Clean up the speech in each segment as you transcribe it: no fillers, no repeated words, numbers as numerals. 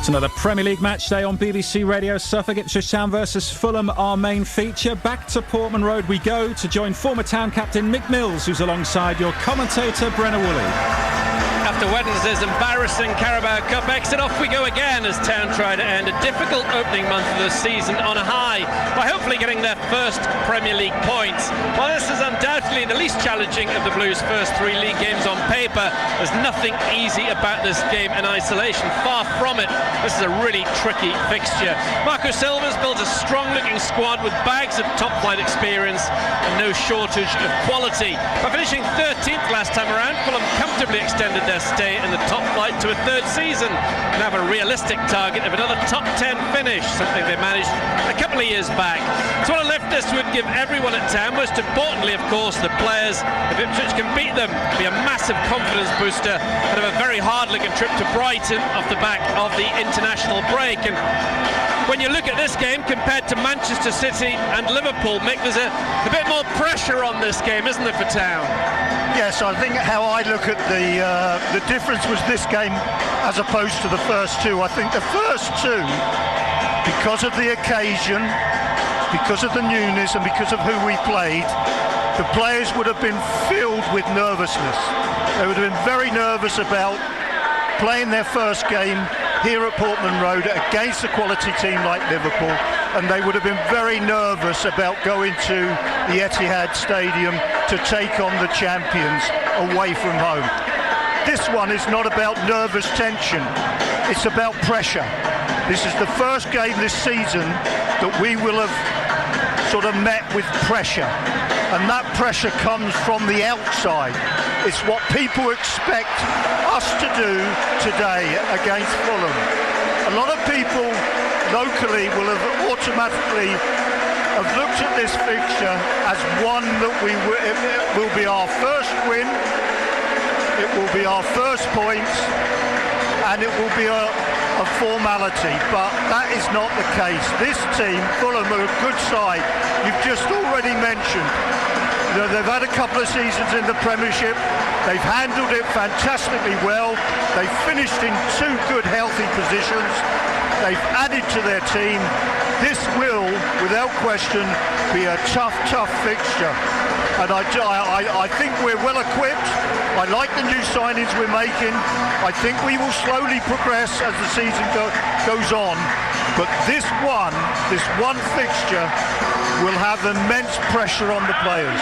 It's another Premier League match day on BBC Radio. Suffolk, Ipswich Town versus Fulham, our main feature. Back to Portman Road we go to join former Town captain Mick Mills, who's alongside your commentator Brenna Woolley. After Wednesday's embarrassing Carabao Cup exit, off we go again as Town try to end a difficult opening month of the season on a high by hopefully getting their first Premier League points. While this is undoubtedly the least challenging of the Blues' first three league games on paper, there's nothing easy about this game in isolation. Far from it. This is a really tricky fixture. Marco Silva's built a strong-looking squad with bags of top-flight experience and no shortage of quality. By finishing 13th last time around, Fulham comfortably extended their stay in the top flight to a third season and have a realistic target of another top 10 finish, something they managed a couple of years back. So what a lift this would give everyone at Town, most importantly of course the players. If Ipswich can beat them, it'll be a massive confidence booster out of a very hard-looking trip to Brighton off the back of the international break. And when you look at this game compared to Manchester City and Liverpool, Mick, there's a bit more pressure on this game, isn't there, for Town? Yes, I think how I look at the difference was this game as opposed to the first two. I think the first two, because of the occasion, because of the newness and because of who we played, the players would have been filled with nervousness. They would have been very nervous about playing their first game here at Portman Road against a quality team like Liverpool, and they would have been very nervous about going to the Etihad Stadium to take on the champions away from home. This one is not about nervous tension, it's about pressure. This is the first game this season that we will have sort of met with pressure, and that pressure comes from the outside. It's what people expect us to do today against Fulham. A lot of people locally will have automatically have looked at this fixture as one that it will be our first win, it will be our first points, and it will be a formality, but that is not the case. This team, Fulham, are a good side. You've just already mentioned, they've had a couple of seasons in the Premiership. They've handled it fantastically well. They've finished in two good, healthy positions. They've added to their team. This will, without question, be a tough fixture. And I think we're well equipped. I like the new signings we're making. I think we will slowly progress as the season goes on. But this one fixture will have immense pressure on the players.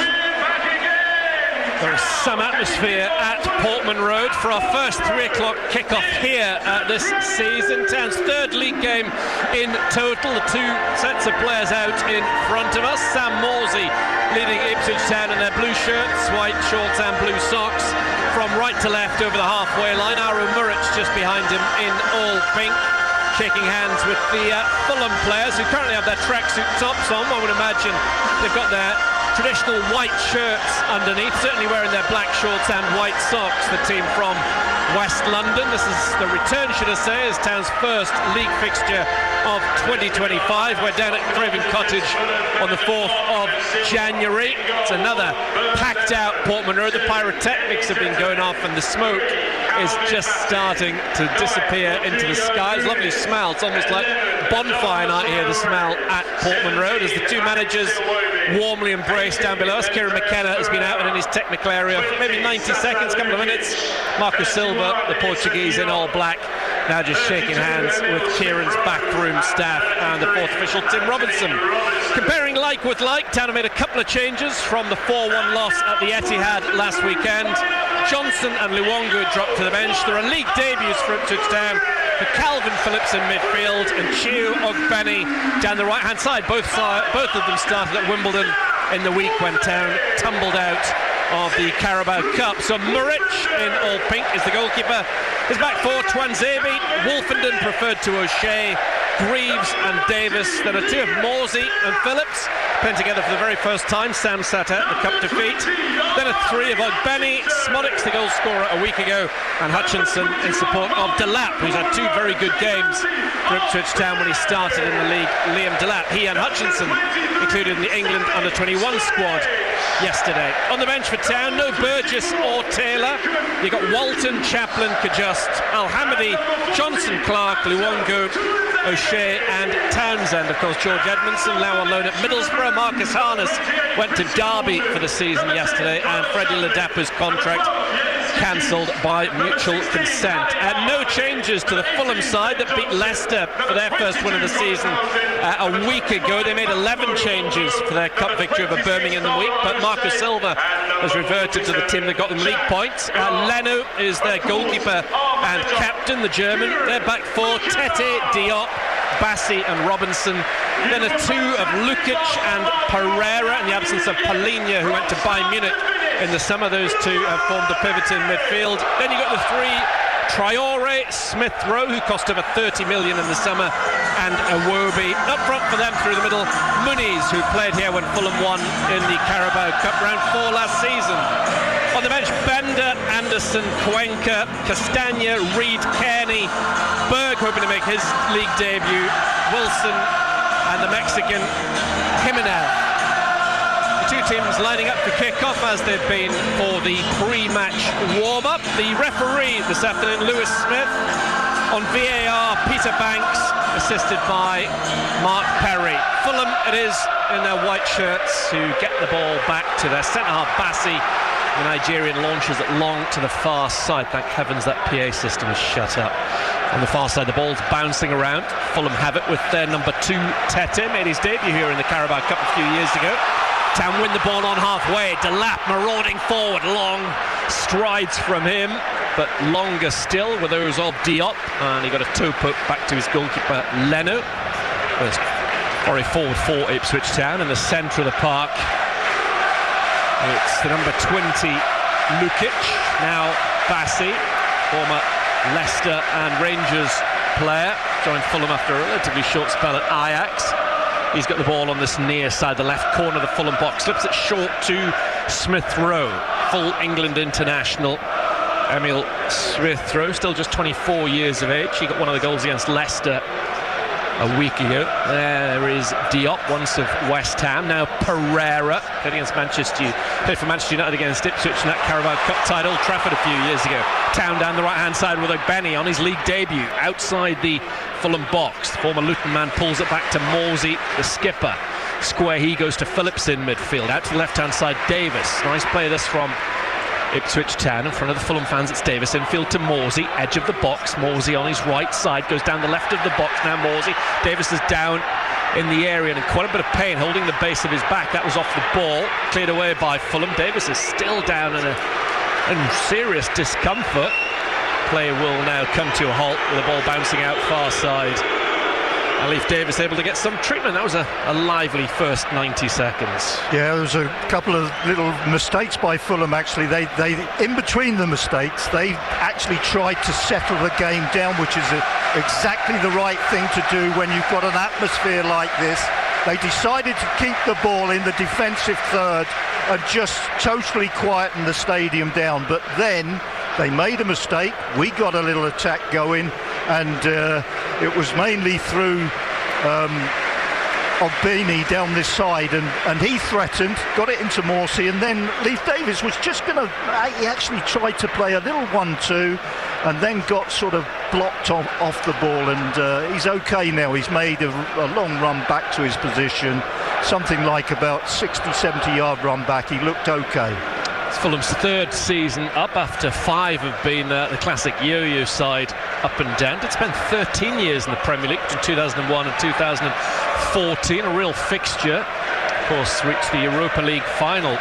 There is some atmosphere at Portman Road for our first 3 o'clock kickoff here this season. Town's third league game in total. The two sets of players out in front of us. Sam Morsey leading Ipswich Town in their blue shirts, white shorts and blue socks. From right to left over the halfway line, Aaron Murrich just behind him in all pink, shaking hands with the Fulham players who currently have their tracksuit tops on. I would imagine they've got their traditional white shirts underneath, certainly wearing their black shorts and white socks, the team from West London. This is the return, should I say, as Town's first league fixture of 2025. We're down at Craven Cottage on the 4th of January. It's another packed out Portman Road. The pyrotechnics have been going off and the smoke is just starting to disappear into the skies. Lovely smell. It's almost like bonfire night here, the smell at Portman Road, as the two managers warmly embraced down below us. Kieran McKenna has been out in his technical area for maybe 90 seconds, couple of minutes. Marco Silva, the Portuguese in all black, now just shaking hands with Kieran's backroom staff and the fourth official, Tim Robinson. Comparing like with like, Town have made a couple of changes from the 4-1 loss at the Etihad last weekend. Johnson and Luongo dropped to the bench. There are league debuts for Ipswich Town for Calvin Phillips in midfield and Chiu Ogbeni down the right-hand side. Both of them started at Wimbledon in the week when Town tumbled out of the Carabao Cup. So Murrich in all pink is the goalkeeper. His back four, Twanzebe, Wolfenden preferred to O'Shea, Greaves and Davis. Then a two of Morsey and Phillips playing together for the very first time. Sam sat out the cup defeat. Then a three of Ogbeni, Smodics, the goal scorer a week ago, and Hutchinson in support of Delap, who's had two very good games for Ipswich Town when he started in the league. Liam Delap, he and Hutchinson included in the England under-21 squad yesterday. On the bench for Town, no Burgess or Taylor. You got Walton, Chaplin, Kajust, Alhamidi, Johnson, Clark, Luongo, O'Shea and Townsend. Of course, George Edmondson now on loan at Middlesbrough. Marcus Harness went to Derby for the season yesterday, and Freddie Ladapo's contract cancelled by mutual consent. No changes to the Fulham side that beat Leicester for their first win of the season a week ago. They made 11 changes for their cup victory over Birmingham in the week, but Marcus Silva has reverted to the team that got them league points. Leno is their goalkeeper and captain, the German. Their back four, Tete, Diop, Bassi and Robinson. Then a two of Lukic and Pereira in the absence of Palinha, who went to Bayern Munich in the summer. Those two have formed the pivot in midfield. Then you got the three, Traore, Smith-Rowe, who cost over 30 million in the summer, and Iwobi. Up front for them through the middle, Muniz, who played here when Fulham won in the Carabao Cup round 4 last season. On the bench, Bender, Anderson, Cuenca, Castagna, Reed, Kearney, Berg hoping to make his league debut, Wilson and the Mexican Jimenez. The two teams lining up for kick-off as they've been for the pre-match warm-up. The referee this afternoon, Lewis Smith. On VAR, Peter Banks, assisted by Mark Perry. Fulham it is in their white shirts who get the ball back to their centre-half, Bassi. The Nigerian launches it long to the far side. Thank heavens that PA system is shut up. On the far side, the ball's bouncing around. Fulham have it with their number 2, Tete. Made his debut here in the Carabao Cup a few years ago. Town win the ball on halfway. Delap marauding forward. Long strides from him, but longer still were those of Diop. And he got a toe poke back to his goalkeeper, Leno. First forward for Ipswich Town in the centre of the park. It's the number 20, Lukic. Now Bassi, former Leicester and Rangers player, joined Fulham after a relatively short spell at Ajax. He's got the ball on this near side, the left corner of the Fulham box. Slips it short to Smith-Rowe, full England international. Emil Smith-Rowe, still just 24 years of age. He got one of the goals against Leicester a week ago. There is Diop, once of West Ham. Now Pereira, played against played for Manchester United against Ipswich in that Carabao Cup tie at Old Trafford a few years ago. Town down the right-hand side with Ogbeni on his league debut outside the Fulham box. The former Luton man pulls it back to Morsey, the skipper. Square he goes to Phillips in midfield. Out to the left-hand side, Davis. Nice play this from Ipswich Town. In front of the Fulham fans, it's Davis infield to Morsey, edge of the box. Morsey on his right side, goes down the left of the box. Now Morsey, Davis is down in the area and in quite a bit of pain, holding the base of his back. That was off the ball, cleared away by Fulham. Davis is still down in serious discomfort. Play will now come to a halt with the ball bouncing out far side. And Leif Davis able to get some treatment. That was a lively first 90 seconds. Yeah, there was a couple of little mistakes by Fulham actually. They in between the mistakes, they actually tried to settle the game down, which is exactly the right thing to do when you've got an atmosphere like this. They decided to keep the ball in the defensive third and just totally quieten the stadium down. But then they made a mistake. We got a little attack going, and it was mainly through Ogbeni down this side, and he threatened, got it into Morsey, and then Leif Davis was just going to, he actually tried to play a little 1-2 and then got sort of blocked off the ball, and he's okay now. He's made a long run back to his position, something like about 60-70 yard run back. He looked okay. It's Fulham's third season up after 5 have been the classic yo-yo side up and down. It spent 13 years in the Premier League between 2001 and 2014, a real fixture. Of course, reached the Europa League final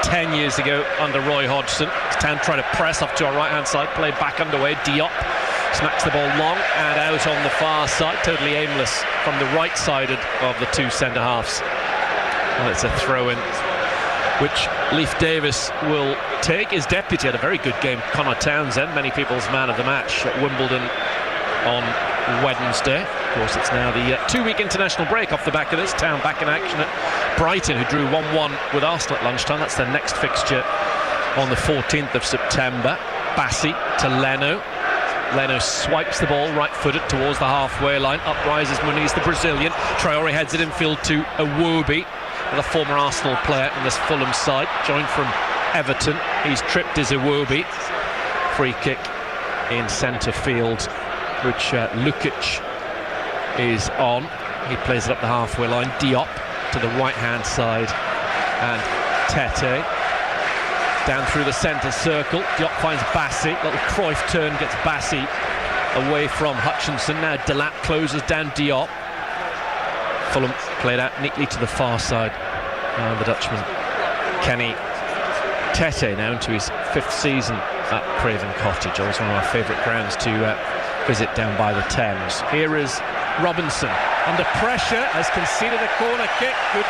10 years ago under Roy Hodgson. Town tried to press off to our right-hand side, play back underway. Diop smacks the ball long and out on the far side, totally aimless from the right-sided of the two centre-halves. Well, it's a throw-in, which Leif Davis will take. His deputy had a very good game, Connor Townsend, many people's man of the match at Wimbledon on Wednesday. Of course, it's now the 2-week international break off the back of this. Town back in action at Brighton, who drew 1-1 with Arsenal at lunchtime. That's their next fixture on the 14th of September. Bassi to Leno. Leno swipes the ball right-footed towards the halfway line. Up rises Muniz, the Brazilian. Traore heads it infield to Iwobi. another former Arsenal player in this Fulham side, joined from Everton. He's tripped his Iwobi. Free kick in centre field, which Lukic is on. He plays it up the halfway line. Diop to the right-hand side, and Tete down through the centre circle. Diop finds Bassi. Little Cruyff turn gets Bassi away from Hutchinson. Now Delap closes down Diop. Fulham played out neatly to the far side. The Dutchman Kenny Tete, now into his 5th season at Craven Cottage. Always one of our favourite grounds to visit down by the Thames. Here is Robinson under pressure, has conceded a corner kick. Good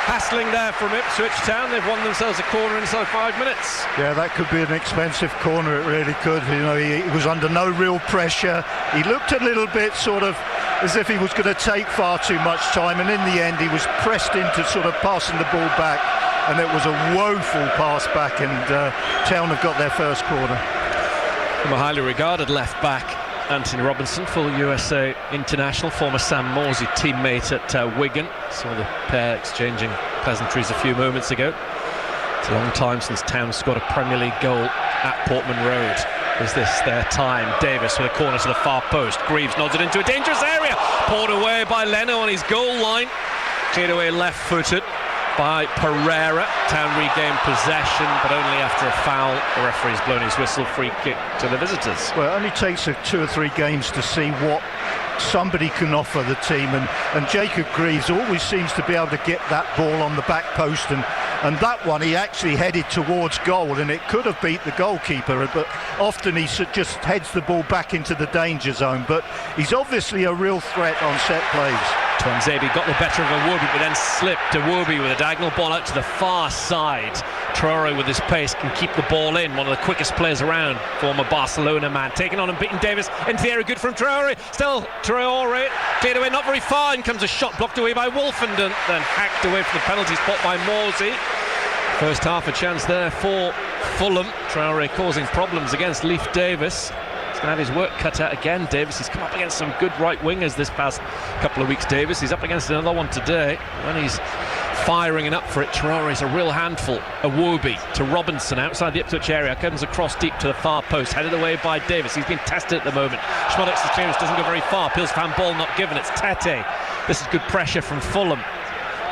hassling there from Ipswich Town. They've won themselves a corner inside 5 minutes. Yeah, that could be an expensive corner. It really could. You know, he was under no real pressure. He looked a little bit sort of as if he was going to take far too much time, and in the end he was pressed into sort of passing the ball back, and it was a woeful pass back, and Town have got their first corner. From a highly regarded left back, Anthony Robinson, full USA international, former Sam Morsey teammate at Wigan. Saw the pair exchanging pleasantries a few moments ago. It's a long time since Town scored a Premier League goal at Portman Road. Is this their time? Davis with a corner to the far post. Greaves nods it into a dangerous area. Poured away by Leno on his goal line. Cleared away left-footed by Pereira. Town regained possession, but only after a foul. The referee's blown his whistle. Free kick to the visitors. Well, it only takes 2 or 3 games to see what somebody can offer the team, and Jacob Greaves always seems to be able to get that ball on the back post, and that one he actually headed towards goal, and it could have beat the goalkeeper, but often he just heads the ball back into the danger zone. But he's obviously a real threat on set plays. Tuanzebe got the better of Iwobi, but then slipped. Iwobi with a diagonal ball out to the far side. Traore with his pace can keep the ball in. One of the quickest players around. Former Barcelona man. Taking on and beating Davis into the area. Good from Traore. Still Traore. Cleared away, not very far. In comes a shot blocked away by Wolfenden. Then hacked away from the penalty spot by Morsey. First half a chance there for Fulham. Traore causing problems against Leif Davis. He's going to have his work cut out again. Davis, he's come up against some good right wingers this past couple of weeks. Davis, he's up against another one today. When he's firing and up for it, Traore's a real handful. Iwobi to Robinson outside the Ipswich area. Comes across deep to the far post. Headed away by Davis. He's been tested at the moment. Schmodek's clearance doesn't go very far. Peel's fan ball not given. It's Tete. This is good pressure from Fulham.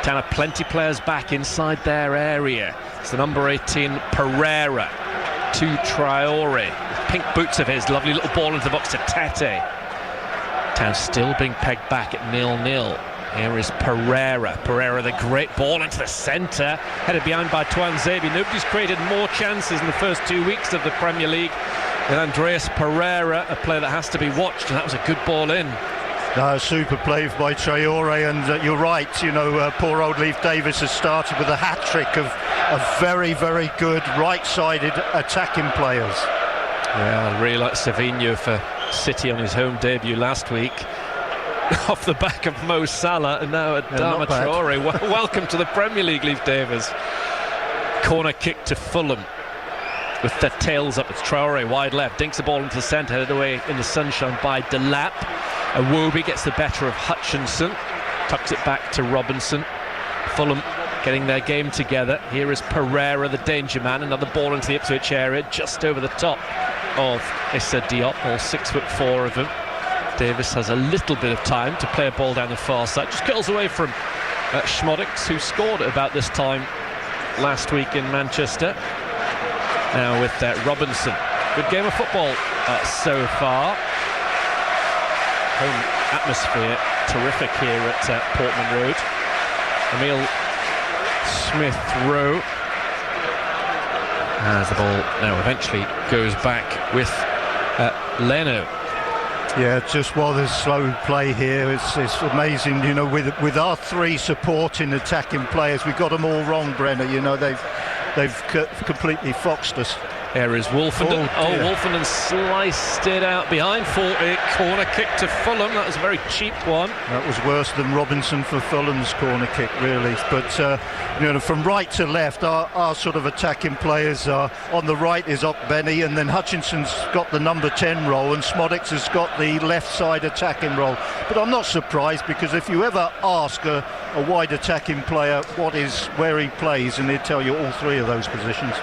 Town have plenty players back inside their area. It's the number 18 Pereira to Traore. Pink boots of his, lovely little ball into the box to Tete. Town still being pegged back at 0-0. Here is Pereira. Pereira, the great ball into the centre, headed behind by Tuanzebe. Nobody's created more chances in the first 2 weeks of the Premier League than Andreas Pereira, a player that has to be watched, and that was a good ball in. No, super play by Traore, and you're right, you know, poor old Leif Davis has started with a hat-trick of very, very good right-sided attacking players. Yeah, I really like Savinho for City on his home debut last week. Off the back of Mo Salah, and now Adama Traore. Welcome to the Premier League, Leif Davis. Corner kick to Fulham with their tails up. It's Traore wide left, dinks the ball into the centre, headed away in the sunshine by Delap. Iwobi gets the better of Hutchinson, tucks it back to Robinson. Fulham getting their game together. Here is Pereira, the danger man. Another ball into the Ipswich area, just over the top of Issa Diop, all 6'4" of him. Davis has a little bit of time to play a ball down the far side. Just curls away from Schmodek, who scored at about this time last week in Manchester. Now with Robinson. Good game of football so far. Home atmosphere terrific here at Portman Road. Emile Smith-Rowe, as the ball now eventually goes back with Leno. Yeah, just while there's slow play here, it's amazing, you know, with our 3 supporting attacking players, we got them all wrong, Brenner. You know, they've completely foxed us. Here is Wolfenden. Wolfenden sliced it out behind for a corner kick to Fulham. That was a very cheap one. That was worse than Robinson for Fulham's corner kick, really. But from right to left, our sort of attacking players are on the right is Benny, and then Hutchinson's got the number 10 role, and Smodics has got the left side attacking role. But I'm not surprised, because if you ever ask a wide attacking player where he plays, and he'd tell you all three of those positions.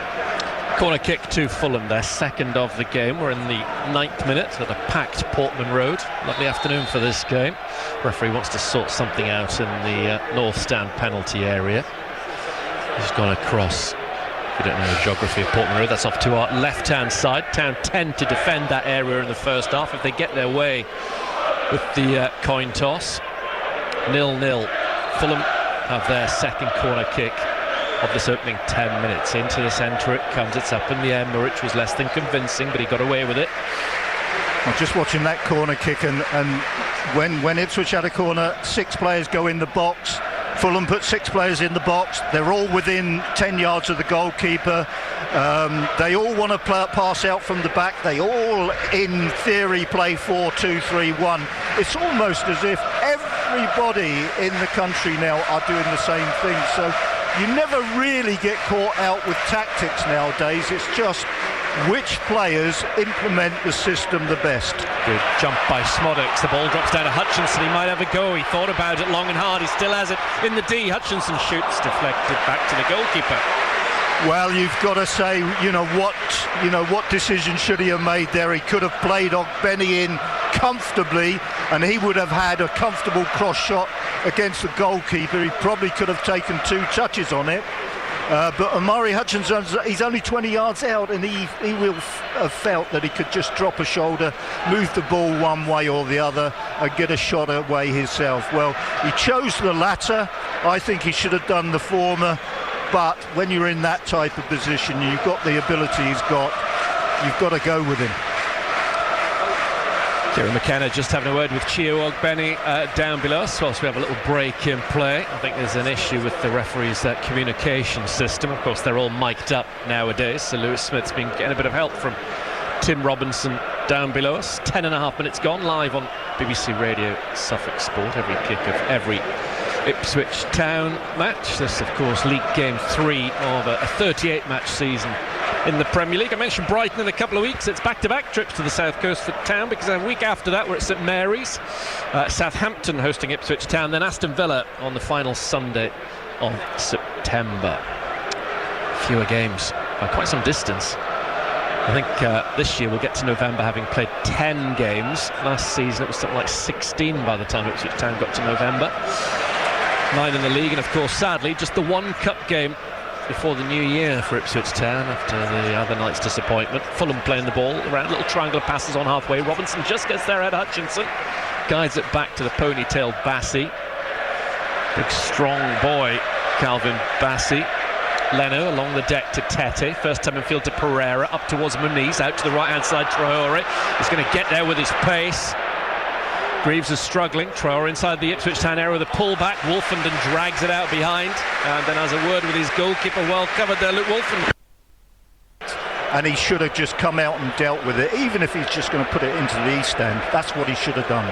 Corner kick to Fulham, their second of the game. We're in the 9th minute at a packed Portman Road. Lovely afternoon for this game. Referee wants to sort something out in the North Stand penalty area. He's gone across. If you don't know the geography of Portman Road, that's off to our left-hand side. Town tend to defend that area in the first half if they get their way with the coin toss. 0-0. Fulham have their second corner kick of this opening 10 minutes. Into the centre it comes, it's up in the air. Muric was less than convincing, but he got away with it. Well, just watching that corner kick, and when Ipswich had a corner, 6 players go in the box. Fulham put 6 players in the box. They're all within 10 yards of the goalkeeper. They all want to pass out from the back. They all, in theory, play 4-2-3-1. It's almost as if everybody in the country now are doing the same thing. So you never really get caught out with tactics nowadays. It's just which players implement the system the best. Good jump by Smodics. The ball drops down to Hutchinson. He might have a go. He thought about it long and hard. He still has it in the D. Hutchinson shoots, deflected back to the goalkeeper. Well, you've got to say, what decision should he have made there? He could have played Benny in comfortably, and he would have had a comfortable cross shot against the goalkeeper. He probably could have taken 2 touches on it. But Omari Hutchinson, he's only 20 yards out, and he will have felt that he could just drop a shoulder, move the ball one way or the other, and get a shot away himself. Well, he chose the latter. I think he should have done the former. But when you're in that type of position, you've got the ability he's got, you've got to go with him. Kieran McKenna just having a word with Chio Ogbeni down below us whilst we have a little break in play. I think there's an issue with the referee's communication system. Of course, they're all mic'd up nowadays, so Lewis Smith's been getting a bit of help from Tim Robinson down below us. 10.5 minutes gone, live on BBC Radio Suffolk Sport, every kick of every Ipswich Town match. This, of course, League Game 3 of a 38-match season in the Premier League. I mentioned Brighton in a couple of weeks. It's back-to-back trips to the south coast for Town, because a week after that we're at St Mary's, Southampton hosting Ipswich Town, then Aston Villa on the final Sunday of September. Fewer games by quite some distance. I think this year we'll get to November having played 10 games. Last season it was something like 16 by the time Ipswich Town got to November. 9 in the league, and of course, sadly, just the one cup game before the new year for Ipswich Town after the other night's disappointment. Fulham playing the ball around, little triangular passes on halfway. Robinson just gets there at Hutchinson, guides it back to the ponytailed Bassey. Big strong boy Calvin Bassey. Leno along the deck to Tete, first time in field to Pereira, up towards Muniz, out to the right hand side. Traore is going to get there with his pace. Greaves is struggling. Traore inside the Ipswich Town area with a pullback. Wolfenden drags it out behind, and then has a word with his goalkeeper. Well covered there, Luke Wolfenden. And he should have just come out and dealt with it, even if he's just going to put it into the East End. That's what he should have done.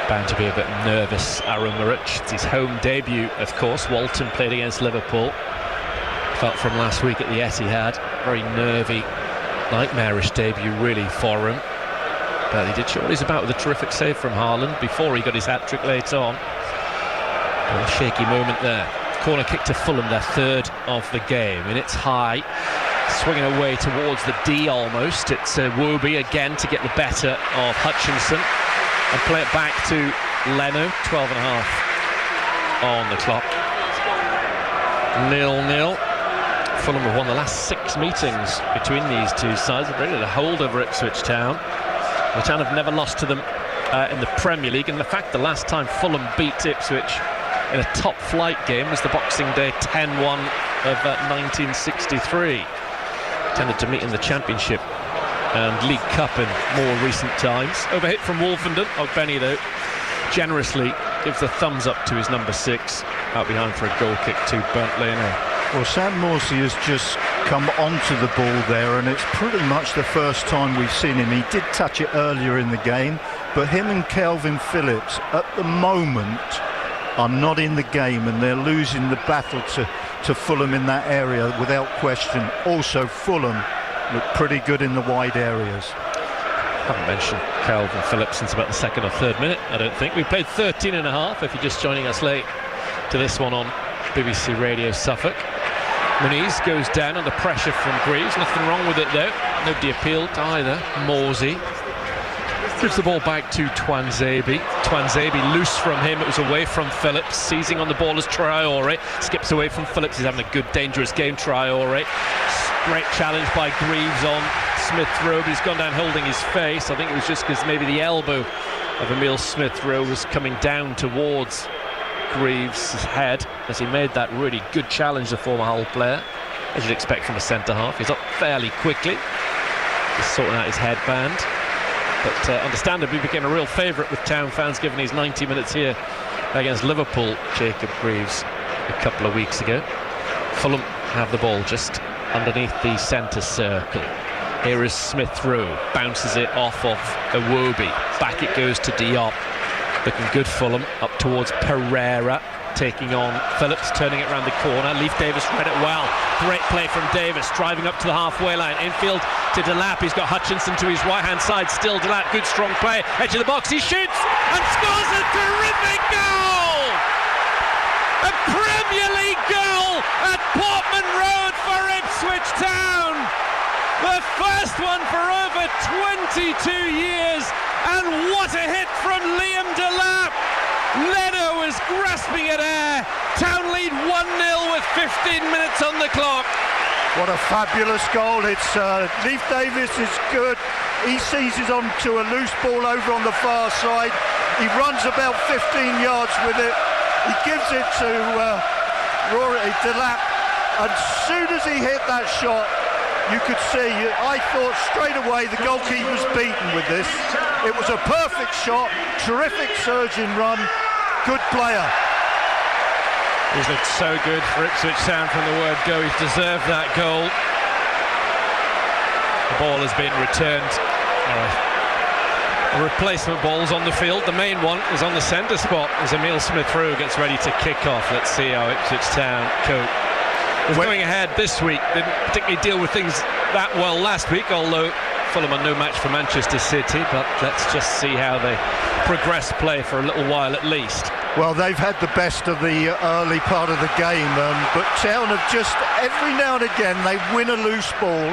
Bound to be a bit nervous, Aaron Muric. It's his home debut, of course. Walton played against Liverpool. Felt from last week at the Etihad. Very nervy, nightmarish debut, really, for him. But he did show what he's about with a terrific save from Haaland before he got his hat-trick late on. A shaky moment there. Corner kick to Fulham, their third of the game, and it's high, swinging away towards the D almost. It's Wooby again to get the better of Hutchinson and play it back to Leno. 12.5 on the clock. 0-0. Fulham have won the last 6 meetings between these two sides. They've really had a hold over Ipswich Town. The Town have never lost to them in the Premier League, and the fact the last time Fulham beat Ipswich in a top flight game was the Boxing Day 10-1 of 1963. Tended to meet in the Championship and League Cup in more recent times. Overhit from Wolfenden. Ogbeni, though, generously gives the thumbs up to his number 6 out behind for a goal kick to Bernd Leno. Well, Sam Morsey has just come onto the ball there, and it's pretty much the first time we've seen him. He did touch it earlier in the game, but him and Calvin Phillips at the moment are not in the game, and they're losing the battle to Fulham in that area without question. Also, Fulham look pretty good in the wide areas. Haven't mentioned Calvin Phillips since about the second or third minute, I don't think. We played 13 and a half, if you're just joining us late to this one on BBC Radio Suffolk. Muniz goes down under pressure from Greaves. Nothing wrong with it though. Nobody appealed either. Morsey gives the ball back to Twanzebe. Twanzebe loose from him. It was away from Phillips. Seizing on the ball as Traore. Skips away from Phillips. He's having a good, dangerous game, Traore. Great challenge by Greaves on Smith-Rowe, but he's gone down holding his face. I think it was just because maybe the elbow of Emile Smith-Rowe was coming down towards Greaves' head as he made that really good challenge, the former Hull player, as you'd expect from a centre-half. He's up fairly quickly. He's sorting out his headband. But understandably became a real favourite with Town fans given his 90 minutes here against Liverpool, Jacob Greaves, a couple of weeks ago. Fulham have the ball just underneath the centre circle. Here is Smith-Rowe, bounces it off of Iwobi. Back it goes to Diop. Looking good Fulham, up towards Pereira, taking on Phillips, turning it around the corner. Leif Davis read it well. Great play from Davis, driving up to the halfway line. Infield to Delap, he's got Hutchinson to his right-hand side. Still Delap, good strong play. Edge of the box, he shoots and scores a terrific goal! A Premier League goal at Portman Road for Ipswich Town! The first one for over 22 years, and what a hit from Liam Delap! Leno was grasping at air. Town lead 1-0 with 15 minutes on the clock. What a fabulous goal. It's Leif Davis is good. He seizes onto a loose ball over on the far side. He runs about 15 yards with it. He gives it to Rory Delap. As soon as he hit that shot, you could see, I thought straight away the goalkeeper's beaten with this. It was a perfect shot, terrific surging run, good player. He's looked so good for Ipswich Town from the word go. He's deserved that goal. The ball has been returned. The replacement ball's on the field. The main one is on the centre spot as Emile Smith-Rowe gets ready to kick off. Let's see how Ipswich Town cope. Going ahead this week, didn't particularly deal with things that well last week, although Fulham are no match for Manchester City, but let's just see how they progress play for a little while at least. Well, they've had the best of the early part of the game, but Town have just, every now and again, they win a loose ball.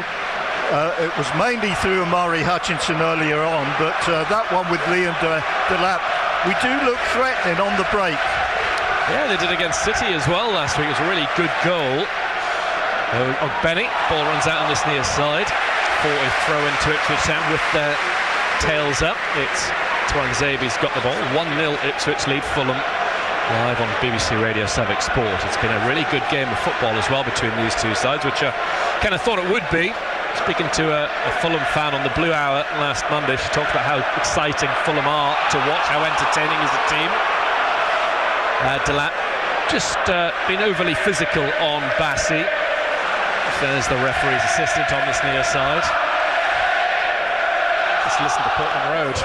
It was mainly through Amari Hutchinson earlier on, but that one with Liam Delap, we do look threatening on the break. Yeah, they did against City as well last week. It was a really good goal. Ogbeni, ball runs out on this near side. 40 throw into Ipswich Town with their tails up. It's Twanzebe's got the ball. 1-0 Ipswich lead Fulham. Live on BBC Radio Suffolk Sport. It's been a really good game of football as well between these two sides, which I kind of thought it would be. Speaking to a Fulham fan on the Blue Hour last Monday, she talked about how exciting Fulham are to watch, how entertaining is the team. Delap just been overly physical on Bassi. There's the referee's assistant on this near side. Just listen to Portman Road.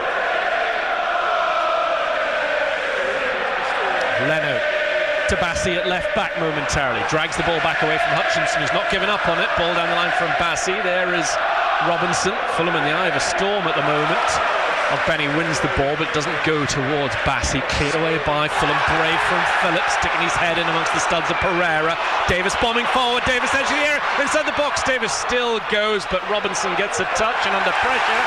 Leno to Bassi at left back momentarily. Drags the ball back away from Hutchinson, who's not given up on it. Ball down the line from Bassi. There is Robinson. Fulham in the eye of a storm at the moment. Ogbeni wins the ball but doesn't go towards Bassi. Cleared away by Fulham. Brave from Phillips, sticking his head in amongst the studs of Pereira. Davis bombing forward. Davis edge of the air inside the box. Davis still goes, but Robinson gets a touch and under pressure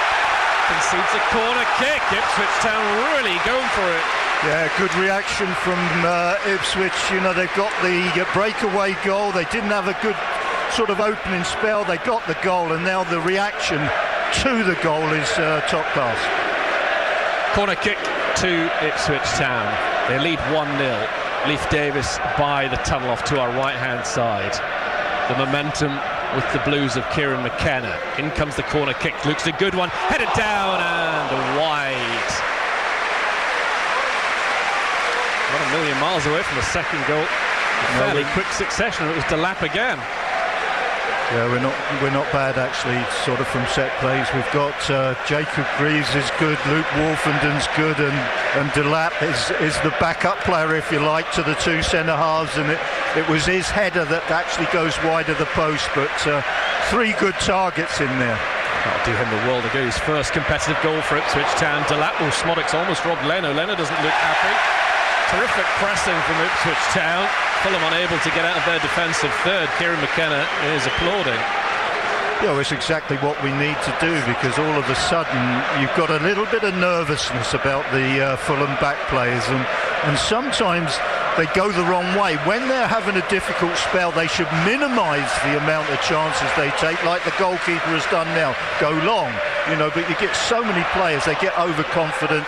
concedes a corner kick. Ipswich Town really going for it. Yeah, good reaction from Ipswich. You know, they've got the breakaway goal. They didn't have a good sort of opening spell. They got the goal, and now the reaction to the goal is top class. Corner kick to Ipswich Town. They lead 1-0. Leif Davis by the tunnel off to our right-hand side. The momentum with the Blues of Kieran McKenna. In comes the corner kick. Looks a good one. Headed down and wide. Not a million miles away from the second goal. Fairly quick succession. It was Delap again. Yeah, we're not bad actually, sort of from set plays. We've got Jacob Greaves is good, Luke Wolfenden's good, and Delap is the backup player, if you like, to the two centre halves, and it was his header that actually goes wide of the post, but 3 good targets in there. That'll do him the world of good. His first competitive goal for Ipswich Town. Delap, Smodix almost robbed Leno. Leno doesn't look happy. Terrific pressing from Ipswich Town. Fulham unable to get out of their defensive third. Kieran McKenna is applauding. Yeah, well, it's exactly what we need to do, because all of a sudden you've got a little bit of nervousness about the Fulham back players, and sometimes they go the wrong way. When they're having a difficult spell, they should minimise the amount of chances they take, like the goalkeeper has done now. Go long, but you get so many players, they get overconfident,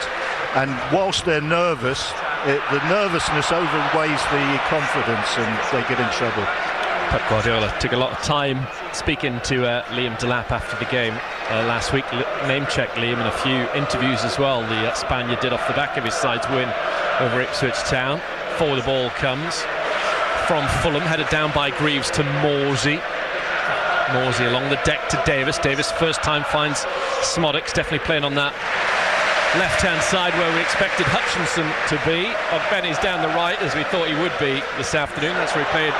and whilst they're nervous, the nervousness overweighs the confidence and they get in trouble. Pep Guardiola took a lot of time speaking to Liam Delap after the game last week. Name-checked Liam in a few interviews as well. The Spaniard did off the back of his side's win over Ipswich Town. Forward the ball comes from Fulham, headed down by Greaves to Morsey. Morsey along the deck to Davis. Davis first time finds Smodix, definitely playing on that left-hand side where we expected Hutchinson to be. Ogbenny's down the right, as we thought he would be this afternoon. That's where he played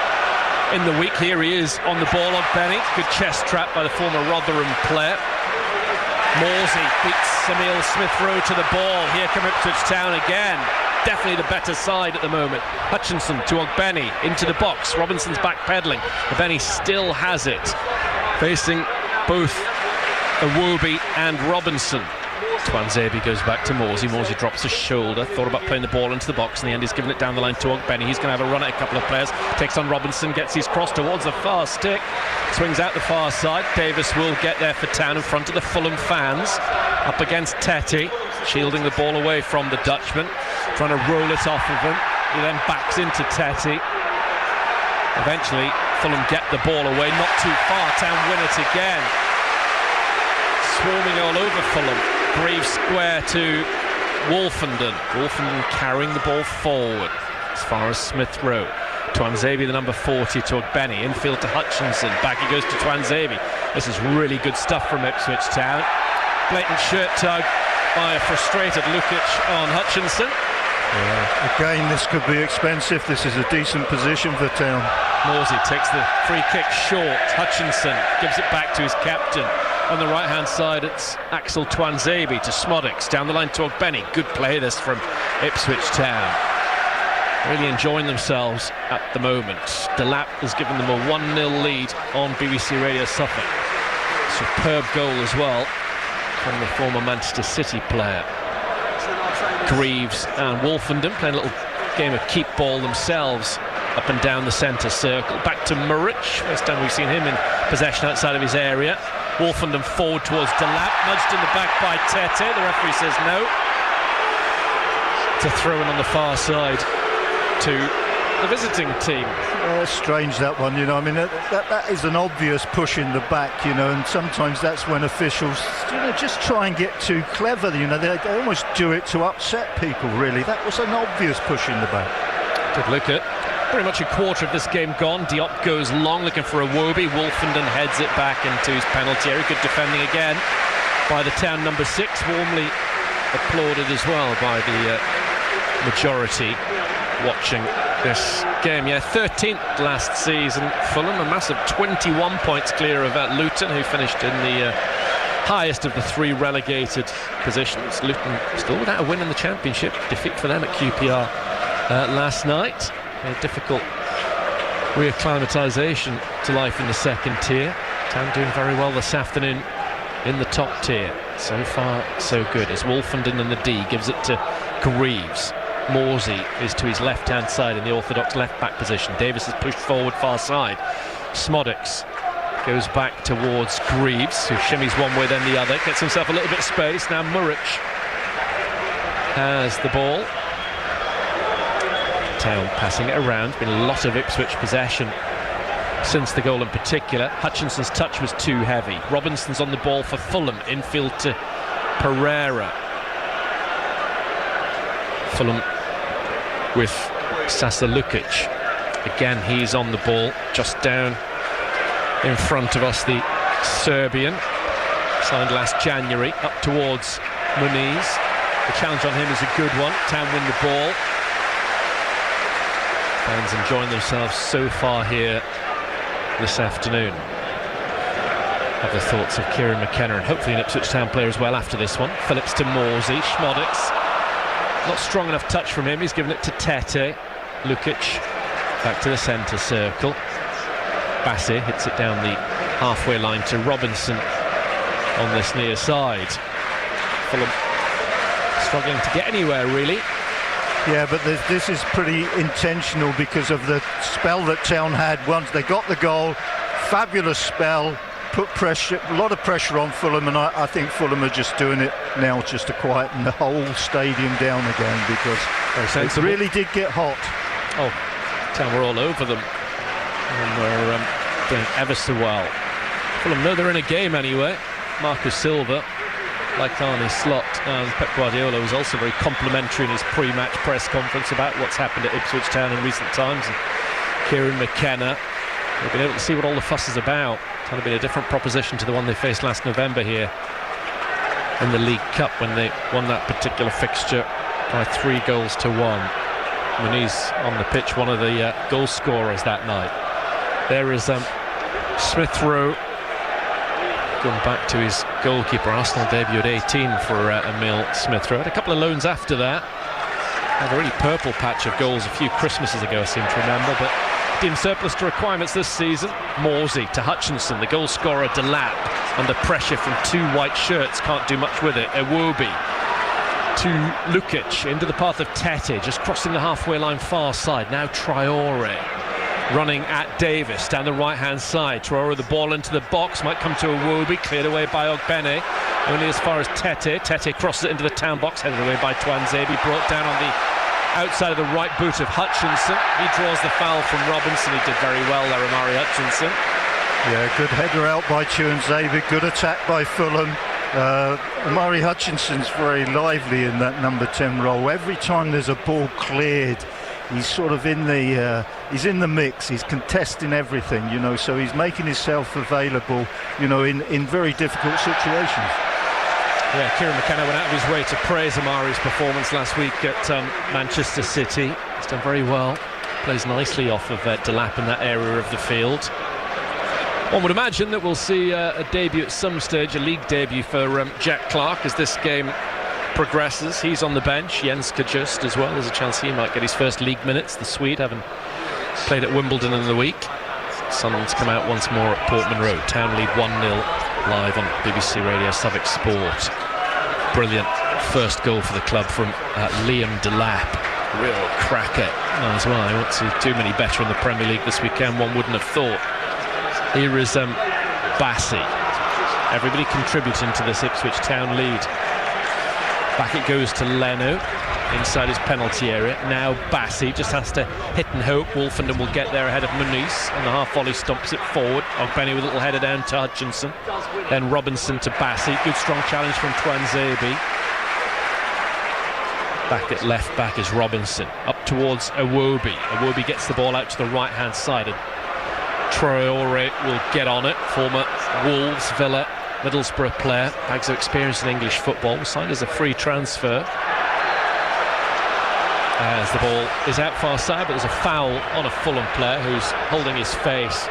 in the week. Here he is on the ball, Ogbenny. Good chest trap by the former Rotherham player. Morsey beats Emil Smith-Rowe to the ball. Here come Ipswich Town again. Definitely the better side at the moment. Hutchinson to Ogbenny into the box. Robinson's backpedaling. Ogbenny still has it, facing both Iwobi and Robinson. Twanzebe goes back to Morsey. Morsey drops his shoulder, thought about playing the ball into the box. In the end, he's given it down the line to Ogbenny. He's going to have a run at a couple of players. Takes on Robinson, gets his cross towards the far stick. Swings out the far side. Davis will get there for Town in front of the Fulham fans. Up against Tetty, shielding the ball away from the Dutchman. Trying to roll it off of him. He then backs into Tetty. Eventually, Fulham get the ball away. Not too far. Town win it again. Swarming all over Fulham. Greaves square to Wolfenden. Wolfenden carrying the ball forward as far as Smith-Rowe. Twanzebe, the number 40, to Ogbenny. Infield to Hutchinson. Back he goes to Twanzebe. This is really good stuff from Ipswich Town. Blatant shirt tug by a frustrated Lukic on Hutchinson. Yeah. Again, this could be expensive. This is a decent position for Town. Morsey takes the free kick short. Hutchinson gives it back to his captain. On the right-hand side, it's Axel Twanzebe to Smodix. Down the line to Ogbenny. Good play this from Ipswich Town. Really enjoying themselves at the moment. Delap has given them a 1-0 lead on BBC Radio Suffolk. Superb goal as well from the former Manchester City player. Greaves and Wolfenden playing a little game of keep ball themselves up and down the centre circle. Back to Muric. First time we've seen him in possession outside of his area. Wolfenden forward towards Delap, nudged in the back by Tete. The referee says no. To throw in on the far side to the visiting team. Strange, that one, that is an obvious push in the back, and sometimes that's when officials, just try and get too clever, they almost do it to upset people, really. That was an obvious push in the back. Good look at pretty much a quarter of this game gone. Diop goes long looking for Iwobi. Wolfenden heads it back into his penalty area. Good defending again by the Town number 6. Warmly applauded as well by the majority watching this game. 13th last season. Fulham a massive 21 points clear of Luton, who finished in the highest of the 3 relegated positions. Luton still without a win in the Championship. Defeat for them at QPR last night. A difficult reacclimatisation to life in the second tier. Town doing very well this afternoon in the top tier. So far, so good. As Wolfenden in the D gives it to Greaves. Morsey is to his left-hand side in the orthodox left-back position. Davis is pushed forward far side. Smodix goes back towards Greaves, who shimmies one way then the other. Gets himself a little bit of space. Now Muric has the ball. Town passing it around. Been a lot of Ipswich possession since the goal in particular. Hutchinson's touch was too heavy. Robinson's on the ball for Fulham. Infield to Pereira. Fulham with Sasa Lukic. Again, he's on the ball, just down in front of us, the Serbian, signed last January, up towards Muniz. The challenge on him is a good one. Town win the ball. Fans enjoying themselves so far here this afternoon. Have the thoughts of Kieran McKenna and hopefully an Ipswich Town player as well after this one. Phillips to Morsey, Schmodix. Not strong enough touch from him, he's given it to Tete. Lukic back to the centre circle. Bassi hits it down the halfway line to Robinson on this near side. Fulham struggling to get anywhere really. Yeah, but this is pretty intentional because of the spell that Town had once they got the goal. Fabulous spell, put pressure, a lot of pressure on Fulham, and I think Fulham are just doing it now just to quieten the whole stadium down again, because it really did get hot. Oh, Town were all over them and were doing ever so well. Fulham know they're in a game anyway. Marcus Silva, like Arne Slot, and Pep Guardiola was also very complimentary in his pre-match press conference about what's happened at Ipswich Town in recent times. And Kieran McKenna, they've been able to see what all the fuss is about. It's kind of been a different proposition to the one they faced last November here in the League Cup when they won that particular fixture by 3-1. Muniz on the pitch, one of the goal scorers that night. There is Smith Rowe going back to his goalkeeper. Arsenal debut at 18 for Emile Smith Rowe. Had a couple of loans after that. Had a really purple patch of goals a few Christmases ago, I seem to remember, but deemed surplus to requirements this season. Morsey to Hutchinson, the goal scorer Delap, under pressure from two white shirts, can't do much with it. Iwobi to Lukic, into the path of Tete, just crossing the halfway line far side. Now Traore running at Davis down the right hand side. Traore the ball into the box, might come to Iwobi, cleared away by Ogbene, only as far as Tete. Tete crosses it into the Town box, headed away by Twanzebe, brought down on the outside of the right boot of Hutchinson. He draws the foul from Robinson. He did very well there, Amari Hutchinson. Yeah, good header out by Twanzebe, good attack by Fulham. Amari Hutchinson's very lively in that number 10 role. Every time there's a ball cleared, he's sort of in the he's in the mix, he's contesting everything, you know, so he's making himself available, you know, in very difficult situations. Yeah, Kieran McKenna went out of his way to praise Amari's performance last week at Manchester City. He's done very well, plays nicely off of Delap in that area of the field. One would imagine that we'll see a debut at some stage, a league debut for Jack Clarke as this game progresses. He's on the bench. Jens Kajust as well. There's a chance he might get his first league minutes. The Swede, having played at Wimbledon in the week. Sunderland's come out once more at Portman Road. Town lead 1-0 live on BBC Radio Suffolk Sport. Brilliant first goal for the club from Liam Delap. Real cracker as well. I won't see too many better in the Premier League this weekend, one wouldn't have thought. Here is Bassi. Everybody contributing to this Ipswich Town lead. Back it goes to Leno inside his penalty area. Now Bassi just has to hit and hope Wolfenden will get there ahead of Muniz, and the half volley stomps it forward. Ogbene with a little header down to Hutchinson. Then Robinson to Bassi. Good strong challenge from Twanzebe. Back at left back is Robinson. Up towards Iwobi. Iwobi gets the ball out to the right hand side, and Traore will get on it. Former Wolves, Villa, Middlesbrough player, bags of experience in English football, was signed as a free transfer. As the ball is out far side, but there's a foul on a Fulham player who's holding his face,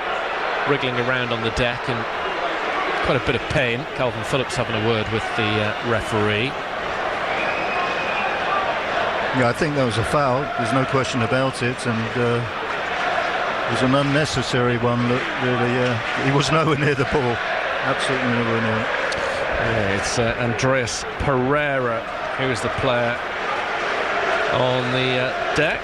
wriggling around on the deck in quite a bit of pain. Calvin Phillips having a word with the referee. Yeah, I think that was a foul, there's no question about it, and it was an unnecessary one. Look, really, he was nowhere near the ball. Absolutely nowhere near it. Yeah, it's Andreas Pereira who is the player on the deck.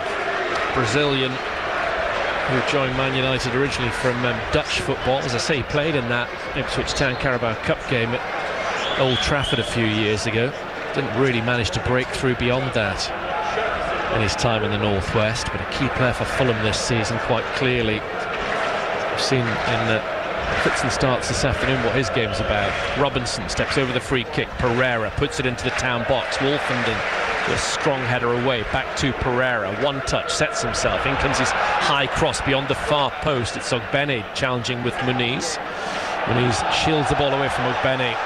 Brazilian who joined Man United originally from Dutch football. As I say, he played in that Ipswich Town Carabao Cup game at Old Trafford a few years ago. Didn't really manage to break through beyond that in his time in the Northwest, but a key player for Fulham this season, quite clearly. We've seen in fits and starts this afternoon what his game's about. Robinson steps over the free kick. Pereira puts it into the Town box. Wolfenden A strong header away, back to Pereira. One touch, sets himself. In comes his high cross beyond the far post. It's Ogbene challenging with Muniz. Muniz shields the ball away from Ogbene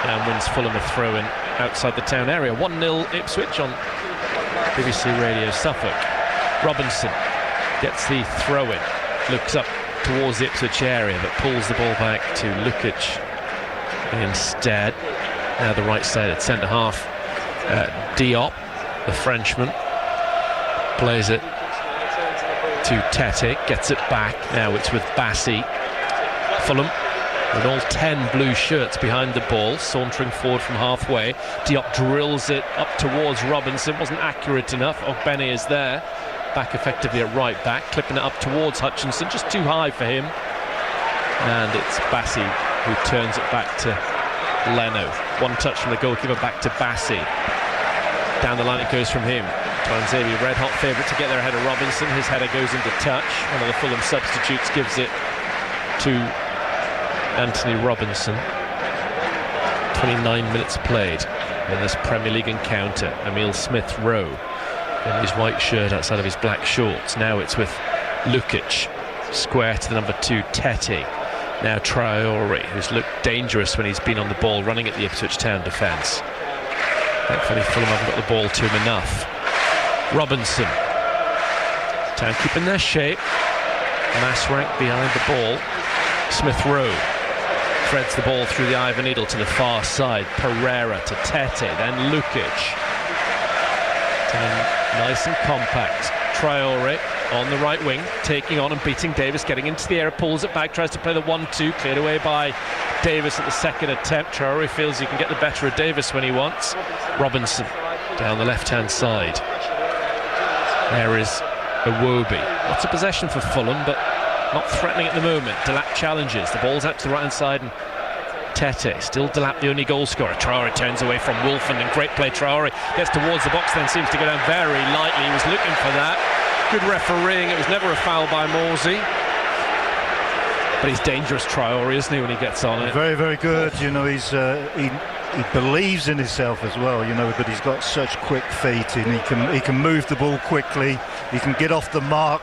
and wins Fulham a throw-in outside the town area. 1-0 Ipswich on BBC Radio Suffolk. Robinson gets the throw-in, looks up towards the Ipswich area, but pulls the ball back to Lukic instead. Now the right side at centre-half. Diop, the Frenchman, plays it to Tete, gets it back. Now it's with Bassi. Fulham with all 10 blue shirts behind the ball, sauntering forward from halfway. Diop drills it up towards Robinson, wasn't accurate enough. Ogbene is there, back effectively at right back, clipping it up towards Hutchinson, just too high for him. And it's Bassi who turns it back to Leno. One touch from the goalkeeper back to Bassi. Down the line it goes from him. Twanzebe, red hot favourite to get there ahead of Robinson. His header goes into touch. One of the Fulham substitutes gives it to Anthony Robinson. 29 minutes played in this Premier League encounter. Emile Smith-Rowe in his white shirt outside of his black shorts. Now it's with Lukic, square to the number 2 Tete. Now Traore, who's looked dangerous when he's been on the ball, running at the Ipswich Town defence. Thankfully Fulham haven't got the ball to him enough. Robinson. Town keeping their shape. Masrank behind the ball. Smith-Rowe threads the ball through the eye of a needle to the far side. Pereira to Tete, then Lukic. Town nice and compact. Traore on the right wing, taking on and beating Davis, getting into the area, pulls it back, tries to play the 1-2, cleared away by Davis at the second attempt. Traore feels he can get the better of Davis when he wants. Robinson down the left-hand side. There is Iwobi. Lots of possession for Fulham, but not threatening at the moment. Delap challenges. The ball's out to the right-hand side, and Tete, still Delap the only goal scorer. Traore turns away from Wolfen, and great play. Traore gets towards the box, then seems to go down very lightly. He was looking for that. Good refereeing. It was never a foul by Morsey. But he's dangerous, Traore, isn't he, when he gets on it? Very, very good. You know, he's he believes in himself as well. You know, that he's got such quick feet, and he can move the ball quickly. He can get off the mark,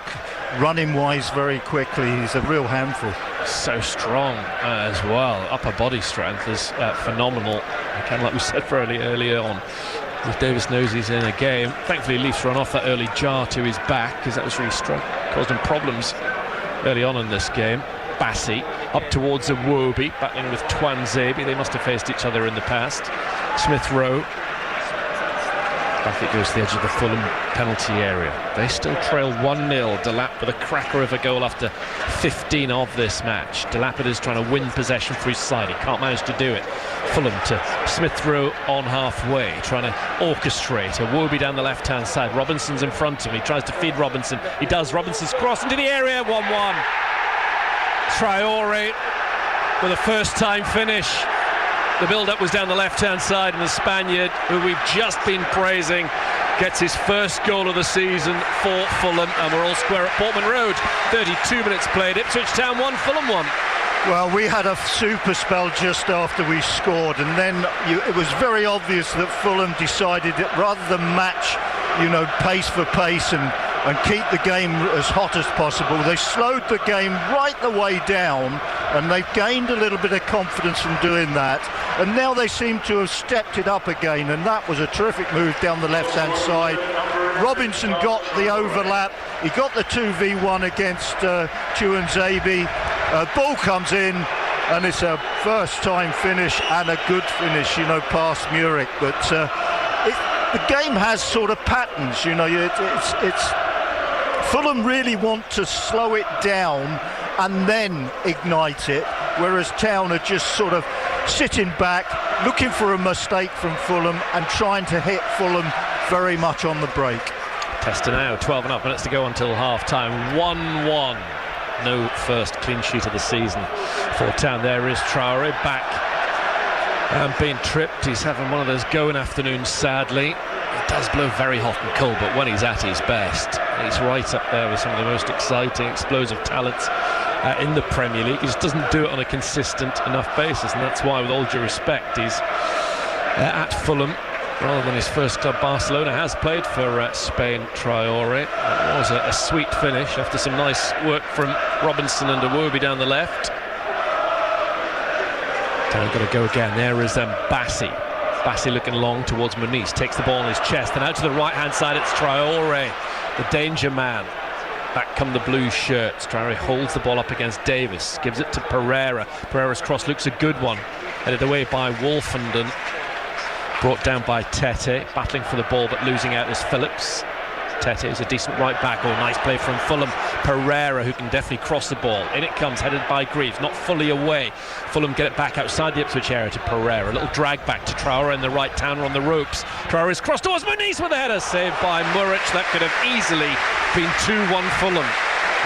running wise very quickly. He's a real handful. So strong as well. Upper body strength is phenomenal. Kind of like we said earlier on. If Davis knows he's in a game, thankfully Leafs run off that early jar to his back, because that was really caused him problems early on in this game. Bassi up towards Iwobi, battling with Twanzebe. They must have faced each other in the past. Smith-Rowe. Back it goes to the edge of the Fulham penalty area. They still trail 1-0. Delap with a cracker of a goal after 15 of this match. Delap is trying to win possession for his side. He can't manage to do it. Fulham to Smith-Rowe on halfway, trying to orchestrate. Iwobi down the left-hand side. Robinson's in front of him. He tries to feed Robinson. He does. Robinson's cross into the area. 1-1. Traore with a first-time finish. The build-up was down the left-hand side, and the Spaniard, who we've just been praising, gets his first goal of the season for Fulham, and we're all square at Portman Road. 32 minutes played. Ipswich Town 1, Fulham 1. Well, we had a super spell just after we scored, and then it was very obvious that Fulham decided that rather than match, you know, pace for pace and keep the game as hot as possible, they slowed the game right the way down, and they've gained a little bit of confidence from doing that, and now they seem to have stepped it up again, and that was a terrific move down the left-hand side. Robinson got the overlap, he got the 2v1 against Twanzebe. Ball comes in, and it's a first-time finish and a good finish, you know, past Muric. But the game has sort of patterns, you know. It's Fulham really want to slow it down and then ignite it, whereas Town are just sort of sitting back, looking for a mistake from Fulham and trying to hit Fulham very much on the break. Tester now, 12.5 minutes to go until half-time. 1-1. No first clean sheet of the season for Town. There is Traore back and being tripped. He's having one of those going afternoons, sadly. It does blow very hot and cold, but when he's at his best, he's right up there with some of the most exciting, explosive talents in the Premier League. He just doesn't do it on a consistent enough basis, and that's why, with all due respect, he's at Fulham rather than his first club. Barcelona has played for Spain. Traore. It was a sweet finish after some nice work from Robinson and Iwobi down the left. Got to go again. There is Bassi. Bassi looking long towards Muniz. Takes the ball on his chest and out to the right hand side. It's Traore, the danger man. Back come the blue shirts. Traore holds the ball up against Davis. Gives it to Pereira. Pereira's cross looks a good one. Headed away by Wolfenden. Brought down by Tete. Battling for the ball but losing out is Phillips. Tete is a decent right back. Oh, nice play from Fulham. Pereira, who can definitely cross the ball. In it comes, headed by Greaves, not fully away. Fulham get it back outside the Ipswich area to Pereira. A little drag back to Traore in the right. Towner on the ropes. Traore is crossed towards Muniz with a header, saved by Muric. That could have easily been 2-1 Fulham.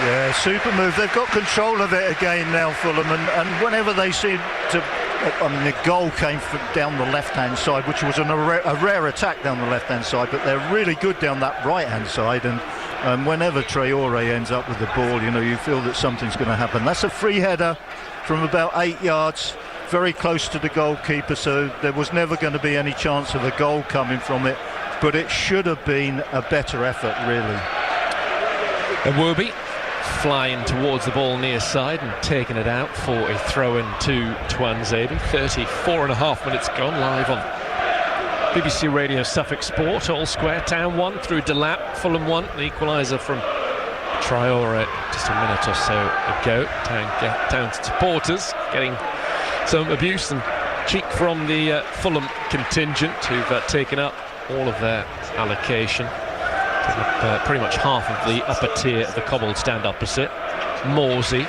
Yeah, super move. They've got control of it again now, Fulham, and whenever they seem to... I mean, the goal came from down the left-hand side, which was a rare attack down the left-hand side, but they're really good down that right-hand side, and whenever Traore ends up with the ball, you know, you feel that something's going to happen. That's a free header from about 8 yards, very close to the goalkeeper, so there was never going to be any chance of a goal coming from it, but it should have been a better effort, really. Iwobi flying towards the ball near side and taking it out for a throw-in to Tuanzebe. 34.5 minutes gone, live on BBC Radio Suffolk Sport. All square, Town 1 through Delap, Fulham 1, the equaliser from Traore just a minute or so ago. Town supporters getting some abuse and cheek from the Fulham contingent, who've taken up all of their allocation. Pretty much half of the upper tier of the cobbled stand opposite. Morsey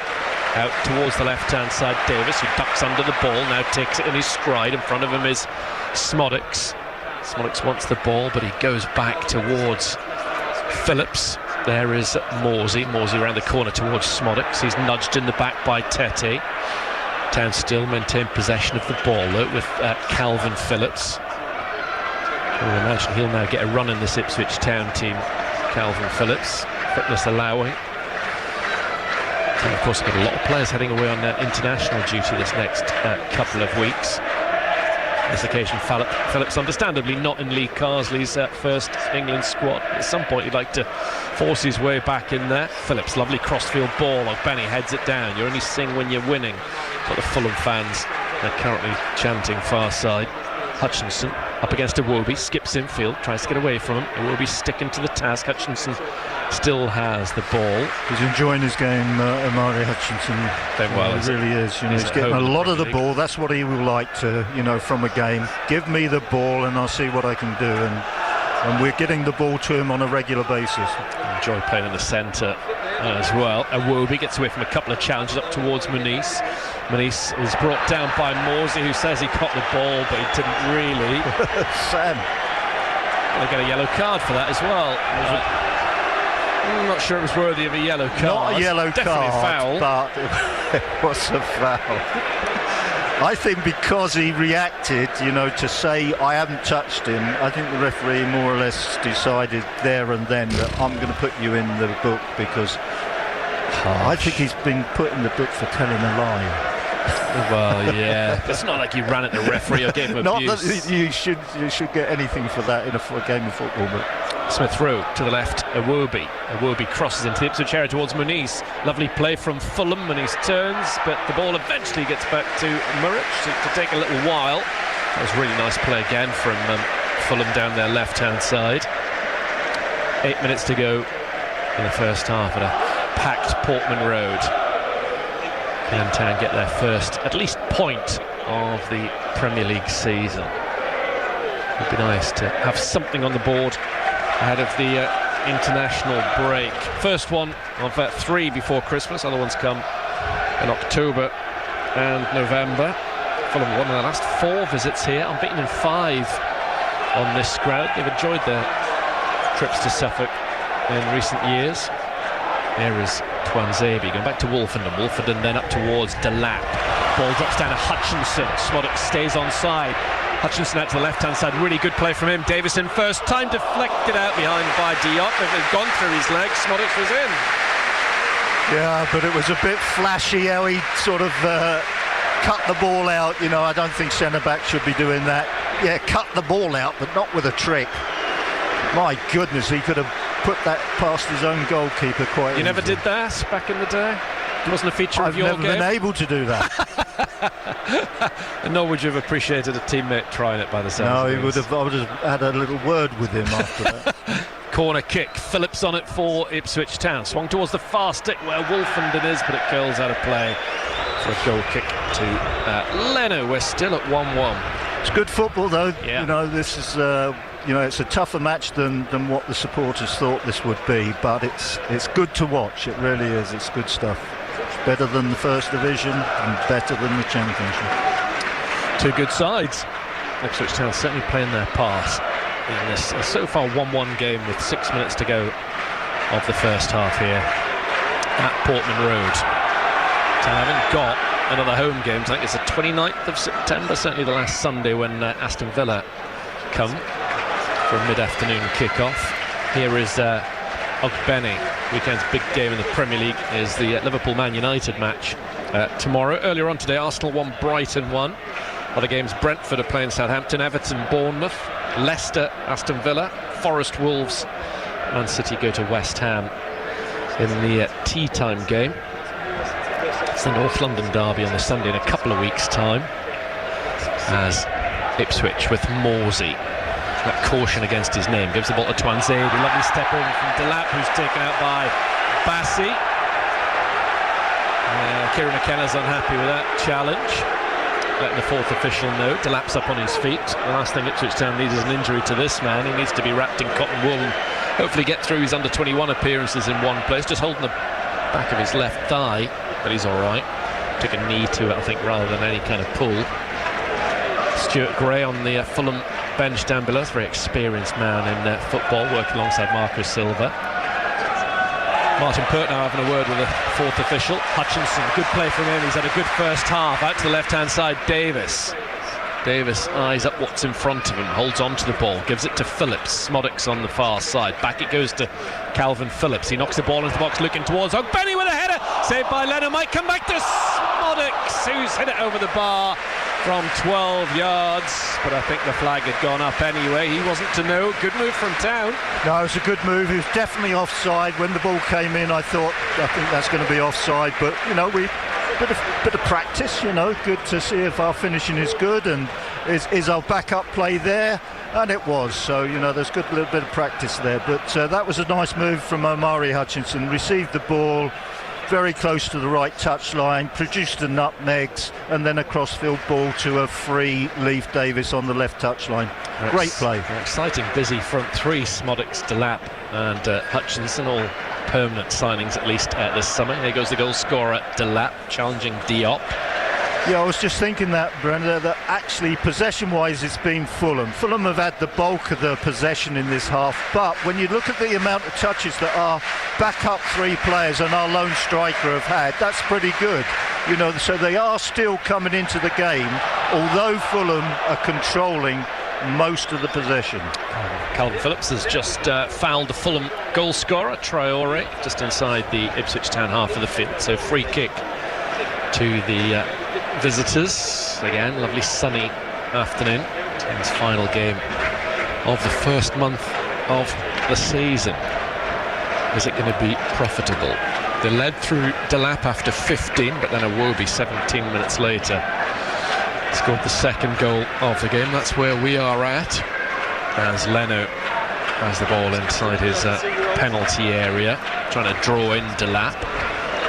out towards the left-hand side. Davis, who ducks under the ball, now takes it in his stride. In front of him is Smodics. Smodics wants the ball, but he goes back towards Phillips. There is Morsey. Morsey around the corner towards Smodics. He's nudged in the back by Tete. Town still maintain possession of the ball, though, with Calvin Phillips. I would imagine he'll now get a run in this Ipswich Town team, Calvin Phillips, fitness allowing. And of course, we've got a lot of players heading away on international duty this next couple of weeks. On this occasion, Phillips understandably not in Lee Carsley's first England squad. At some point, he'd like to force his way back in there. Phillips, lovely crossfield ball. Benny heads it down. You only sing when you're winning. But the Fulham fans are currently chanting far side. Hutchinson up against Iwobi, skips infield, tries to get away from him. Iwobi sticking to the task. Hutchinson still has the ball. He's enjoying his game, Amari Hutchinson. Well, he really is. You know, he's getting a lot of the ball. That's what he will like to, you know, from a game. Give me the ball and I'll see what I can do. And we're getting the ball to him on a regular basis. Enjoy playing in the centre as well. Iwobi gets away from a couple of challenges up towards Muniz. Muniz is brought down by Morsey, who says he caught the ball, but he didn't really. Sam. They get a yellow card for that as well. I'm not sure it was worthy of a yellow card. Not a yellow Definitely card, a foul. but it was a foul. I think because he reacted, you know, to say I haven't touched him, I think the referee more or less decided there and then that I'm going to put you in the book because I think he's been put in the book for telling a lie. Well, yeah, it's not like you ran at the referee or gave him Not abuse. that you should get anything for that in a game of football, but Smith through to the left, Iwobi. Iwobi crosses into the Ipswich area towards Muniz. Lovely play from Fulham. Muniz turns, but the ball eventually gets back to Muric to take a little while. That was a really nice play again from Fulham down their left-hand side. 8 minutes to go in the first half at a packed Portman Road. Can Town get their first, at least, point of the Premier League season? It would be nice to have something on the board ahead of the international break. First one of 3 before Christmas. Other ones come in October and November. Fulham won their last 4 visits here, unbeaten in 5 on this ground. They've enjoyed their trips to Suffolk in recent years. There is Tuanzebe going back to Wolfenden. Wolfenden then up towards Delap. Ball drops down to Hutchinson. Smodic stays on side. Hutchinson out to the left-hand side. Really good play from him. Davison first time deflected out behind by Diop. If it had gone through his legs, Smodic was in. yeah, but it was a bit flashy how he sort of cut the ball out. You know, I don't think centre-back should be doing that. cut the ball out, but not with a trick. My goodness, he could have put that past his own goalkeeper quite easily. You never did that back in the day? It wasn't a feature of your game? I've never been able to do that. And nor would you have appreciated a teammate trying it by the sounds of No, things. I would have had a little word with him after that. Corner kick, Phillips on it for Ipswich Town. Swung towards the far stick where Wolfenden is, but it curls out of play for a goal kick to Leno. We're still at 1-1. It's good football, though. Yeah. You know, this is it's a tougher match than what the supporters thought this would be, but it's good to watch. It really is. It's good stuff. It's better than the First Division and better than the Championship. Two good sides. Ipswich Town certainly playing their part in this so far 1-1 game with 6 minutes to go of the first half here at Portman Road. So haven't got another home game. I think it's the 29th of September, certainly the last Sunday when Aston Villa come for a mid-afternoon kick-off. Here is Ogbeni. Weekend's big game in the Premier League is the Liverpool-Man United match tomorrow. Earlier on today, Arsenal won, Brighton won. Other games, Brentford are playing Southampton, Everton, Bournemouth, Leicester, Aston Villa, Forest, Wolves, Man City go to West Ham in the tea time game. It's the North London derby on the Sunday in a couple of weeks' time, as Ipswich with Morsey. Got caution against his name, gives the ball to Twanzebe. Lovely step in from Delap, who's taken out by Bassi. Kieran McKenna's unhappy with that challenge. Letting the fourth official know. Delap's up on his feet. The last thing Ipswich Town needs is an injury to this man. He needs to be wrapped in cotton wool and hopefully get through his under-21 appearances in one place. Just holding the back of his left thigh, but he's all right. Took a knee to it, I think, rather than any kind of pull. Stuart Gray on the Fulham bench down below. He's a very experienced man in football, working alongside Marco Silva. Martin Pert now having a word with the fourth official. Hutchinson, good play from him. He's had a good first half. Out to the left-hand side, Davis. Davis eyes up what's in front of him, holds on to the ball, gives it to Phillips. Smodix on the far side. Back it goes to Calvin Phillips. He knocks the ball into the box, looking towards Ogbeni with a header. Saved by Leno. Might come back to Smodix, who's hit it over the bar from 12 yards. But I think the flag had gone up anyway. He wasn't to know. Good move from Town. No, it was a good move. He was definitely offside. When the ball came in, I think that's going to be offside. But, you know, bit of practice, you know, good to see if our finishing is good and is our backup play there, and it was. So, you know, there's a little bit of practice there, but that was a nice move from Omari Hutchinson. Received the ball very close to the right touchline, produced the nutmegs, and then a crossfield ball to a free Leif Davis on the left touchline. Great play. Exciting, busy front three. Smodix, Delap and Hutchinson, all permanent signings at least this summer. Here goes the goal scorer, Delap, challenging Diop. Yeah, I was just thinking that, Brenda, that actually possession-wise it's been Fulham. Fulham have had the bulk of the possession in this half, but when you look at the amount of touches that our backup three players and our lone striker have had, that's pretty good. You know, so they are still coming into the game, although Fulham are controlling most of the possession. Calvin Phillips has just fouled the Fulham goal scorer, Traore, just inside the Ipswich Town half of the field. So free kick to the visitors. Again, lovely sunny afternoon. Town's final game of the first month of the season. Is it going to be profitable? They led through Delap after 15, but then Iwobi 17 minutes later scored the second goal of the game. That's where we are at, as Leno has the ball inside his penalty area, trying to draw in Delap.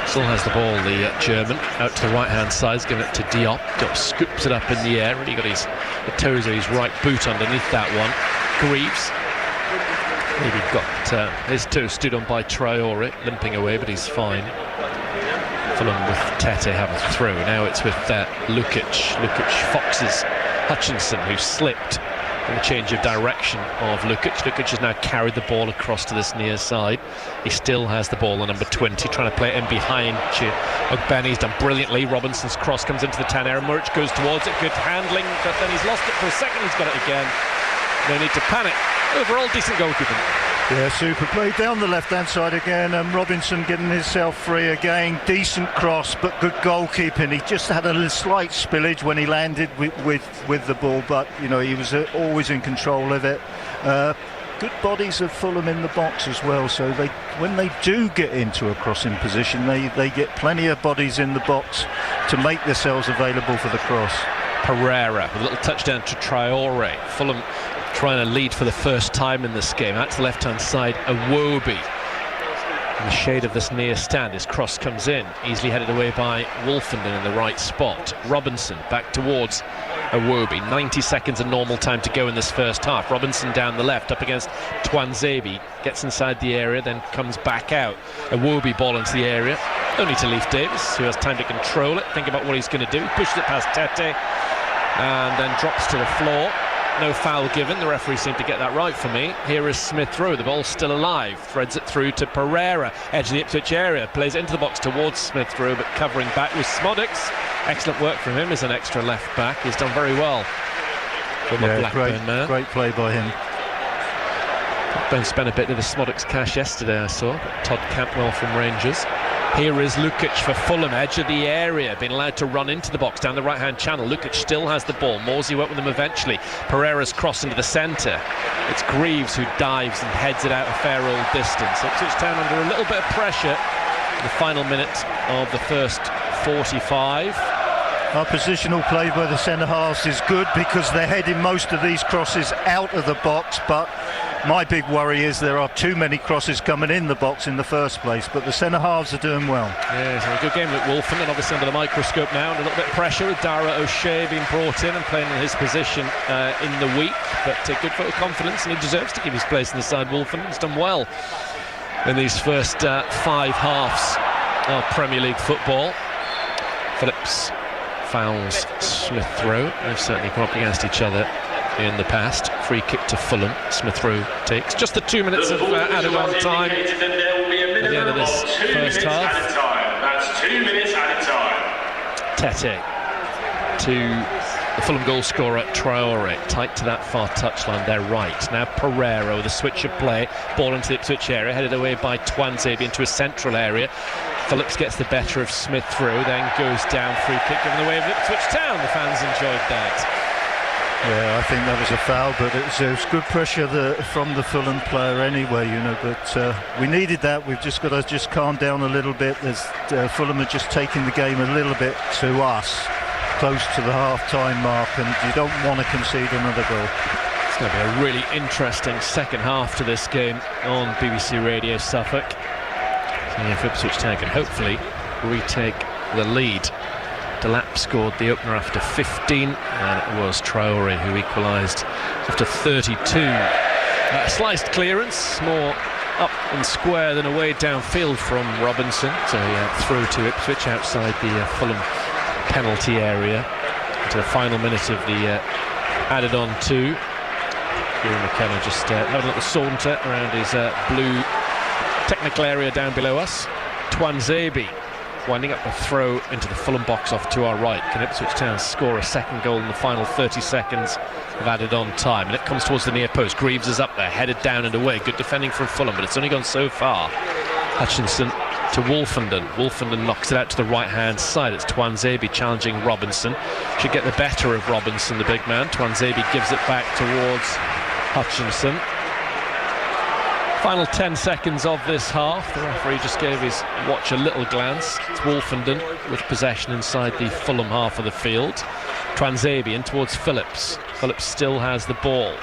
Still has the ball, the German, out to the right-hand side. He's giving it to Diop. Diop scoops it up in the air. Really got the toes of his right boot underneath that one. Greaves. Maybe got his toe stood on by Traore, limping away, but he's fine. Fulham with Tete have a throw. Now it's with Lukic. Lukic foxes Hutchinson, who slipped in the change of direction of Lukic. Lukic has now carried the ball across to this near side. He still has the ball on number 20, trying to play it in behind Ogbeni's done brilliantly. Robinson's cross comes into the 10 area. Muric goes towards it. Good handling, but then he's lost it for a second. He's got it again. No need to panic. Overall, decent goalkeeping. Yeah, super play down the left-hand side again, and Robinson getting himself free again. Decent cross, but good goalkeeping. He just had a slight spillage when he landed with the ball, but he was always in control of it. Good bodies of Fulham in the box as well, so when they do get into a crossing position, they get plenty of bodies in the box to make themselves available for the cross. Pereira, a little touchdown to Traore. Fulham trying to lead for the first time in this game. Out to the left-hand side, Iwobi. In the shade of this near stand, his cross comes in, easily headed away by Wolfenden in the right spot. Robinson back towards Iwobi. 90 seconds of normal time to go in this first half. Robinson down the left, up against Tuanzebe. Gets inside the area, then comes back out. Iwobi ball into the area. Only to Leif Davis, who has time to control it, think about what he's going to do. Pushes it past Tete, and then drops to the floor. No foul given. The referee seemed to get that right for me. Here is Smith Rowe. The ball's still alive. Threads it through to Pereira. Edge of the Ipswich area. Plays it into the box towards Smith Rowe, but covering back with Smodix. Excellent work from him as an extra left back. He's done very well. Great play by him. Blackburn spent a bit of the Smodix cash yesterday, I saw. Todd Cantwell from Rangers. Here is Lukic for Fulham, edge of the area, being allowed to run into the box down the right-hand channel. Lukic still has the ball. Morsey went with him eventually. Pereira's cross into the centre. It's Greaves who dives and heads it out a fair old distance. Ipswich Town under a little bit of pressure in the final minute of the first 45. Our positional play by the centre-halves is good because they're heading most of these crosses out of the box, but my big worry is there are too many crosses coming in the box in the first place, but the centre-halves are doing well. Yeah, it's a good game with Wolfen, and obviously under the microscope now, and a little bit of pressure with Dara O'Shea being brought in and playing in his position in the week, but good vote of confidence, and he deserves to keep his place in the side. Wolfen has done well in these first 5 halves of Premier League football. Phillips fouls Smith Rowe. They've certainly come up against each other in the past. Free kick to Fulham. Smith Rowe takes just the 2 minutes of added on time at the end of this first half. That's 2 minutes added time. Tete to the Fulham goal scorer Traore, tight to that far touchline, they're right. Now Pereira with a switch of play, ball into the Ipswich area, headed away by Tuanzebe into a central area. Phillips gets the better of Smith Rowe, then goes down, free kick given away of Ipswich Town. The fans enjoyed that. Yeah, I think that was a foul, but it was good pressure from the Fulham player anyway, but we needed that. We've just got to calm down a little bit. Fulham are just taking the game a little bit to us, close to the half-time mark, and you don't want to concede another goal. It's going to be a really interesting second half to this game on BBC Radio Suffolk. So if Ipswich Town can hopefully retake the lead. Delap scored the opener after 15, and it was Traore who equalised after 32. Sliced clearance, more up and square than away downfield from Robinson. So through to Ipswich outside the Fulham penalty area into the final minute of the added on 2. Kieran McKenna just having a little saunter around his blue technical area down below us. Tuanzebe winding up a throw into the Fulham box off to our right. Can Ipswich Town score a second goal in the final 30 seconds of added on time? And it comes towards the near post. Greaves is up there, headed down and away. Good defending from Fulham, but it's only gone so far. Hutchinson to Wolfenden. Wolfenden knocks it out to the right-hand side. It's Tuanzebe challenging Robinson. Should get the better of Robinson, the big man. Tuanzebe gives it back towards Hutchinson. Final 10 seconds of this half. The referee just gave his watch a little glance. It's Wolfenden with possession inside the Fulham half of the field. Tuanzebe in towards Phillips. Phillips still has the ball.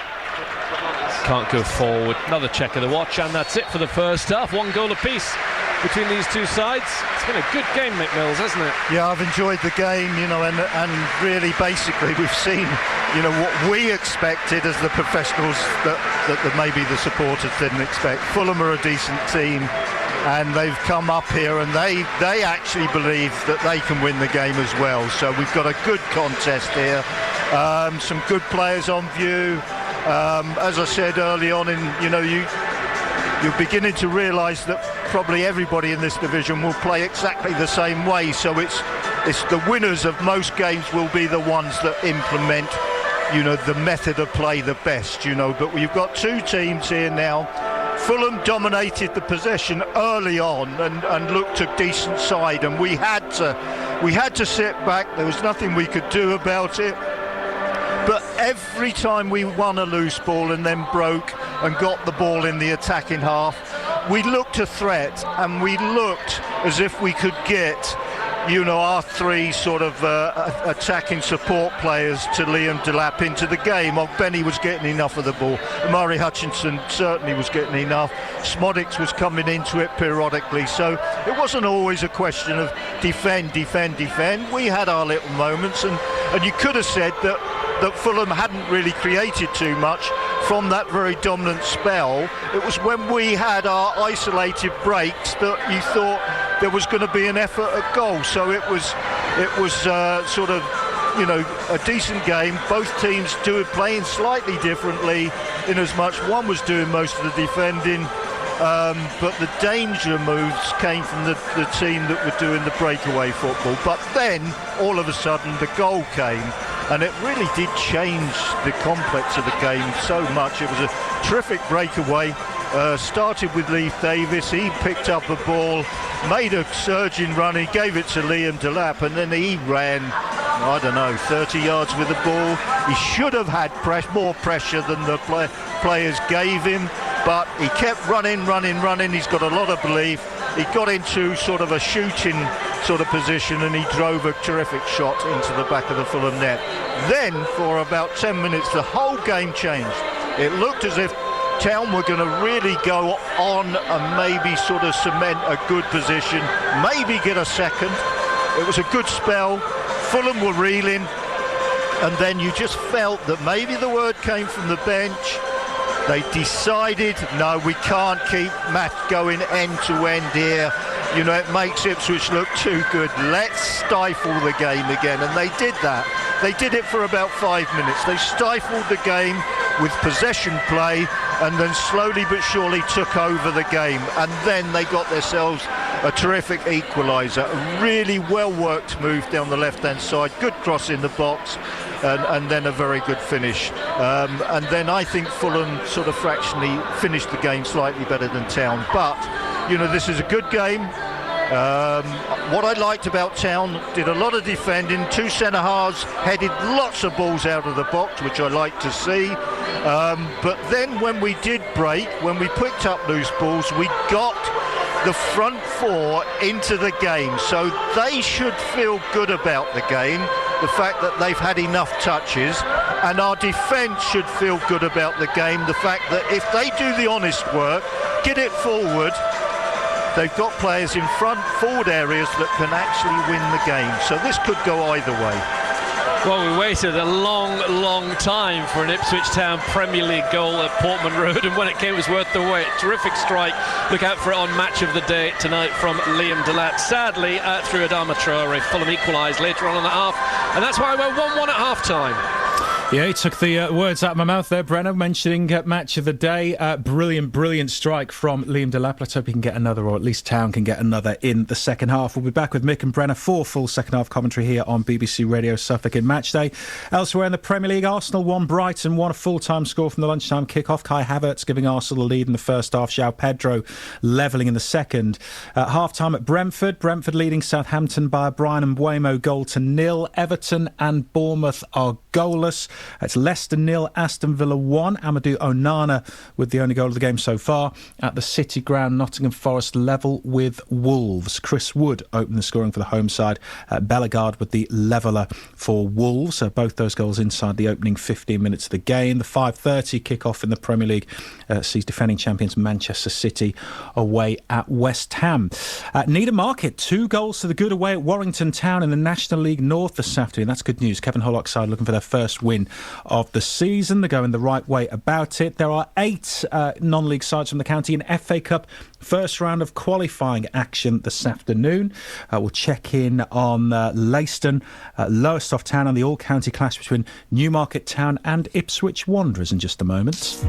Can't go forward. Another check of the watch, and that's it for the first half. 1 goal apiece between these two sides. It's been a good game, Mick Mills, hasn't it? Yeah, I've enjoyed the game, and really basically we've seen, what we expected as the professionals that maybe the supporters didn't expect. Fulham are a decent team, and they've come up here and they actually believe that they can win the game as well. So we've got a good contest here. Some good players on view. As I said early on, you're beginning to realise that probably everybody in this division will play exactly the same way. So it's the winners of most games will be the ones that implement, the method of play the best. But you've got two teams here now Fulham dominated the possession early on and looked a decent side, and we had to sit back. There was nothing we could do about it. But every time we won a loose ball and then broke and got the ball in the attacking half, we looked a threat, and we looked as if we could get, our three sort of attacking support players to Liam Delap into the game. Benny was getting enough of the ball. Murray Hutchinson certainly was getting enough. Smodics was coming into it periodically. So it wasn't always a question of defend. We had our little moments, and you could have said that Fulham hadn't really created too much from that very dominant spell. It was when we had our isolated breaks that you thought there was going to be an effort at goal. So it was sort of, a decent game. Both teams playing slightly differently, in as much one was doing most of the defending, but the danger moves came from the team that were doing the breakaway football. But then, all of a sudden, the goal came, and it really did change the complex of the game so much. It was a terrific breakaway. Started with Leif Davis. He picked up the ball, made a surging run. He gave it to Liam Delap, and then he ran, 30 yards with the ball. He should have had more pressure than the players gave him, but he kept running. He's got a lot of belief. He got into sort of a shooting sort of position, and he drove a terrific shot into the back of the Fulham net. Then, for about 10 minutes, the whole game changed. It looked as if Town were going to really go on and maybe sort of cement a good position, maybe get a second. It was a good spell. Fulham were reeling, and then you just felt that maybe the word came from the bench. They decided, no, we can't keep Matt going end to end here. It makes Ipswich look too good. Let's stifle the game again. And they did that. They did it for about 5 minutes. They stifled the game with possession play, and then slowly but surely took over the game. And then they got themselves a terrific equaliser. A really well-worked move down the left-hand side. Good cross in the box. And then a very good finish. And then I think Fulham sort of fractionally finished the game slightly better than Town. But, this is a good game. What I liked about Town, did a lot of defending. Two centre-halves headed lots of balls out of the box, which I like to see. But then when we did break, when we picked up loose balls, we got the front four into the game. So they should feel good about the game. The fact that they've had enough touches, and our defence should feel good about the game. The fact that if they do the honest work, get it forward, they've got players in forward areas that can actually win the game. So this could go either way. Well, we waited a long time for an Ipswich Town Premier League goal at Portman Road, and when it came, it was worth the wait. Terrific strike. Look out for it on Match of the Day tonight from Liam Delap. Sadly, through Adama Traore, Fulham equalised later on in the half, and that's why we're 1-1 at half-time. Yeah, he took the words out of my mouth there, Brenner, mentioning Match of the Day. Brilliant strike from Liam Delap. Let's hope he can get another, or at least Town can get another in the second half. We'll be back with Mick and Brenner for full second half commentary here on BBC Radio Suffolk in Match Day. Elsewhere in the Premier League, Arsenal won, Brighton won, a full-time score from the lunchtime kick-off. Kai Havertz giving Arsenal the lead in the first half. João Pedro levelling in the second. Half-time at Brentford leading Southampton by a Brian Mbeumo goal to 0. Everton and Bournemouth are goalless. It's Leicester 0, Aston Villa 1. Amadou Onana with the only goal of the game so far. At the City Ground, Nottingham Forest level with Wolves. Chris Wood opened the scoring for the home side. Bellegarde with the leveller for Wolves. Both those goals inside the opening 15 minutes of the game. The 5:30 kick-off in the Premier League sees defending champions Manchester City away at West Ham. Needham Market, 2 goals to the good away at Warrington Town in the National League North this afternoon. That's good news. Kevin Hollock's side looking for their first win of the season. They're going the right way about it. There are 8 non-league sides from the county in FA Cup first round of qualifying action this afternoon. We'll check in on Leiston, Lowestoft Town, and the all-county clash between Newmarket Town and Ipswich Wanderers in just a moment.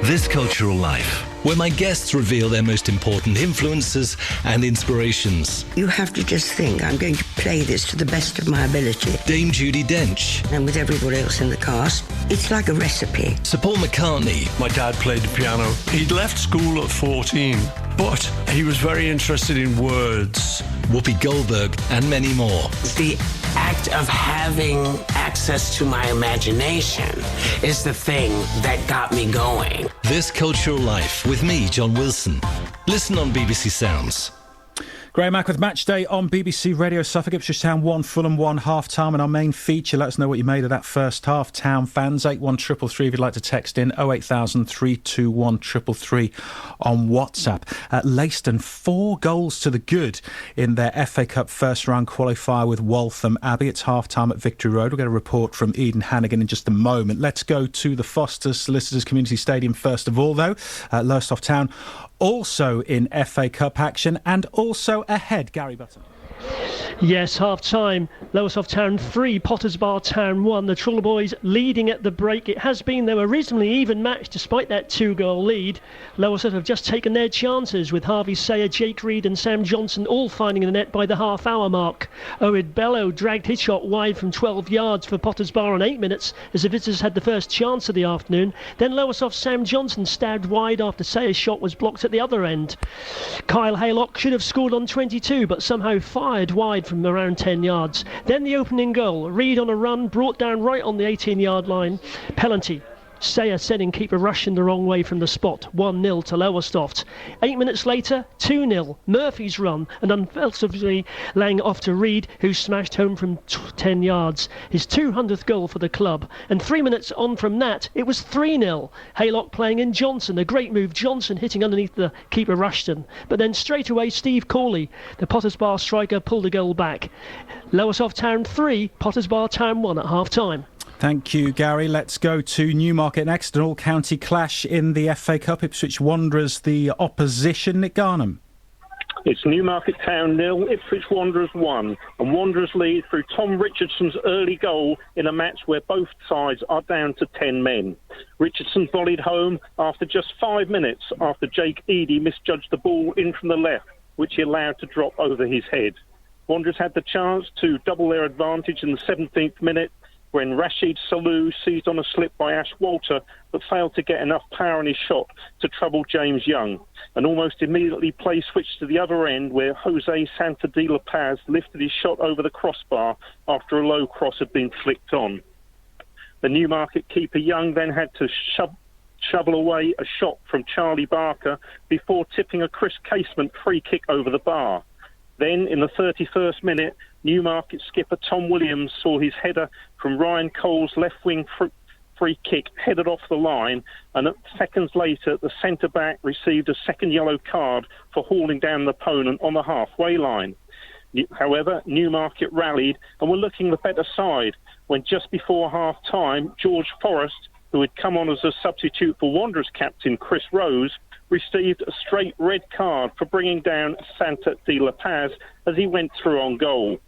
This Cultural Life where my guests reveal their most important influences and inspirations. You have to just think, I'm going to play this to the best of my ability. Dame Judi Dench. And with everybody else in the cast, it's like a recipe. Sir Paul McCartney. My dad played the piano. He'd left school at 14, but he was very interested in words. Whoopi Goldberg and many more. The act of having access to my imagination is the thing that got me going. This Cultural Life with me, John Wilson. Listen on BBC Sounds. Graham Mack with Match Day on BBC Radio. Suffolk, Ipswich Town 1, Fulham 1, half-time. And our main feature, let us know what you made of that first half. Town fans, 81333 if you'd like to text in, 08000 321 333 on WhatsApp. Leiston, 4 goals to the good in their FA Cup first-round qualifier with Waltham Abbey. It's half-time at Victory Road. We'll get a report from Eden Hannigan in just a moment. Let's go to the Foster Solicitors Community Stadium first of all, though. Lowestoft Town also in FA Cup action and also ahead. Gary Button. Yes, half-time. Lowestoft Town 3, Potters Bar Town 1. The Trawler Boys leading at the break. It has been, though, a reasonably even match despite that 2-goal lead. Lowestoft have just taken their chances with Harvey Sayer, Jake Reed and Sam Johnson all finding the net by the half-hour mark. Owen Bello dragged his shot wide from 12 yards for Potters Bar on 8 minutes as the visitors had the first chance of the afternoon. Then Lowestoft's Sam Johnson stabbed wide after Sayer's shot was blocked at the other end. Kyle Haylock should have scored on 22 but somehow fired wide from around 10 yards. Then the opening goal. Reed on a run, brought down right on the 18-yard line. Penalty. Sayer sending keeper Russian the wrong way from the spot. 1-0 to Lowestoft. 8 minutes later, 2-0. Murphy's run and unfailingly laying off to Reed, who smashed home from 10 yards. His 200th goal for the club. And 3 minutes on from that, it was 3-0. Haylock playing in Johnson. A great move. Johnson hitting underneath the keeper Rushton. But then straight away, Steve Cawley, the Potters Bar striker, pulled a goal back. Lowestoft Town 3, Potters Bar Town 1 at half-time. Thank you, Gary. Let's go to Newmarket next. An all-county clash in the FA Cup. Ipswich Wanderers, the opposition. Nick Garnham. It's Newmarket Town 0, Ipswich Wanderers 1. And Wanderers lead through Tom Richardson's early goal in a match where both sides are down to 10 men. Richardson volleyed home after just 5 minutes after Jake Eady misjudged the ball in from the left, which he allowed to drop over his head. Wanderers had the chance to double their advantage in the 17th minute, when Rashid Salou seized on a slip by Ash Walter but failed to get enough power in his shot to trouble James Young. And almost immediately play switched to the other end where Jose Santa de la Paz lifted his shot over the crossbar after a low cross had been flicked on. The Newmarket keeper Young then had to shovel away a shot from Charlie Barker before tipping a Chris Casement free kick over the bar. Then, in the 31st minute, Newmarket skipper Tom Williams saw his header from Ryan Cole's left-wing free kick headed off the line, and seconds later, the centre-back received a second yellow card for hauling down the opponent on the halfway line. However, Newmarket rallied and were looking the better side when just before half-time, George Forrest, who had come on as a substitute for Wanderers captain Chris Rose, received a straight red card for bringing down Santa de la Paz as he went through on goal.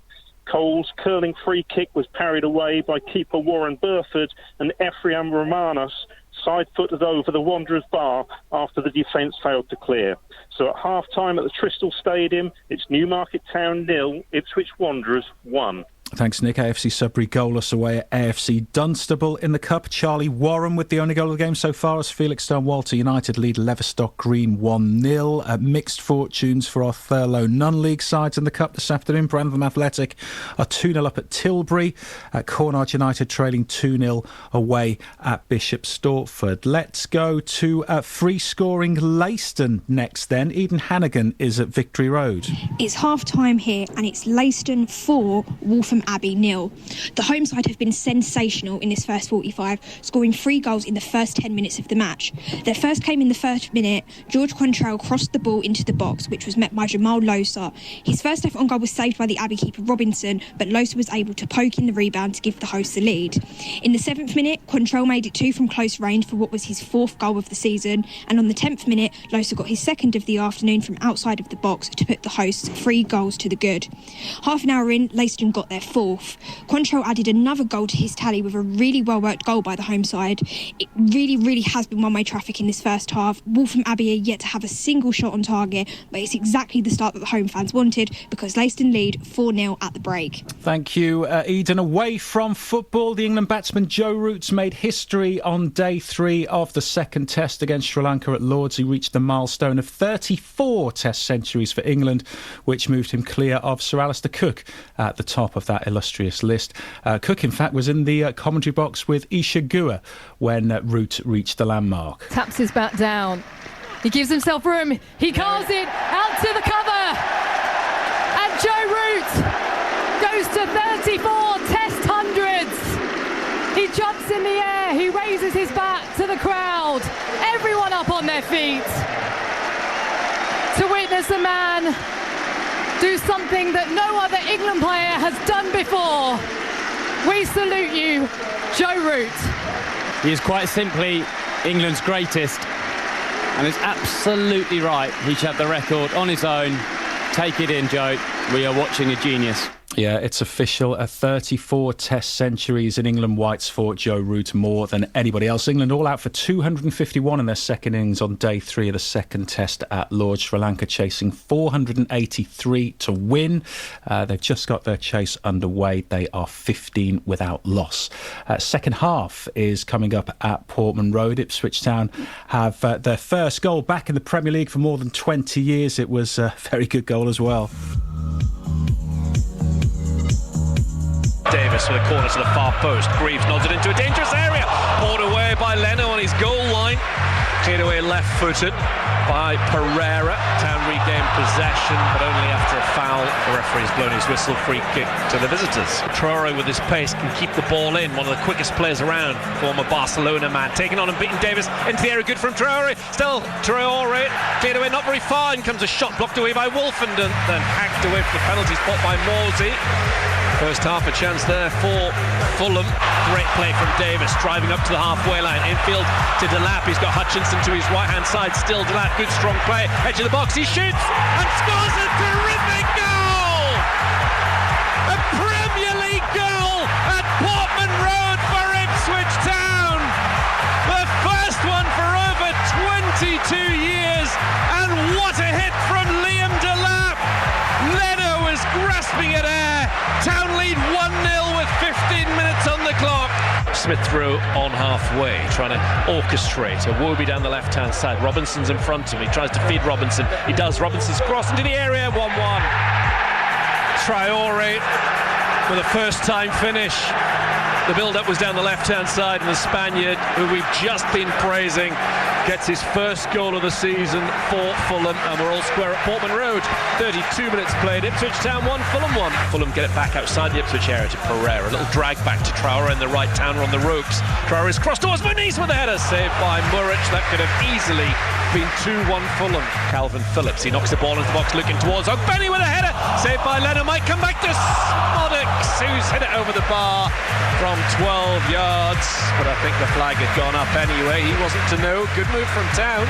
Cole's curling free kick was parried away by keeper Warren Burford, and Ephraim Romanos side-footed over the Wanderers bar after the defence failed to clear. So at half-time at the Tristal Stadium, it's Newmarket Town 0, Ipswich Wanderers 1. Thanks, Nick. AFC Sudbury goalless away at AFC Dunstable in the Cup. Charlie Warren with the only goal of the game so far as Felixstowe Walter United lead Leverstock Green 1-0. Mixed fortunes for our Thurlow non-league sides in the Cup this afternoon. Brantham Athletic are 2-0 up at Tilbury. Cornard United trailing 2-0 away at Bishop Stortford. Let's go to free-scoring Leiston next then. Eden Hannigan is at Victory Road. It's half-time here and it's Leiston 4, Waltham Abbey 0. The home side have been sensational in this first 45, scoring 3 goals in the first 10 minutes of the match. Their first came in the first minute. George Quantrell crossed the ball into the box, which was met by Jamal Losa. His first effort on goal was saved by the Abbey keeper Robinson, but Losa was able to poke in the rebound to give the hosts the lead. In the 7th minute, Quantrell made it 2 from close range for what was his 4th goal of the season, and on the 10th minute, Losa got his 2nd of the afternoon from outside of the box to put the hosts 3 goals to the good. Half an hour in, Leiston got their fourth. Quantrell added another goal to his tally with a really well-worked goal by the home side. It really has been one-way traffic in this first half. Waltham Abbey are yet to have a single shot on target, but it's exactly the start that the home fans wanted because Leiston lead 4-0 at the break. Thank you, Eden. Away from football, the England batsman Joe Root made history on day 3 of the second test against Sri Lanka at Lords. He reached the milestone of 34 test centuries for England, which moved him clear of Sir Alistair Cook at the top of that illustrious list. Cook, in fact, was in the commentary box with Isha Guha when Root reached the landmark. Taps his bat down. He gives himself room. He carves it out to the cover. And Joe Root goes to 34 test hundreds. He jumps in the air. He raises his bat to the crowd. Everyone up on their feet to witness a man do something that no other England player has done before. We salute you, Joe Root. He is quite simply England's greatest, and it's absolutely right he should have the record on his own. Take it in, Joe. We are watching a genius. Yeah, it's official. 34 test centuries in England whites for Joe Root, more than anybody else. England all out for 251 in their second innings on day 3 of the second test at Lords. Sri Lanka chasing 483 to win. They've just got their chase underway. They are 15 without loss. Second half is coming up at Portman Road. Ipswich Town have their first goal back in the Premier League for more than 20 years. It was a very good goal as well. Davis with a corner to the far post. Greaves nods it into a dangerous area. Poured away by Leno on his goal line. Cleared away left-footed by Pereira. Town regained possession, but only after a foul. The referee's blown his whistle. Free kick to the visitors. Traore with his pace can keep the ball in. One of the quickest players around. Former Barcelona man. Taking on and beating Davis into the area. Good from Traore. Still Traore. Cleared away, not very far. And comes a shot blocked away by Wolfenden. Then hacked away from the penalty spot by Morsey. First half a chance there for Fulham. Great play from Davis, driving up to the halfway line. Infield to Delap. He's got Hutchinson to his right-hand side. Still Delap, good strong play. Edge of the box, he shoots and scores a terrific goal! A Premier League goal at Portman Road for Ipswich Town. The first one for over 22 years. And what a hit from Liam Delap! Leno was grasping at air. Town lead 1-0 with 15 minutes on the clock. Smith through on halfway, trying to orchestrate a Wobie down the left-hand side. Robinson's in front of him. He tries to feed Robinson. He does. Robinson's cross into the area. 1-1. Traore with a first-time finish. The build-up was down the left-hand side, and the Spaniard, who we've just been praising, gets his first goal of the season for Fulham, and we're all square at Portman Road. 32 minutes played. Ipswich Town 1, Fulham 1. Fulham get it back outside the Ipswich area to Pereira. A little drag back to Traore in the right. Town on the ropes. Traore's cross towards Muniz with a header, saved by Muric. That could have easily been 2-1 Fulham. Calvin Phillips, he knocks the ball into the box, looking towards Ogbenny with a header, saved by Leno. Might come back to Smodix, who's hit it over the bar from 12 yards, but I think the flag had gone up anyway. He wasn't to know. Good move from Town.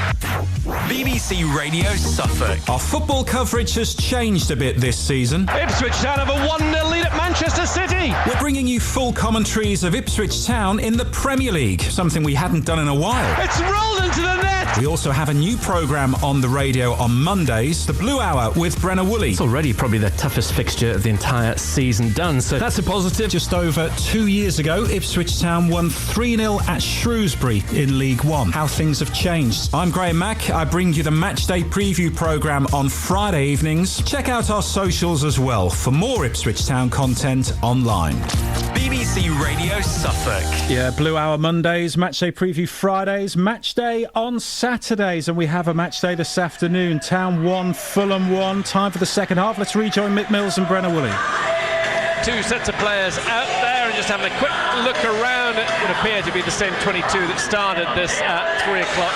BBC Radio Suffolk. Our football coverage has changed a bit this season. Ipswich Town have a 1-0 lead at Manchester City. We're bringing you full commentaries of Ipswich Town in the Premier League, something we hadn't done in a while. It's rolled into the net. We also have a new programme on the radio on Mondays, the Blue Hour with Brenna Woolley. It's already probably the toughest fixture of the entire season done, so that's a positive. Just over 2 years ago, Ipswich Town won 3-0 at Shrewsbury in League One. How things have changed. I'm Graham Mack. I bring you the Matchday Preview programme on Friday evenings. Check out our socials as well for more Ipswich Town content online. BBC Radio Suffolk. Yeah, Blue Hour Mondays, Matchday Preview Fridays, Matchday on Saturdays, and we have a Matchday this afternoon. Town 1, Fulham 1. Time for the second half. Let's rejoin Mick Mills and Brenna Woolley. Two sets of players out there and just having a quick look around. It would appear to be the same 22 that started this 3 o'clock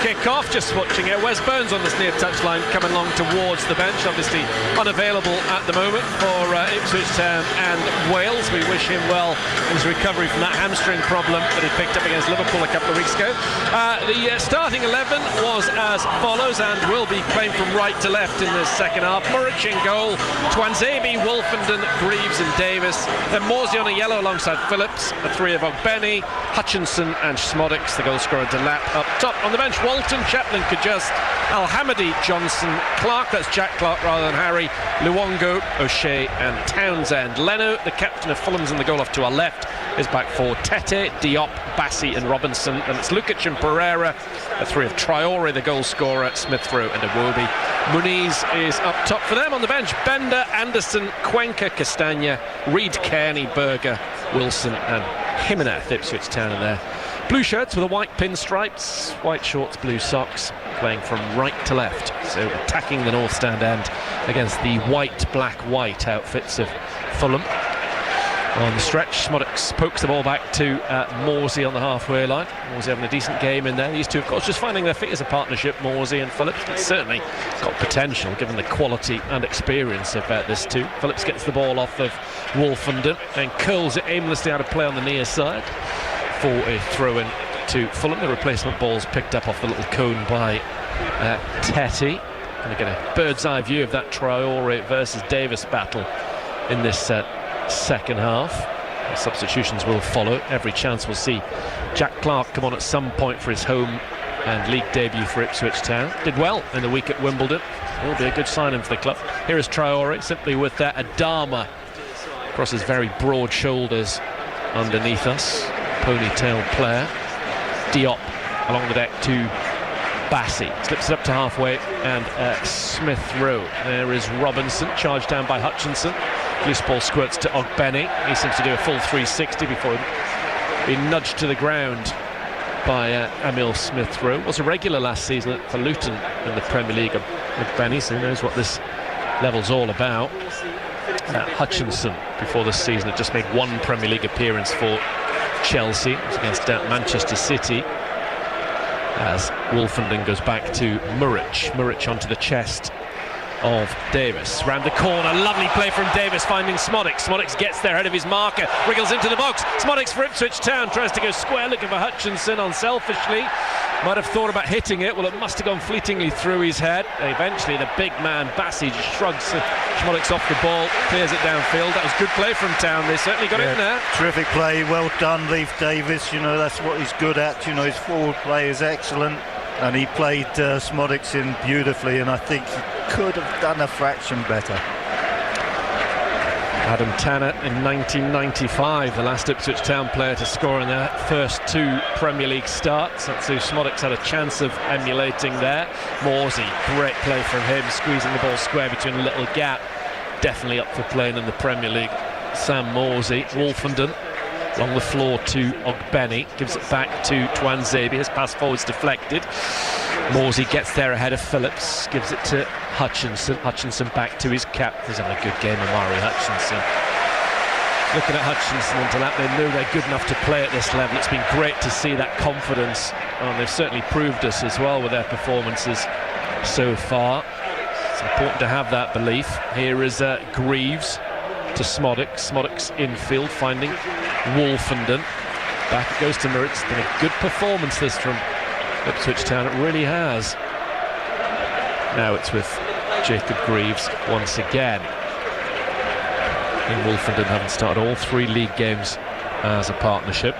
kick-off. Just watching it. Wes Burns on this near touchline coming along towards the bench. Obviously unavailable at the moment for Ipswich Town and Wales. We wish him well in his recovery from that hamstring problem that he picked up against Liverpool a couple of weeks ago. The starting 11 was as follows and will be playing from right to left in the second half. Murich in goal, Twanzebe, Wolfenden, Greaves and Davis. Then Morsey on a yellow alongside Phillips. The three of Ogbenny, Hutchinson and Szmodics, the goal scorer to lap up top. On the bench, Walton, Chaplin, Kajust, Al-Hamadi, Johnson, Clark, that's Jack Clark rather than Harry, Luongo, O'Shea and Townsend. Leno, the captain of Fulham's in the goal off to our left, is back for Tete, Diop, Bassi and Robinson. And it's Lukic and Pereira, the three of Traore, the goal scorer, Smith-Rowe and Iwobi. Muniz is up top for them. On the bench, Bender, Anderson, Cuenca, Castagna, Reid, Kearney, Berger, Wilson and Jimenez. Ipswich Town in there. Blue shirts with the white pinstripes, white shorts, blue socks, playing from right to left. So attacking the north stand end against the white, black, white outfits of Fulham. On the stretch, Szmodics pokes the ball back to Morsey on the halfway line. Morsey having a decent game in there. These two, of course, just finding their feet as a partnership, Morsey and Phillips. But certainly got potential, given the quality and experience of this two. Phillips gets the ball off of Wolfenden and curls it aimlessly out of play on the near side for a throw-in to Fulham. The replacement ball's picked up off the little cone by Tete. Going to get a bird's eye view of that Traore versus Davis battle in this second half. The substitutions will follow. Every chance we'll see Jack Clark come on at some point for his home and league debut for Ipswich Town. Did well in the week at Wimbledon. Will be a good signing for the club. Here is Traore, simply with that Adama across his very broad shoulders underneath us. Ponytail player. Diop along the deck to Bassi. Slips it up to halfway and Smith-Rowe. There is Robinson, charged down by Hutchinson. Loose ball squirts to Ogbenny. He seems to do a full 360 before being nudged to the ground by Emil Smith-Rowe. Was a regular last season for Luton in the Premier League of Ogbenny, so who knows what this level's all about. Hutchinson, before this season, had just made one Premier League appearance for Chelsea. It was against Manchester City. As Wolfenden goes back to Murich. Murich onto the chest of Davis. Round the corner, lovely play from Davis, finding Szmodics. Szmodics gets there ahead of his marker, wriggles into the box. Szmodics for Ipswich Town, tries to go square, looking for Hutchinson unselfishly. Might have thought about hitting it. Well, it must have gone fleetingly through his head. Eventually, the big man, Bassi, just shrugs Szmodics off the ball, clears it downfield. That was good play from Town. They certainly got it in there. Terrific play, well done, Leif Davis. You know, that's what he's good at. You know, his forward play is excellent. And he played Szmodics in beautifully, and I think he could have done a fraction better. Adam Tanner in 1995, the last Ipswich Town player to score in their first two Premier League starts. That's who Szmodics had a chance of emulating there. Morsey, great play from him, squeezing the ball square between a little gap. Definitely up for playing in the Premier League. Sam Morsey, Wolfenden along the floor to Ogbenny, gives it back to Twanzebe. His pass forward's deflected. Morsey gets there ahead of Phillips, gives it to Hutchinson. Hutchinson back to his cap. He's having a good game, Amari Hutchinson. Looking at Hutchinson and Delap, they know they're good enough to play at this level. It's been great to see that confidence, and they've certainly proved us as well with their performances so far. It's important to have that belief. Here is Greaves to Szmodics. Szmodics infield, finding Wolfenden. Back it goes to Murich. It's been a good performance this from Ipswich Town, it really has. Now it's with Jacob Greaves once again. And Wolfenden having started all three league games as a partnership.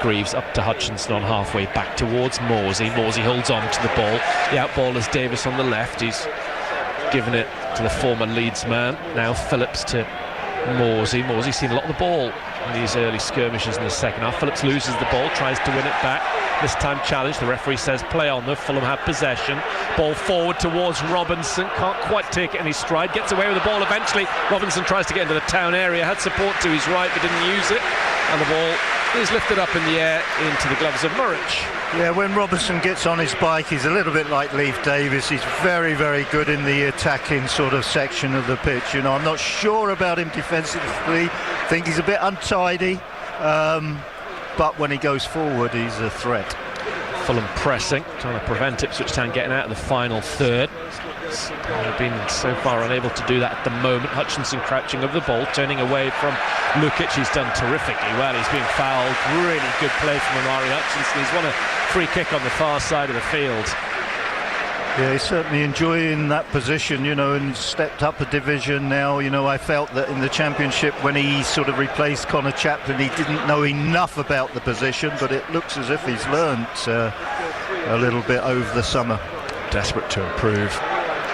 Greaves up to Hutchinson on halfway, back towards Morsey. Morsey holds on to the ball. The out ball is Davis on the left. He's given it to the former Leeds man. Now Phillips to Morsey. Morsey's seen a lot of the ball in these early skirmishes in the second half. Phillips loses the ball, tries to win it back. This time challenged. The referee says play on. The Fulham have possession. Ball forward towards Robinson. Can't quite take it in his stride. Gets away with the ball eventually. Robinson tries to get into the Town area. Had support to his right but didn't use it. And the ball is lifted up in the air into the gloves of Murich. Yeah, when Robinson gets on his bike, he's a little bit like Leif Davis. He's very, very good in the attacking sort of section of the pitch. You know, I'm not sure about him defensively. I think he's a bit untidy, but when he goes forward, he's a threat. Fulham pressing, trying to prevent Ipswich Town getting out of the final third. They've been so far unable to do that at the moment. Hutchinson crouching over the ball, turning away from Lukic. He's done terrifically well. He's been fouled. Really good play from Omari Hutchinson. He's won a free kick on the far side of the field. Yeah, he's certainly enjoying that position, you know, and stepped up a division now. You know, I felt that in the Championship when he sort of replaced Connor Chaplin, he didn't know enough about the position, but it looks as if he's learnt a little bit over the summer. Desperate to improve.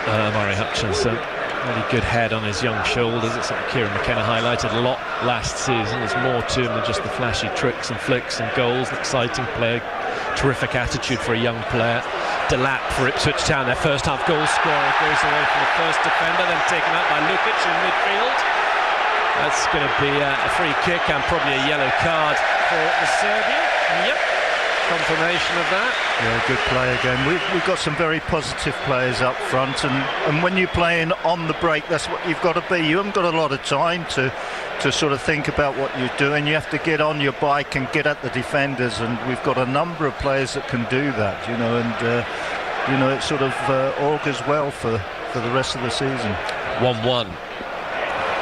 Omari Hutchinson, really good head on his young shoulders. It's something Kieran McKenna highlighted a lot last season. There's more to him than just the flashy tricks and flicks and goals. An exciting player, terrific attitude for a young player. Delap for Ipswich Town, their first half goal scorer, goes away from the first defender, then taken out by Lukic in midfield. That's going to be a free kick and probably a yellow card for the Serbian. Yep. Confirmation of that. Yeah, good play again. We've got some very positive players up front, and when you're playing on the break, that's what you've got to be. You haven't got a lot of time to sort of think about what you're doing. You have to get on your bike and get at the defenders, and we've got a number of players that can do that, you know, and you know, it sort of augurs well for the rest of the season. 1-1.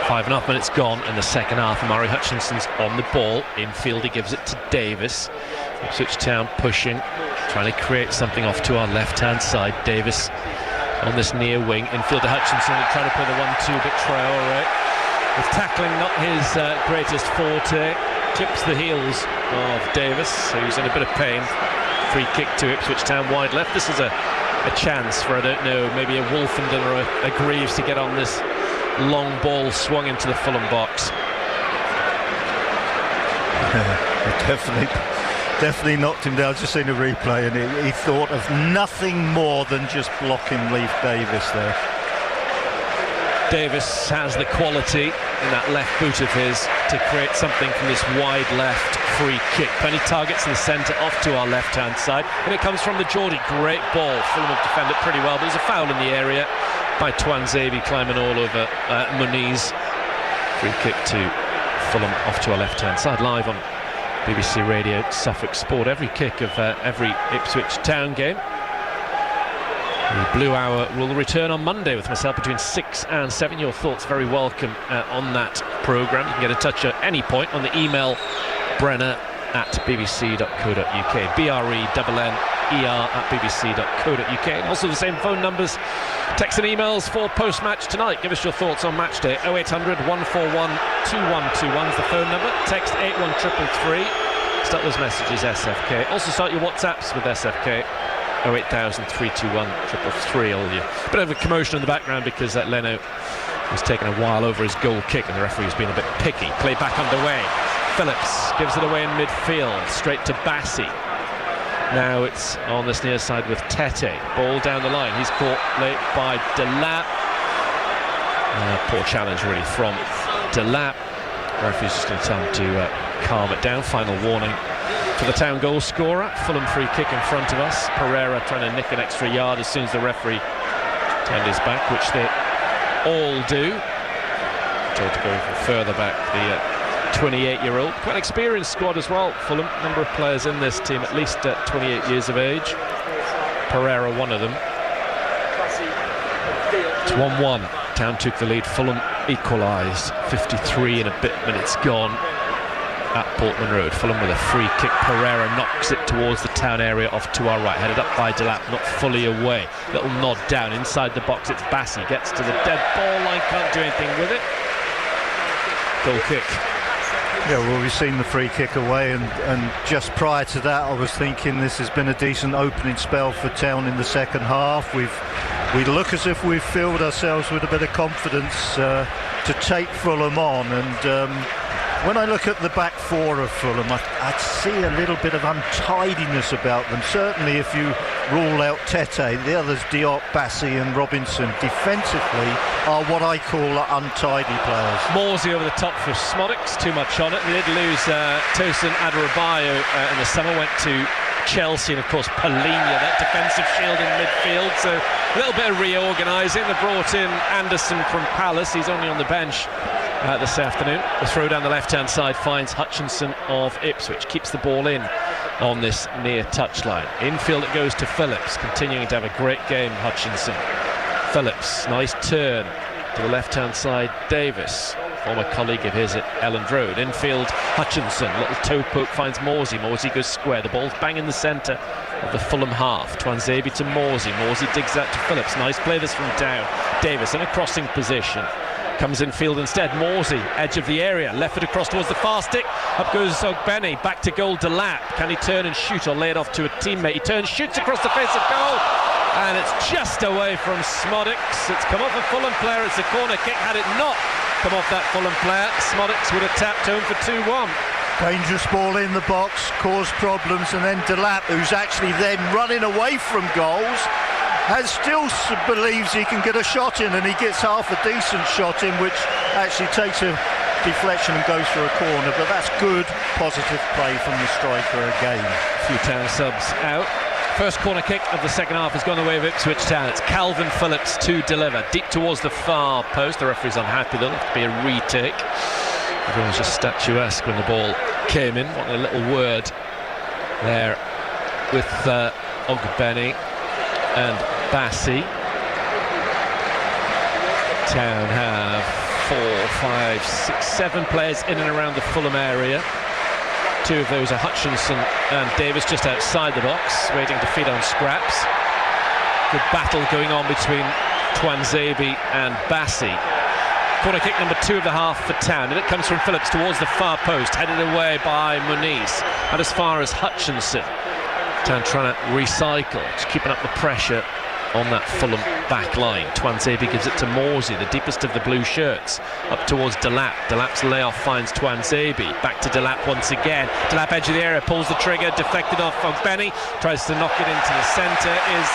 5.5 minutes gone in the second half. Omari Hutchinson's on the ball. Infield, he gives it to Davis. Ipswich Town pushing, trying to create something off to our left-hand side. Davis on this near wing. Infield to Hutchinson, trying to play the 1-2, but Traore, with tackling not his greatest forte, clips the heels of Davis, who's in a bit of pain. Free kick to Ipswich Town wide left. This is a chance for, I don't know, maybe a Wolfenden or a Greaves to get on this long ball swung into the Fulham box. Definitely knocked him down. I've just seen a replay, and he thought of nothing more than just blocking Leif Davis there. Davis has the quality in that left boot of his to create something from this wide left free kick. Plenty targets in the centre, off to our left-hand side, and it comes from the Geordie. Great ball. Fulham have defended pretty well, but there's a foul in the area by Twanzebe climbing all over Muniz. Free kick to Fulham off to our left-hand side. Live on BBC Radio, Suffolk Sport. Every kick of every Ipswich Town game. The Blue Hour will return on Monday with myself between 6 and 7. Your thoughts very welcome on that programme. You can get in touch at any point on the email brenner@bbc.co.uk, BRENNER@bbc.co.uk. And also the same phone numbers, text and emails for post-match tonight. Give us your thoughts on match day. 0800 141 2121 is the phone number. Text 81333. Start those messages SFK. Also start your WhatsApps with SFK. 08000 321 333. Bit of a commotion in the background because Leno was taking a while over his goal kick, and the referee's been a bit picky. Play back underway. Phillips gives it away in midfield, straight to Bassi. Now it's on this near side with Tete. Ball down the line. He's caught late by Delap. Poor challenge really from Delap. The referee's just going to tell him to calm it down. Final warning for the Town goal scorer. Fulham free kick in front of us. Pereira trying to nick an extra yard as soon as the referee turned his back, which they all do. Told to go further back, the 28-year-old. Quite an experienced squad as well, Fulham. Number of players in this team, at least 28 years of age. Pereira, one of them. It's 1-1. Town took the lead. Fulham equalised. 53 and a bit minutes gone at Portman Road. Fulham with a free kick. Pereira knocks it towards the Town area off to our right. Headed up by Delap, not fully away. Little nod down inside the box. It's Bassi. Gets to the dead ball line. Can't do anything with it. Goal kick. Yeah, well, we've seen the free kick away, and just prior to that I was thinking this has been a decent opening spell for Town in the second half. We look as if we've filled ourselves with a bit of confidence to take Fulham on, and when I look at the back four of Fulham, I'd see a little bit of untidiness about them. Certainly if you rule out Tete, the others, Diop, Bassi and Robinson, defensively are what I call untidy players. Morsey over the top for Smodics, too much on it. They did lose Tosin Adarabioyo in the summer, went to Chelsea, and of course Polina, that defensive shield in midfield. So a little bit of reorganising. They brought in Anderson from Palace. He's only on the bench this afternoon. The throw down the left-hand side finds Hutchinson of Ipswich. Keeps the ball in on this near touchline. Infield it goes to Phillips, continuing to have a great game, Hutchinson. Phillips, nice turn to the left-hand side. Davis, former colleague of his at Elland Road. Infield, Hutchinson, little toe poke finds Morsey. Morsey goes square. The ball's bang in the centre of the Fulham half. Twanzebe to Morsey. Morsey digs out to Phillips. Nice play this from down. Davis in a crossing position. Comes in field instead. Morsey, edge of the area, left it across towards the far stick. Up goes Ogbeni, back to goal Delap. Can he turn and shoot or lay it off to a teammate? He turns, shoots across the face of goal, and it's just away from Smodics. It's come off a Fulham player. It's a corner kick. Had it not come off that Fulham player, Smodics would have tapped home for 2-1. Dangerous ball in the box, caused problems, and then Delap, who's actually then running away from goals, still believes he can get a shot in, and he gets half a decent shot in, which actually takes a deflection and goes for a corner. But that's good, positive play from the striker again. A few Town subs out. First corner kick of the second half has gone the way of Ipswich Town. It's Calvin Phillips to deliver, deep towards the far post. The referee's unhappy, there'll have to be a retake. Everyone was just statuesque when the ball came in. What a little word there with Ogbeni and Bassi. Town have 4, 5, 6, 7 players in and around the Fulham area. 2 of those are Hutchinson and Davis just outside the box, waiting to feed on scraps. Good battle going on between Twanzebe and Bassi. Corner kick number 2 of the half for Town, and it comes from Phillips towards the far post, headed away by Muniz, and as far as Hutchinson. Town trying to recycle, just keeping up the pressure on that Fulham back line. Twanzebe gives it to Morsey, the deepest of the blue shirts, up towards Delap. Delap's layoff finds Twanzebe, back to Delap once again. Delap edge of the area, pulls the trigger, deflected off Ogbeni, tries to knock it into the centre, is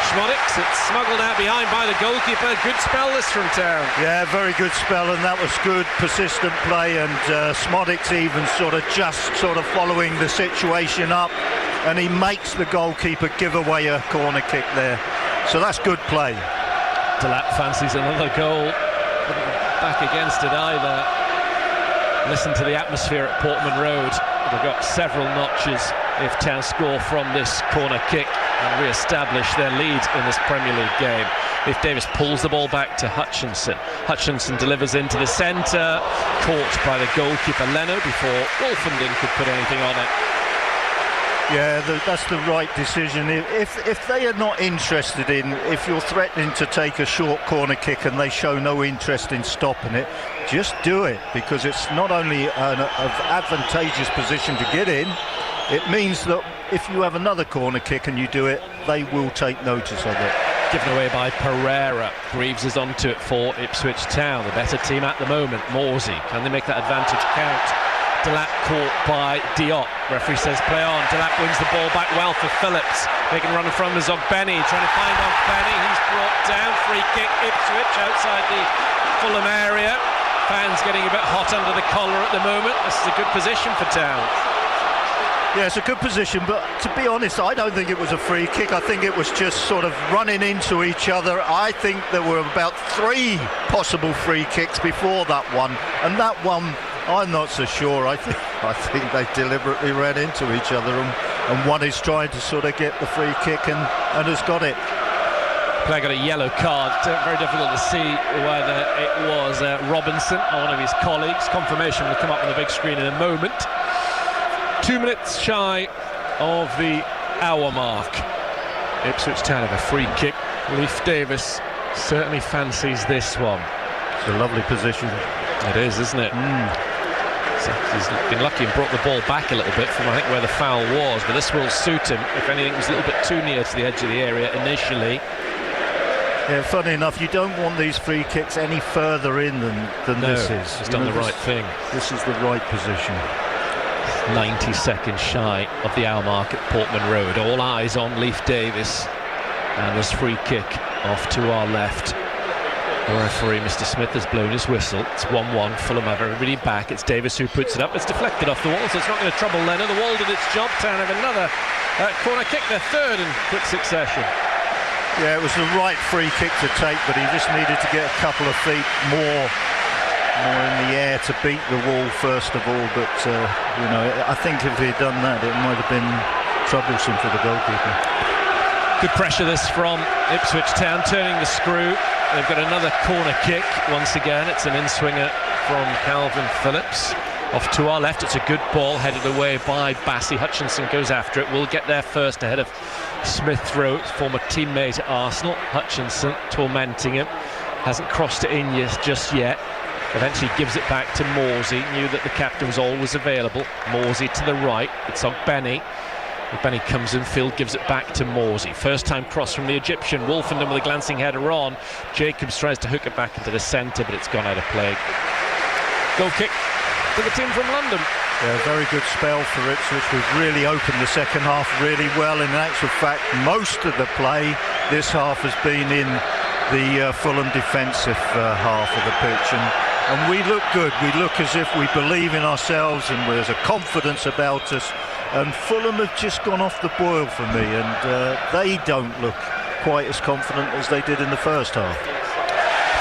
Schmodics. It's smuggled out behind by the goalkeeper. Good spell this from Town. Yeah, very good spell, and that was good, persistent play, and Schmodics even sort of following the situation up, and he makes the goalkeeper give away a corner kick there. So that's good play. Delap fancies another goal. Back against it either. Listen to the atmosphere at Portman Road. They've got several notches if Town score from this corner kick and re-establish their lead in this Premier League game. If Davis pulls the ball back to Hutchinson. Hutchinson delivers into the centre, caught by the goalkeeper Leno before Wolfenden could put anything on it. Yeah, that's the right decision. If they are not interested in, if you're threatening to take a short corner kick and they show no interest in stopping it, just do it, because it's not only an advantageous position to get in, it means that if you have another corner kick and you do it, they will take notice of it. Given away by Pereira. Greaves is onto it for Ipswich Town, the better team at the moment. Morsey, can they make that advantage count? Delap caught by Diop. Referee says play on. Delap wins the ball back well for Phillips. They can run in front of Ogbeni, trying to find Ogbeni. He's brought down. Free kick Ipswich outside the Fulham area. Fans getting a bit hot under the collar at the moment. This is a good position for Town. Yeah, it's a good position, but to be honest, I don't think it was a free kick. I think it was just sort of running into each other. I think there were about 3 possible free kicks before that one, and that one, I'm not so sure. I think they deliberately ran into each other, and one is trying to sort of get the free kick and has got it. Player got a yellow card. Very difficult to see whether it was Robinson or one of his colleagues. Confirmation will come up on the big screen in a moment. 2 minutes shy of the hour mark. Ipswich Town have a free kick. Leif Davis certainly fancies this one. It's a lovely position. It is, isn't it? So he's been lucky and brought the ball back a little bit from, I think, where the foul was, but this will suit him. If anything, it was a little bit too near to the edge of the area initially. Yeah, funny enough, you don't want these free kicks any further in than this is. He's done the right thing. This is the right position. 90 seconds shy of the hour mark at Portman Road. All eyes on Leif Davis, and this free kick off to our left The referee, Mr. Smith, has blown his whistle. It's 1-1. Fulham have everybody back. It's Davis who puts it up. It's deflected off the wall, so it's not going to trouble Leonard. The wall did its job. Town have another corner kick, their third in quick succession. Yeah, it was the right free kick to take, but he just needed to get a couple of feet more in the air to beat the wall first of all. But I think if he'd done that, it might have been troublesome for the goalkeeper. Good pressure this from Ipswich Town, turning the screw. They've got another corner kick. Once again, it's an in-swinger from Calvin Phillips. Off to our left, it's a good ball, headed away by Bassey. Hutchinson goes after it. Will get there first ahead of Smith Rowe, former teammate at Arsenal. Hutchinson tormenting him. Hasn't crossed it in just yet. Eventually gives it back to Morsey. Knew that the captain was always available. Morsey to the right. It's Ogbenny. Ogbenny comes in field, gives it back to Morsey. First time cross from the Egyptian. Wolfenden with a glancing header on. Jacobs tries to hook it back into the centre, but it's gone out of play. Goal kick to the team from London. Yeah, very good spell for Ipswich. We've really opened the second half really well. In actual fact, most of the play this half has been in the Fulham defensive half of the pitch. And we look good. We look as if we believe in ourselves and there's a confidence about us. And Fulham have just gone off the boil for me, and they don't look quite as confident as they did in the first half.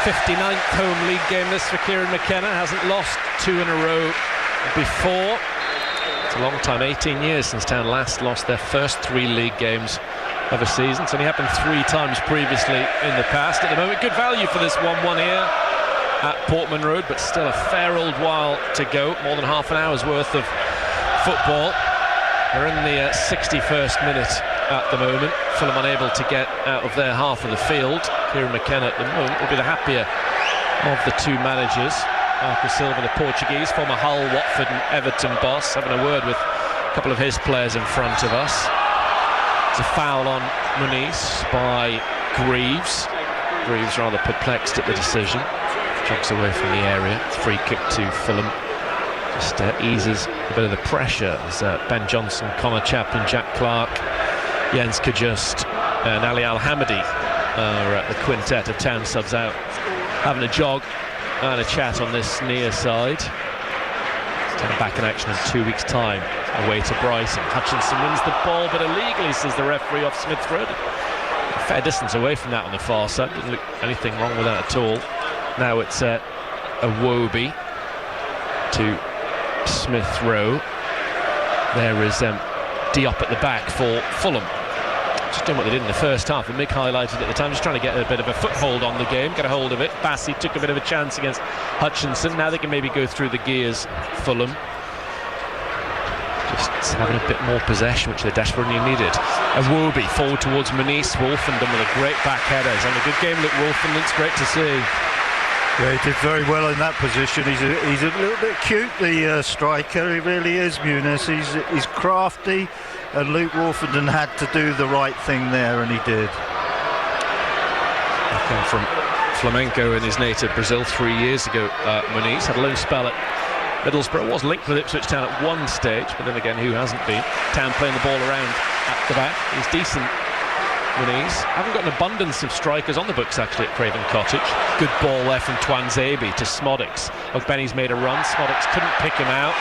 59th home league game this for Kieran McKenna. Hasn't lost 2 in a row before. It's a long time, 18 years since Town last lost their first 3 league games of a season. It's only happened 3 times previously in the past. At the moment, good value for this 1-1 here at Portman Road, but still a fair old while to go. More than half an hour's worth of football. We're in the 61st minute at the moment. Fulham unable to get out of their half of the field. Kieran McKenna at the moment will be the happier of the 2 managers. Marco Silva, the Portuguese, former Hull, Watford and Everton boss, having a word with a couple of his players in front of us. It's a foul on Muniz by Greaves. Greaves rather perplexed at the decision. Jogs away from the area. Free kick to Fulham. Just eases a bit of the pressure as Ben Johnson, Connor Chaplin, Jack Clark, Jens Kajust and Ali Al-Hamadi are at the quintet of Town subs out, having a jog and a chat on this near side. Town back in action in 2 weeks' time, away to Brighton. Hutchinson wins the ball, but illegally, says the referee, off Smith Road. A fair distance away from that on the far side. Doesn't look anything wrong with that at all. Now it's a Wobie to Smith Rowe. There is Diop at the back for Fulham. Just doing what they did in the first half, and Mick highlighted at the time, just trying to get a bit of a foothold on the game, get a hold of it. Bassey took a bit of a chance against Hutchinson. Now they can maybe go through the gears, Fulham. Just having a bit more possession, which they desperately needed. Wobie forward towards Muniz. Wolfenden with a great back header. He's having a good game, look, Wolfenden. It's great to see. Yeah, he did very well in that position. He's a little bit cute, the striker. He really is, Muniz. He's crafty, and Luke Wolfenden had to do the right thing there, and he did. He came from Flamengo in his native Brazil 3 years ago. Muniz had a loan spell at Middlesbrough, was linked with Ipswich Town at one stage, but then again, who hasn't been? Town playing the ball around at the back. He's decent, Muniz. Haven't got an abundance of strikers on the books actually at Craven Cottage. Good ball there from Twanzebe to Smodics. Ogbenny's made a run. Smodics couldn't pick him out.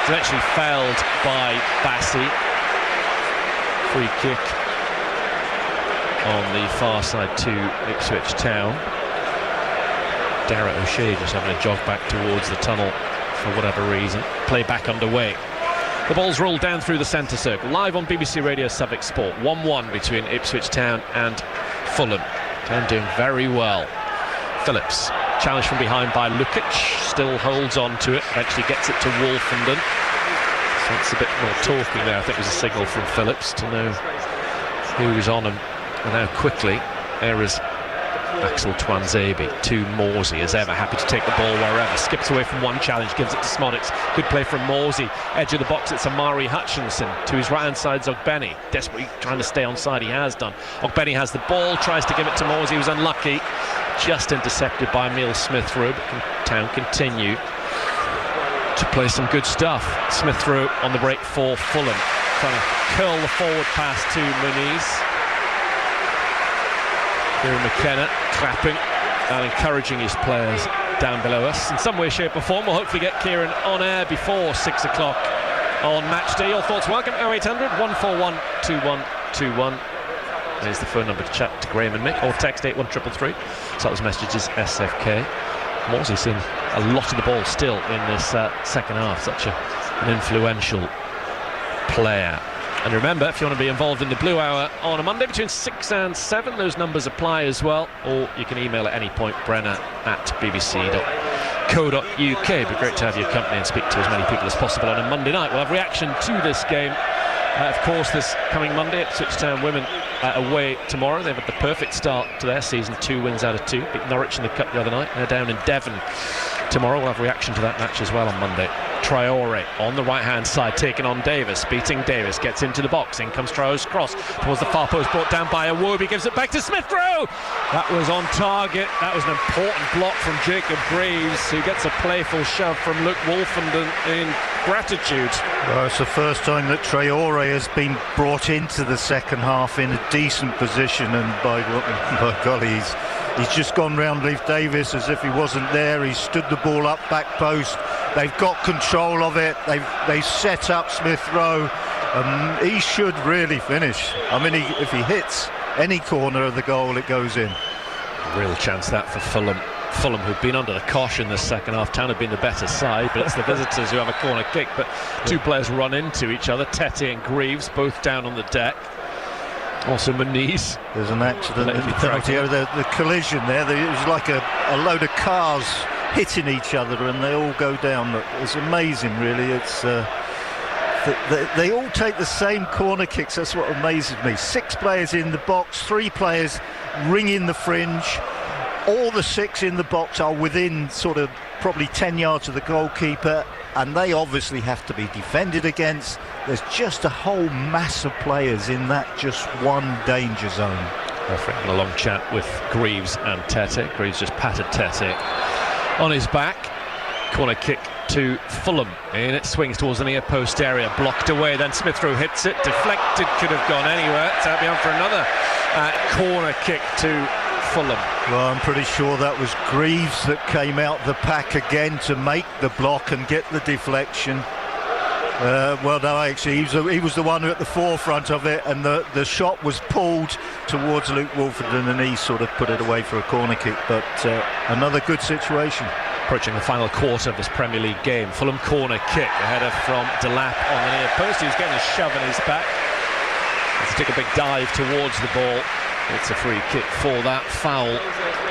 It's eventually fouled by Bassey. Free kick on the far side to Ipswich Town. Darragh O'Shea just having a jog back towards the tunnel for whatever reason. Play back underway. The ball's rolled down through the centre circle. Live on BBC Radio Suffolk Sport. 1-1 between Ipswich Town and Fulham. Town doing very well. Phillips, challenged from behind by Lukic, still holds on to it, eventually gets it to Wolfenden. So it's a bit more talking there. I think it was a signal from Phillips to know who was on him. And now quickly, there is Axel Twanzebe to Morsey, as ever, happy to take the ball wherever. Skips away from one challenge, gives it to Smodics. Good play from Morsey. Edge of the box, it's Amari Hutchinson. To his right-hand side is Ogbenny. Desperately trying to stay onside, he has done. Ogbenny has the ball, tries to give it to Morsey, he was unlucky. Just intercepted by Emile Smith Rowe. Town continue to play some good stuff. Smith Rowe on the break for Fulham. Trying to curl the forward pass to Muniz. Kieran McKenna clapping and encouraging his players down below us in some way, shape or form. We'll hopefully get Kieran on air before 6 o'clock on match day. Your thoughts, welcome, 0800 141 2121. There's the phone number to chat to Graham and Mick, or text 81333. So that was messages SFK. Morsey seen a lot of the ball still in this second half. Such an influential player. And remember, if you want to be involved in the Blue Hour on a Monday between 6 and 7, those numbers apply as well. Or you can email at any point, brenner@bbc.co.uk. It'd be great to have your company and speak to as many people as possible on a Monday night. We'll have reaction to this game. Of course, this coming Monday, Ipswich Town women away tomorrow. They've had the perfect start to their season, 2 wins out of 2. Beat Norwich in the Cup the other night. They're down in Devon tomorrow. We'll have reaction to that match as well on Monday. Traore on the right-hand side, taking on Davis, beating Davis, gets into the box. In comes Traore's cross towards the far post, brought down by Iwobi, gives it back to Smith-Rowe. That was on target. That was an important block from Jacob Greaves, who gets a playful shove from Luke Wolfenden in gratitude. Well, it's the first time that Traore has been brought into the second half in a decent position, and by golly, he's just gone round Leif Davis as if he wasn't there. He's stood the ball up back post. They've got control of it. They've set up Smith-Rowe. He should really finish. I mean, if he hits any corner of the goal, it goes in. A real chance that for Fulham. Fulham, who've been under the cosh in the second half. Town have been the better side, but it's the visitors who have a corner kick. But two players run into each other, Tete and Greaves, both down on the deck. Also Moniz. There's an accident in the penalty area. The collision there, it was like a load of cars hitting each other, and they all go down. It's amazing, really. It's they all take the same corner kicks. That's what amazes me. 6 players in the box, 3 players ringing the fringe. All the 6 in the box are within sort of probably 10 yards of the goalkeeper, and they obviously have to be defended against. There's just a whole mass of players in that just one danger zone. Offering a long chat with Greaves and Tete. Greaves just patted Tete on his back. Corner kick to Fulham, and it swings towards the near post area, blocked away. Then Smith-Rowe hits it, deflected, could have gone anywhere. It's out beyond for another corner kick to Fulham. Well, I'm pretty sure that was Greaves that came out the pack again to make the block and get the deflection. Well, no, actually, he was the one at the forefront of it, and the shot was pulled towards Luke Wolfenden, and he sort of put it away for a corner kick. But another good situation. Approaching the final quarter of this Premier League game. Fulham corner kick, a header from Delap on the near post. He was getting a shove in his back. Let's take a big dive towards the ball. It's a free kick for that. Foul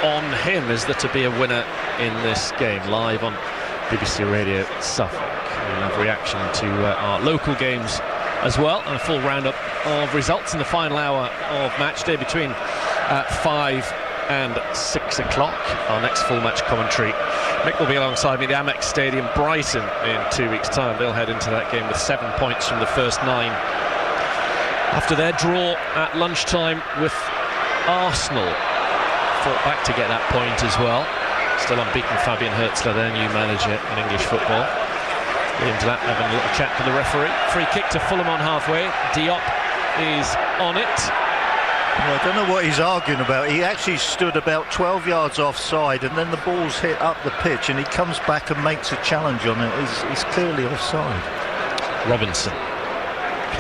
on him. Is there to be a winner in this game? Live on BBC Radio Suffolk. We'll have reaction to our local games as well, and a full roundup of results in the final hour of match day between 5 and 6 o'clock. Our next full match commentary, Mick will be alongside me at the Amex Stadium, Brighton, in 2 weeks' time. They'll head into that game with 7 points from the first 9 after their draw at lunchtime with Arsenal. Fought back to get that point as well. Still unbeaten, Fabian Hertzler, their new manager in English football. Into that, having a little chat to the referee. Free kick to Fulham on halfway. Diop is on it. Well, I don't know what he's arguing about. He actually stood about 12 yards offside, and then the ball's hit up the pitch, and he comes back and makes a challenge on it. He's clearly offside. Robinson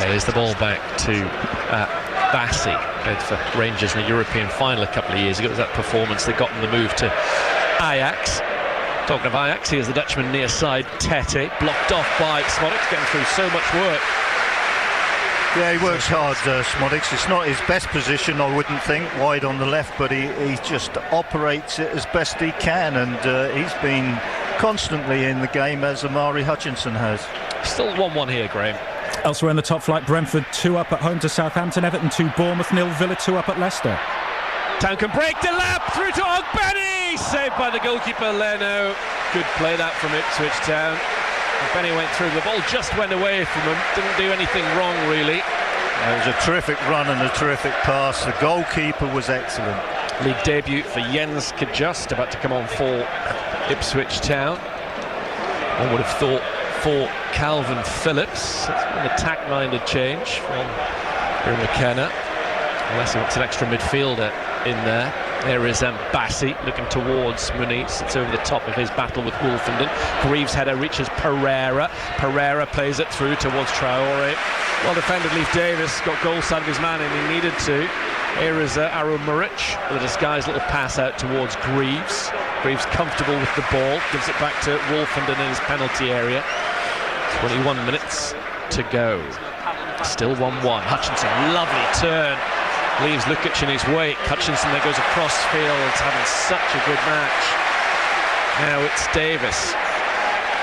plays the ball back to Bassi. Played for Rangers in the European final a couple of years ago. It was that performance that got him the move to Ajax. Talking of Ajax, here's the Dutchman near side, Tete, blocked off by Smodics, getting through so much work. Yeah, he works hard, Smodics. It's not his best position, I wouldn't think, wide on the left, but he just operates it as best he can, and he's been constantly in the game, as Amari Hutchinson has. Still 1-1 here, Graham. Elsewhere in the top flight, Brentford 2 up at home to Southampton, Everton 2, Bournemouth 0, Villa 2 up at Leicester. Town can break, Delap through to Ogbeni, saved by the goalkeeper Leno. Good play that from Ipswich Town. Benny went through, the ball just went away from him, didn't do anything wrong really. It was a terrific run and a terrific pass. The goalkeeper was excellent. League debut for Jens Kajust, about to come on for Ipswich Town. One would have thought for Calvin Phillips. It's an attack-minded change from Barry McKenna, unless he wants an extra midfielder in there. There is Bassi looking towards Muniz. It's over the top of his battle with Wolfenden. Greaves' header reaches Pereira. Pereira plays it through towards Traore. Well defended Leif Davis, got goal side of his man and he needed to. Here is Aro Muric with a disguised little pass out towards Greaves. Greaves comfortable with the ball, gives it back to Wolfenden in his penalty area. 21 minutes to go. Still 1-1. Hutchinson, lovely turn. Leaves Lukic in his wake. Hutchinson then goes across field, having such a good match. Now it's Davis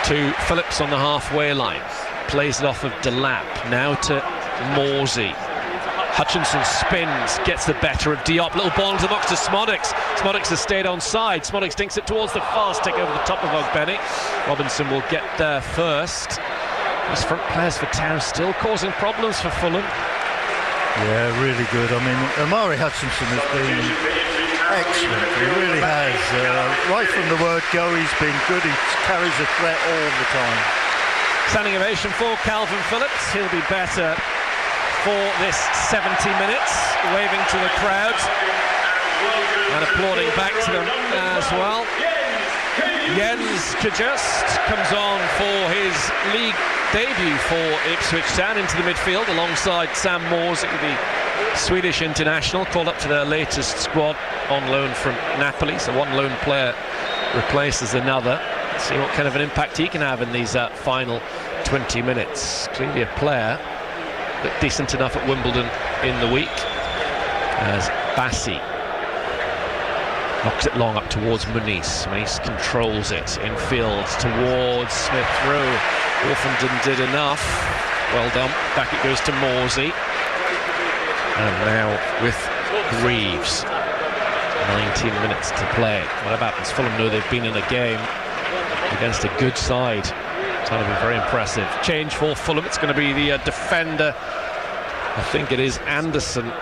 to Phillips on the halfway line. Plays it off of Delap. Now to Morsey. Hutchinson spins, gets the better of Diop. Little ball into the box to Smodics. Smodics has stayed on side. Smodics dinks it towards the far stick over the top of Ogbeni. Robinson will get there first. These front players for Town still causing problems for Fulham. Yeah, really good. I mean, Omari Hutchinson has been excellent. He really has. Right from the word go, he's been good. He carries a threat all the time. Standing ovation for Calvin Phillips. He'll be better for this 70 minutes, waving to the crowd and applauding back to them as well. Jens Kajust comes on for his league debut for Ipswich Town into the midfield alongside Sam Morsey, the Swedish international, called up to their latest squad on loan from Napoli. So one lone player replaces another. Let's see what kind of an impact he can have in these final 20 minutes. Clearly a player but decent enough at Wimbledon in the week, as Bassi knocks it long up towards Muniz. Muniz controls it infield towards Smith Rowe. Wolfenden did enough. Well done. Back it goes to Morsey. And now with Greaves. 19 minutes to play. What happens? Fulham know they've been in a game against a good side. It's going to be very impressive. Change for Fulham. It's going to be the defender. I think it is Anderson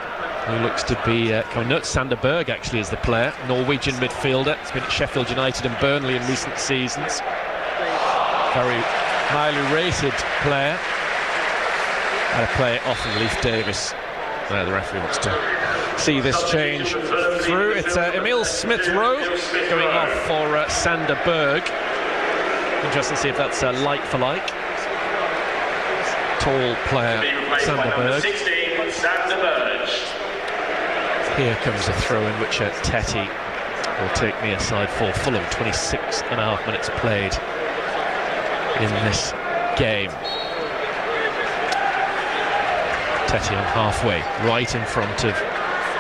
who looks to be coming. No, it's Sander Berg actually is the player. Norwegian midfielder. He's been at Sheffield United and Burnley in recent seasons. Very highly rated player. And a play off of Leif Davis. The referee wants to see this change through. It's Emil Smith Rowe going off for Sander Berg. Interesting to see if that's like for like. Tall player, Sander Berg. Here comes a throw in which Tetty will take near side for Fulham. 26.5 minutes played in this game. Tetty on halfway, right in front of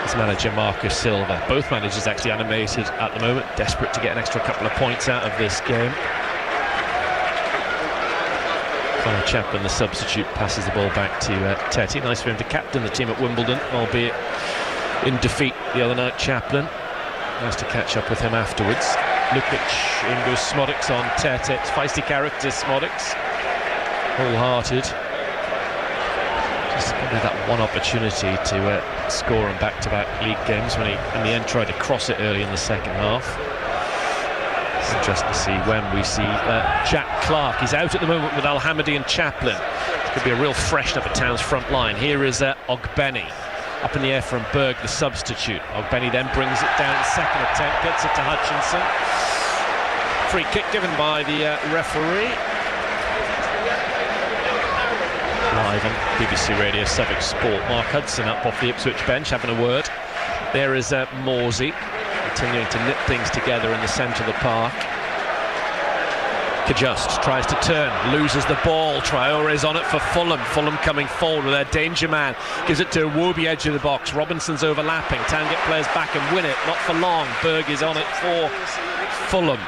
his manager Marcus Silva. Both managers actually animated at the moment, desperate to get an extra couple of points out of this game. Connor Chaplin, the substitute, passes the ball back to Tetty. Nice for him to captain the team at Wimbledon, albeit in defeat the other night. Chaplin, nice to catch up with him afterwards. Lukic, in goes Smodics on Tetty. Feisty character Smodics, wholehearted. Just probably that one opportunity to score in back-to-back league games when he in the end tried to cross it early in the second half. It's interesting to see when we see Jack Clark. He's out at the moment with Al-Hamadi and Chaplin. It could be a real freshen up at Town's front line. Here is Ogbeni up in the air from Berg, the substitute. Ogbeni then brings it down in the second attempt, gets it to Hutchinson. Free kick given by the referee. Live on BBC Radio Suffolk Sport. Mark Hudson up off the Ipswich bench having a word. There is Morsey continuing to knit things together in the centre of the park. Kajust tries to turn, loses the ball. Traore's on it for Fulham. Fulham coming forward with their danger man. Gives it to Iwobi, edge of the box. Robinson's overlapping. Town get players back and win it. Not for long. Berg is on it for Fulham.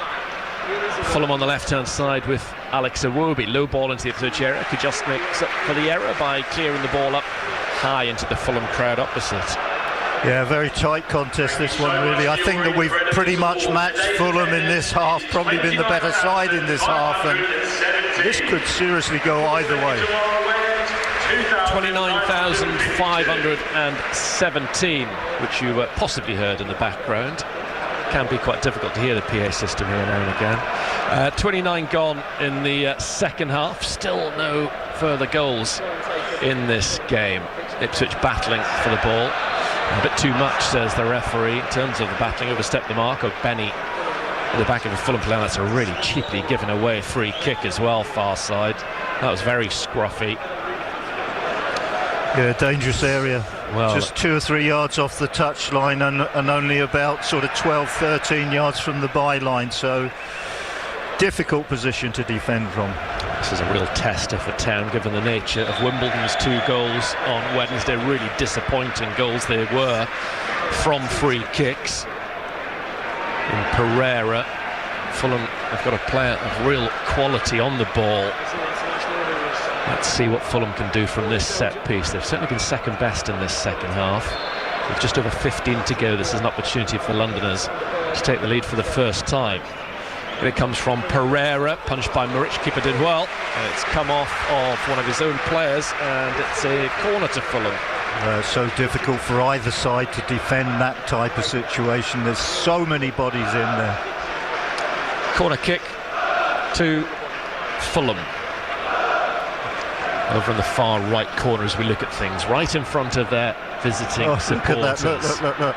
Fulham on the left-hand side with Alex Iwobi. Low ball into the Ipswich area. Kajust makes up for the error by clearing the ball up high into the Fulham crowd opposite. Yeah, very tight contest this one really. I think that we've pretty much matched Fulham in this half, probably been the better side in this half, and this could seriously go either way. 29,517, which you possibly heard in the background. Can be quite difficult to hear the PA system here now and again. 29 gone in the second half. Still no further goals in this game. Ipswich battling for the ball. A bit too much, says the referee, in terms of the battling. Overstepped the mark of Benny at the back of a Fulham player. That's a really cheaply given away free kick as well, far side. That was very scruffy. Yeah, dangerous area. Well, just 2 or 3 yards off the touchline and only about sort of 12, 13 yards from the byline. So difficult position to defend from. This is a real tester for Town, given the nature of Wimbledon's 2 goals on Wednesday. Really disappointing goals they were from free kicks. In Pereira, Fulham have got a player of real quality on the ball. Let's see what Fulham can do from this set piece. They've certainly been second best in this second half. With just over 15 to go, this is an opportunity for Londoners to take the lead for the first time. Here it comes from Pereira, punched by Muric. Keeper did well. It's come off of one of his own players, and it's a corner to Fulham. So difficult for either side to defend that type of situation. There's so many bodies in there. Corner kick to Fulham. Over in the far right corner as we look at things, right in front of their visiting supporters. Look at that, look.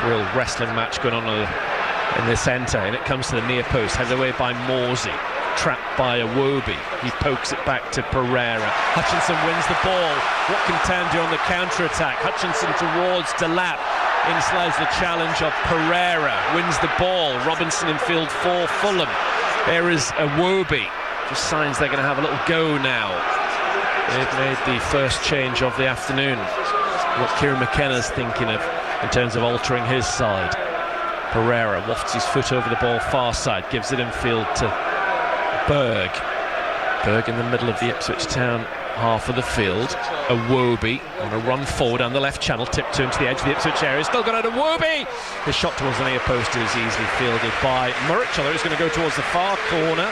Real wrestling match going on in the centre, and it comes to the near post, headed away by Morsey, trapped by Iwobi. He pokes it back to Pereira. Hutchinson wins the ball. What can Town do on the counter-attack? Hutchinson towards Delap. In slides the challenge of Pereira. Wins the ball. Robinson in field for Fulham. There is Iwobi. Just signs they're going to have a little go now. They've made the first change of the afternoon. What Kieran McKenna's thinking of in terms of altering his side. Pereira wafts his foot over the ball far side, gives it in field to Berg. Berg in the middle of the Ipswich Town half of the field. Iwobi on a run forward down the left channel, tipped to him to the edge of the Ipswich area. Still got out Iwobi. His shot towards the near post is easily fielded by Muric, although he's going to go towards the far corner.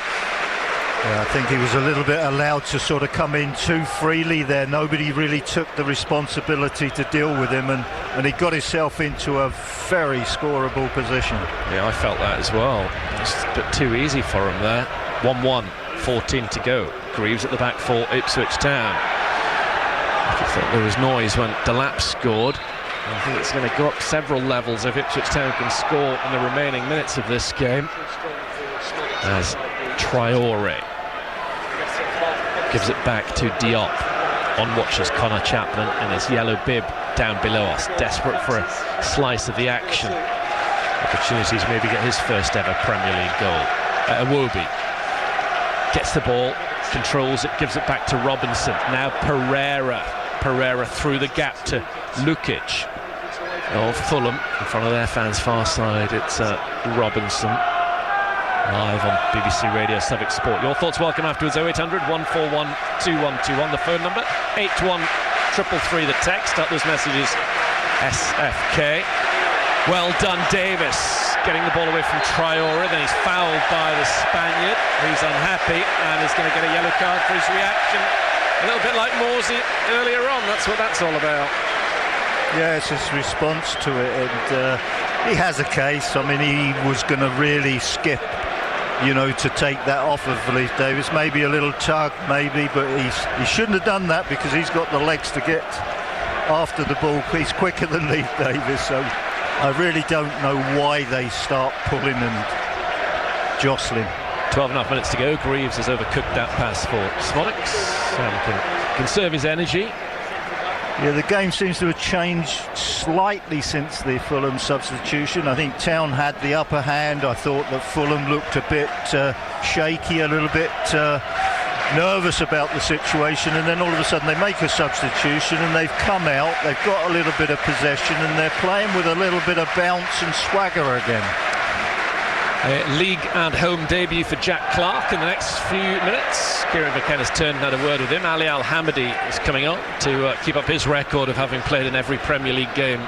Yeah, I think he was a little bit allowed to sort of come in too freely there. Nobody really took the responsibility to deal with him, and he got himself into a very scoreable position. Yeah, I felt that as well. Just a bit too easy for him there. 1-1, 14 to go. Greaves at the back for Ipswich Town. I thought there was noise when Delap scored. I think it's going to go up several levels if Ipswich Town can score in the remaining minutes of this game. As Traore gives it back to Diop. On watches Connor Chapman in his yellow bib down below us, desperate for a slice of the action. Opportunities maybe get his first ever Premier League goal. Iwobi gets the ball, controls it, gives it back to Robinson. Now Pereira through the gap to Lukic of Fulham in front of their fans far side. It's Robinson. Live on BBC Radio Suffolk Sport. Your thoughts welcome afterwards. 0800 141 2121 the phone number, 81333 the text. Start those messages SFK. Well done Davis, getting the ball away from Traore, then he's fouled by the Spaniard. He's unhappy and is going to get a yellow card for his reaction. A little bit like Morsey earlier on. That's what that's all about. Yeah, it's his response to it, and he has a case. I mean, he was going to really skip, to take that off of Leif Davis. Maybe a little tug, maybe, but he shouldn't have done that because he's got the legs to get after the ball. He's quicker than Leif Davis, so I really don't know why they start pulling and jostling. 12.5 minutes to go. Greaves has overcooked that pass for Smollix and can conserve his energy. Yeah, the game seems to have changed slightly since the Fulham substitution. I think Town had the upper hand. I thought that Fulham looked a bit shaky, a little bit nervous about the situation, and then all of a sudden they make a substitution and they've come out, they've got a little bit of possession and they're playing with a little bit of bounce and swagger again. League and home debut for Jack Clark in the next few minutes. Kieran McKenna's turned and had a word with him. Ali Al-Hamadi is coming on to keep up his record of having played in every Premier League game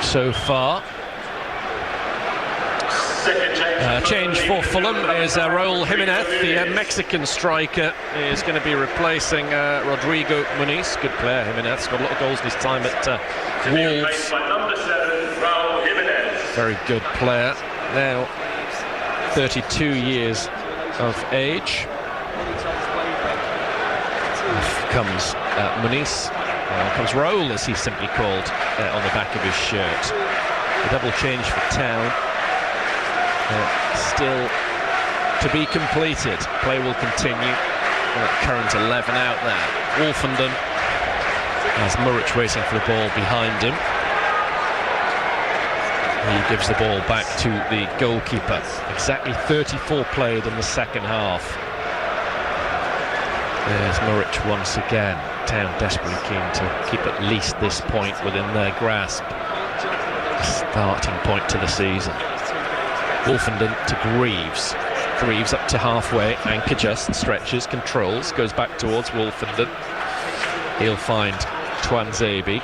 so far. Change for Fulham is Raul Jimenez, the Mexican striker, is going to be replacing Rodrigo Muniz. Good player, Jimenez, got a lot of goals this time at Wolves. Very good player. Now 32 years of age. Off comes Muniz Well, comes Roll, as he's simply called, on the back of his shirt. A double change for Town. Still to be completed. Play will continue. Current 11 out there. Wolfenden, as Muric waiting for the ball behind him. He gives the ball back to the goalkeeper. Exactly 34 played in the second half. There's Muric once again. Town desperately keen to keep at least this point within their grasp. Starting point to the season. Wolfenden to Greaves. Greaves up to halfway, anchor just, stretches, controls, goes back towards Wolfenden. He'll find Tuanzebe.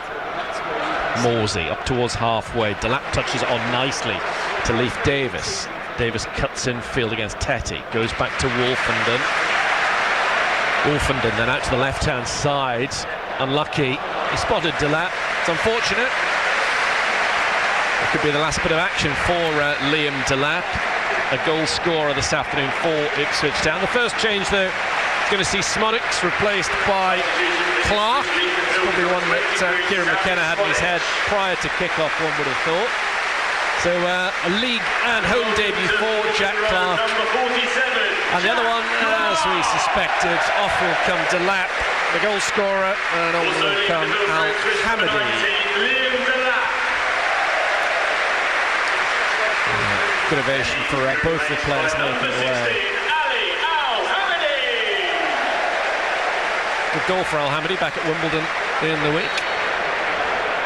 Morsey up towards halfway. Delap touches it on nicely to Leif Davis. Davis cuts in field against Tetty. Goes back to Wolfenden. Wolfenden then out to the left-hand side. Unlucky. He spotted Delap. It's unfortunate. It could be the last bit of action for Liam Delap. A goal scorer this afternoon for Ipswich Town. The first change, though, is going to see Smodics replaced by Clark. It's probably one that Kieran McKenna had in his head prior to kick-off, one would have thought. So a league and home debut for Jack Clark. And the other one, as we suspected, off will come Delap, the goal scorer, and on will come Al-Hamidi. Good ovation for both the players making the way. Good goal for Al-Hamidi back at Wimbledon in the week.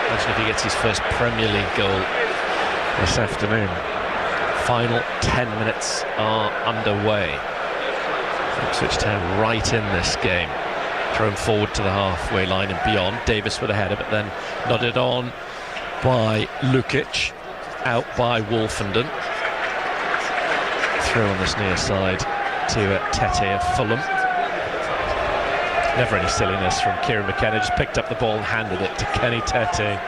Imagine if he gets his first Premier League goal this afternoon. Final 10 minutes are underway. Ipswich Town right in this game. Thrown forward to the halfway line and beyond. Davis with a header, but then nodded on by Lukic. Out by Wolfenden. Through on this near side to Tete of Fulham. Never any silliness from Kieran McKenna. Just picked up the ball and handed it to Kenny Tete.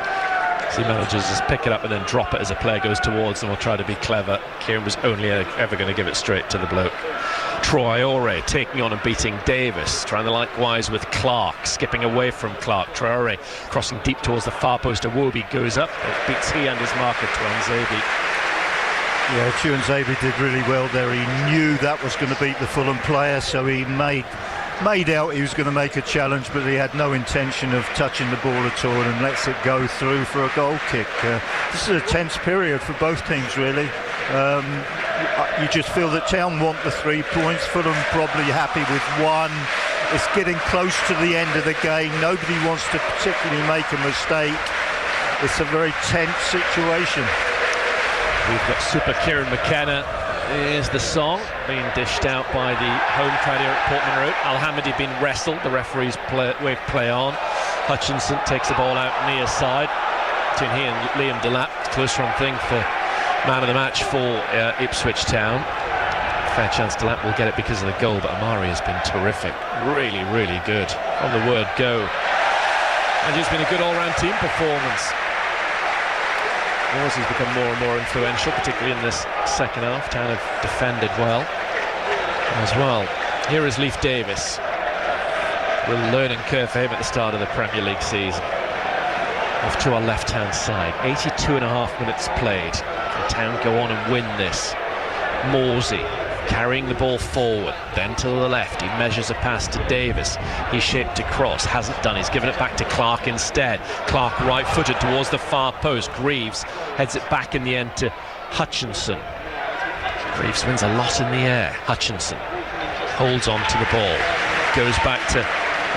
So he manages to just pick it up and then drop it as a player goes towards them or try to be clever. Kieran was only ever going to give it straight to the bloke. Traore taking on and beating Davis. Trying the likewise with Clark. Skipping away from Clark. Traore crossing deep towards the far post. Iwobi goes up. It beats he and his marker Tuanzebe. Yeah, Tuanzebe did really well there. He knew that was going to beat the Fulham player, so he made out he was going to make a challenge, but he had no intention of touching the ball at all and lets it go through for a goal kick. This is a tense period for both teams, really. You just feel that Town want the 3 points. Fulham probably happy with one. It's getting close to the end of the game. Nobody wants to particularly make a mistake. It's a very tense situation. We've got Super Kieran McKenna is the song being dished out by the home crowd here at Portman Road. Al-Hamidi being wrestled. The referees wave play on. Hutchinson takes the ball out near side between he and Liam Delap. Close run thing for man of the match for Ipswich Town. Fair chance Delap will get it because of the goal, but Amari has been terrific. Really, really good on the word go. And it's been a good all-round team performance. Morsey's become more and more influential, particularly in this second half. Town have defended well as well. Here is Leif Davis. Real learning curve for him at the start of the Premier League season. Off to our left-hand side. 82.5 minutes played. Can Town go on and win this? Morsey carrying the ball forward, then to the left. He measures a pass to Davis. He's shaped to cross, hasn't done. He's given it back to Clark instead. Clark right-footed towards the far post. Greaves heads it back in the end to Hutchinson. Greaves wins a lot in the air. Hutchinson holds on to the ball. Goes back to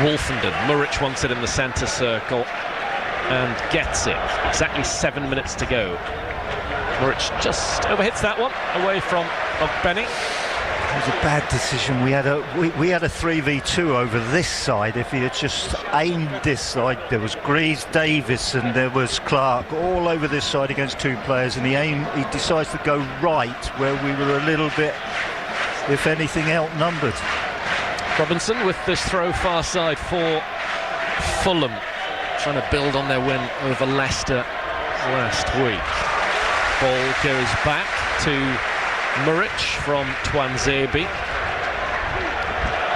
Wolfenden. Muric wants it in the centre circle and gets it. Exactly 7 minutes to go. Muric just overhits that one away from Benny. It was a bad decision. We had a 3v2 over this side. If he had just aimed this side, there was Greaves, Davis and there was Clark all over this side against two players, and he decides to go right where we were a little bit, if anything, outnumbered. Robinson with this throw far side for Fulham, trying to build on their win over Leicester last week. Ball goes back to Muric from Tuanzebe.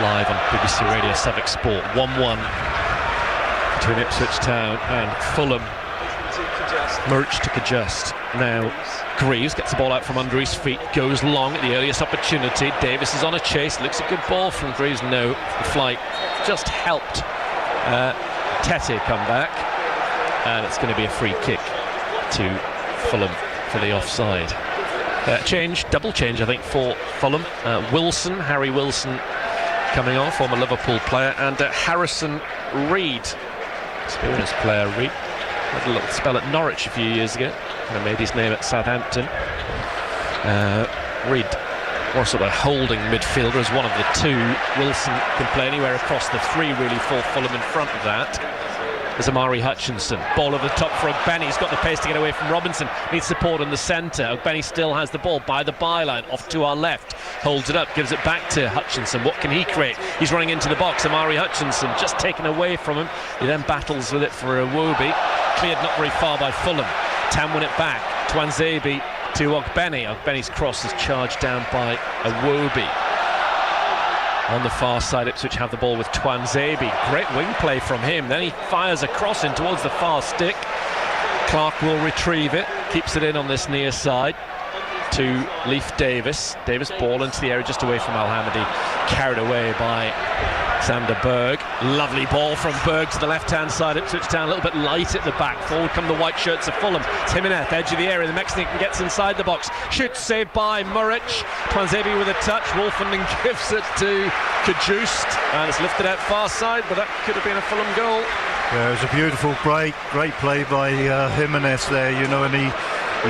Live on BBC Radio Suffolk Sport. 1-1 between Ipswich Town and Fulham. Murch to Kajust. Now Greaves gets the ball out from under his feet, goes long at the earliest opportunity. Davis is on a chase, looks a good ball from Greaves. No, the flight just helped Tete come back, and it's going to be a free kick to Fulham for the offside. Double change I think for Fulham. Harry Wilson coming on, former Liverpool player, and Harrison Reed, experienced player. Reed had a little spell at Norwich a few years ago and made his name at Southampton. Reed, more sort of holding midfielder, as one of the two. Wilson can play anywhere across the three really for Fulham. In front of that is Amari Hutchinson. Ball over the top for Ogbeni. He's got the pace to get away from Robinson. Needs support in the centre. Ogbeni still has the ball by the byline, off to our left. Holds it up, gives it back to Hutchinson. What can he create? He's running into the box. Amari Hutchinson just taken away from him. He then battles with it for Iwobi. Cleared not very far by Fulham. Tam won it back. Twanzebe to Ogbeni. Ogbeni's cross is charged down by Iwobi. On the far side, Ipswich have the ball with Twanzebe. Great wing play from him. Then he fires a cross in towards the far stick. Clark will retrieve it. Keeps it in on this near side to Leif Davis. Davis ball into the area just away from Al-Hamadi. Carried away by Sander Berg. Lovely ball from Berg to the left-hand side. Ipswich Town a little bit light at the back. Forward come the white shirts of Fulham. Jimenez, edge of the area. The Mexican gets inside the box. Shoots, saved by Muric. Twanzebe with a touch. Wolfenden gives it to Kajust. And it's lifted out far side, but that could have been a Fulham goal. Yeah, it was a beautiful break. Great play by Jimenez there, and he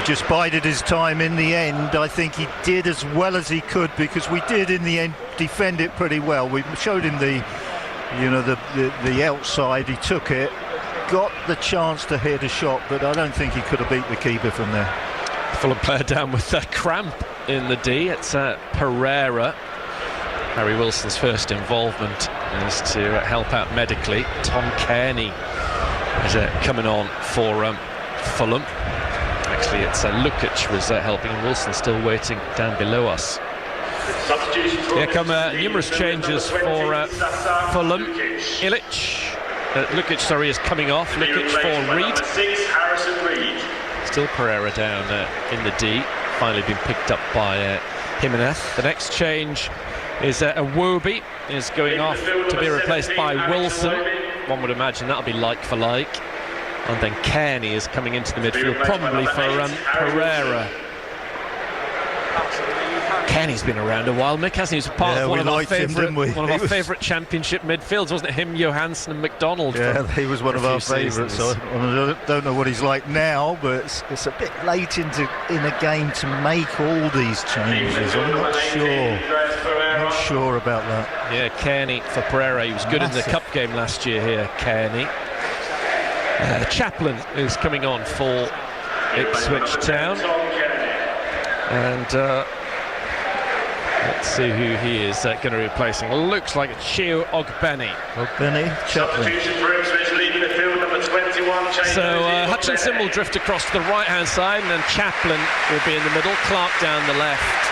just bided his time in the end. I think he did as well as he could, because we did in the end defend it pretty well. We showed him the outside. He took it, got the chance to hit a shot, but I don't think he could have beat the keeper from there. Fulham player down with a cramp in the D. It's Pereira. Harry Wilson's first involvement is to help out medically. Tom Kearney is coming on for Fulham. Actually, it's Lukic was helping, and Wilson still waiting down below us. Here come numerous changes for Fulham. Lukic is coming off. Lukic for Reed. Still Pereira down in the D. Finally been picked up by Jimenez. The next change is Iwobi is going off to be replaced by Wilson. One would imagine that'll be like for like. And then Kearney is coming into the midfield, probably for Pereira. Kearney's been around a while, Mick, hasn't he? He was part of one of our favourite championship midfields, wasn't it? Him, Johansson and McDonald. Yeah, he was one of our favourites. So I don't know what he's like now, but it's a bit late in a game to make all these changes. I'm not sure about that. Yeah, Kearney for Pereira. He was good in the cup game last year here, Kearney. Chaplin is coming on for Ipswich Town, and let's see who he is going to be replacing. Looks like it's Chio Ogbeni. Chaplin. So Hutchinson will drift across to the right-hand side, and then Chaplin will be in the middle. Clark down the left,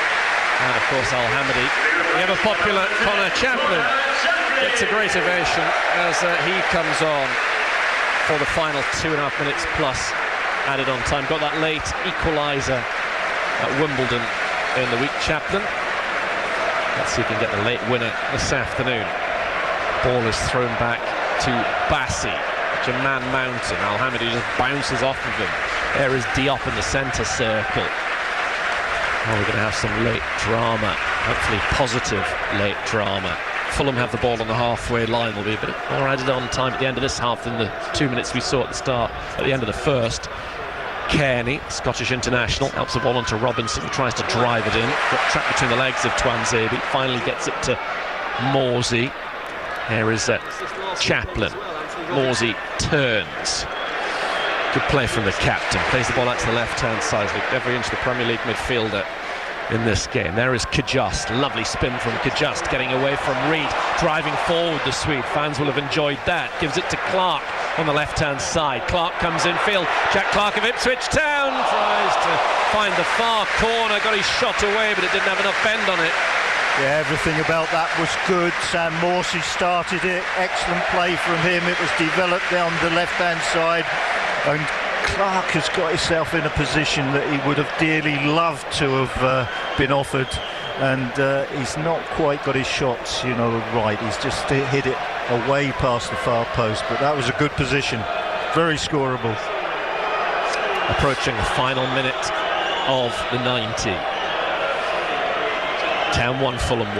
and of course Al-Hamadi. We have a popular Connor Chaplin. It's a great ovation as he comes on for the final 2.5 minutes plus added on time. Got that late equaliser at Wimbledon in the week, Chaplin. Let's see if he can get the late winner this afternoon. Ball is thrown back to Bassi. Jaman Mountain. Al-Hamadi just bounces off of him. There is Diop in the centre circle. Oh, we're going to have some late drama. Hopefully positive late drama. Fulham have the ball on the halfway line. There'll be a bit more added on time at the end of this half than the 2 minutes we saw at the start, at the end of the first. Kearney, Scottish international, helps the ball onto Robinson, who tries to drive it in. Got trapped between the legs of Twanzebe. Finally gets it to Morsey. There is Chaplin. Morsey turns. Good play from the captain. Plays the ball out to the left-hand side. Every inch the Premier League midfielder in this game. There is Kajust. Lovely spin from Kajust, getting away from Reed, driving forward the Swede. Fans will have enjoyed that. Gives it to Clark on the left-hand side. Clark comes in field. Jack Clark of Ipswich Town tries to find the far corner. Got his shot away, but it didn't have enough bend on it. Yeah, everything about that was good. Sam Morsey started it. Excellent play from him. It was developed down the left-hand side. And Clark has got himself in a position that he would have dearly loved to have been offered. And he's not quite got his shots, right. He's just hit it away past the far post. But that was a good position. Very scoreable. Approaching the final minute of the 90. Town 1, Fulham 1.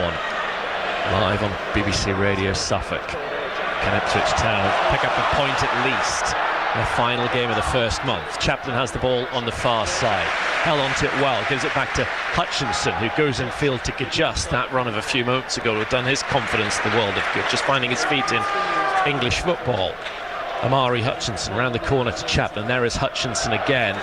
Live on BBC Radio Suffolk. Can Ipswich Town pick up a point at least in the final game of the first month? Chaplin has the ball on the far side. Held onto it well, gives it back to Hutchinson, who goes in field to adjust. That run of a few moments ago had done his confidence the world of good, just finding his feet in English football. Amari Hutchinson round the corner to Chaplin. There is Hutchinson again.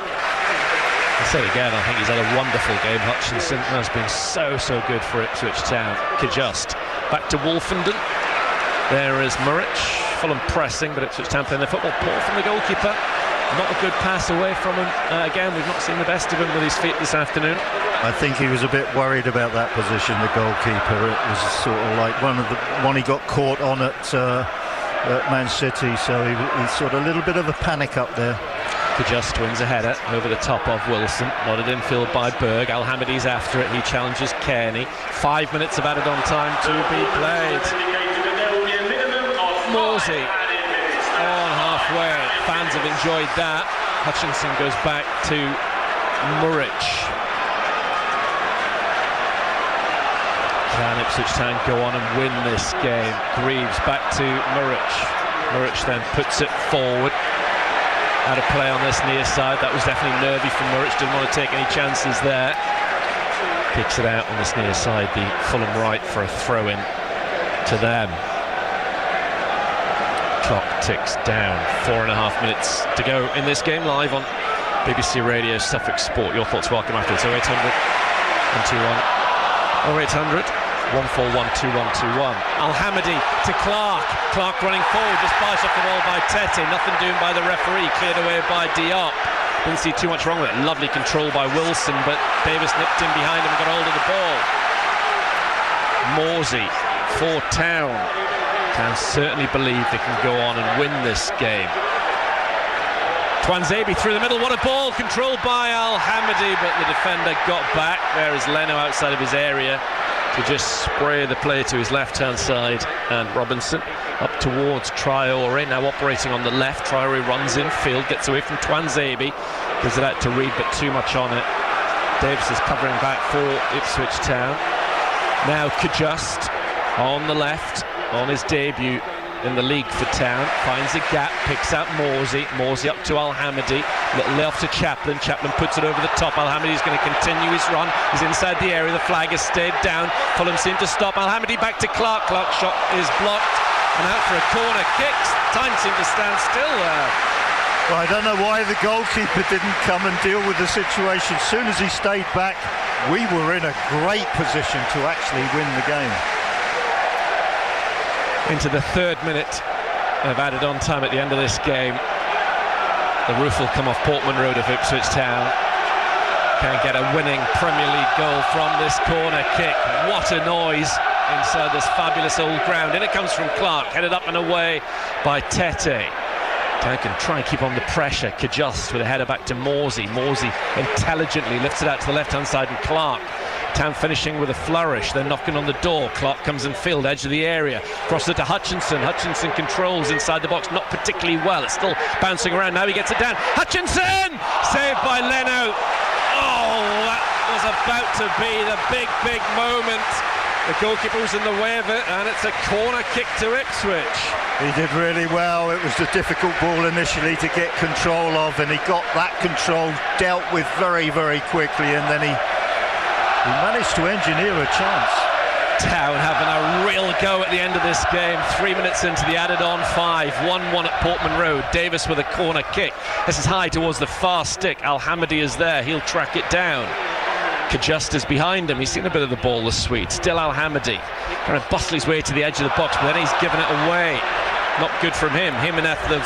I say it again, I think he's had a wonderful game. Hutchinson has been so good for Ipswich Town. Kajust back to Wolfenden. There is Muric. Fulham pressing, but Ipswich Town playing their football. Poor from the goalkeeper. Not a good pass away from him. Again, we've not seen the best of him with his feet this afternoon. I think he was a bit worried about that position, the goalkeeper. It was sort of like one he got caught on at Man City, so he's sort of a little bit of a panic up there. Just wins a header over the top of Wilson, nodded infield by Berg. Al-Hamidi's after it, he challenges Kearney. 5 minutes of added on time to be played. Morsey on halfway, fans have enjoyed that. Hutchinson goes back to Muric. Can Ipswich Town go on and win this game? Greaves back to Muric. Muric then puts it forward. Had a play on this near side. That was definitely nervy from Muric. Didn't want to take any chances there. Kicks it out on this near side, the Fulham right, for a throw-in to them. Clock ticks down. 4.5 minutes to go in this game. Live on BBC Radio Suffolk Sport. Your thoughts welcome afterwards. 0800 121 0800 1412121. Al-Hamidi to Clark. Clark running forward, just flashed off the wall by Tete. Nothing doing by the referee. Cleared away by Diop. Didn't see too much wrong with it. Lovely control by Wilson, but Davis nipped in behind him and got hold of the ball. Morsey for Town. Town certainly believe they can go on and win this game. Twanzebe through the middle. What a ball! Controlled by Al-Hamidi, but the defender got back. There is Leno outside of his area to just spray the play to his left-hand side, and Robinson up towards Traore, now operating on the left. Traore runs in field, gets away from Twanzebe, gives it out to Reed, but too much on it. Davis is covering back for Ipswich Town. Now Kajust on the left, on his debut in the league for Town, finds a gap, picks out Morsey up to Al-Hamidi, little off to Chaplin puts it over the top. Al-Hamidi's going to continue his run, he's inside the area, the flag has stayed down. Fulham seem to stop. Al-Hamidi back to Clark. Clark's shot is blocked and out for a corner. Kicks, time seemed to stand still there. Well, I don't know why the goalkeeper didn't come and deal with the situation. As soon as he stayed back, we were in a great position to actually win the game. Into the third minute of added on time at the end of this game. The roof will come off Portman Road of Ipswich Town. Can't get a winning Premier League goal from this corner kick. What a noise inside this fabulous old ground. In it comes from Clark, headed up and away by Tete. Town can try and keep on the pressure. Kajust with a header back to Morsey. Morsey intelligently lifts it out to the left-hand side, and Clark. Town finishing with a flourish. They're knocking on the door. Clark comes in field, edge of the area. Crosses it to Hutchinson. Hutchinson controls inside the box, not particularly well. It's still bouncing around. Now he gets it down. Hutchinson! Saved by Leno. Oh, that was about to be the big moment. The goalkeeper was in the way of it, and it's a corner kick to Ipswich. He did really well. It was a difficult ball initially to get control of, and he got that control dealt with very quickly, and then he managed to engineer a chance. Town having a real go at the end of this game. 3 minutes into the added on 5. 1-1 at Portman Road. Davis with a corner kick. This is high towards the far stick. Al-Hamidi is there. He'll track it down. Kajust is behind him. He's seen a bit of the ball this sweet. Still Al-Hamidi. Trying to bustle his way to the edge of the box, but then he's given it away. Not good from him. Jimenez of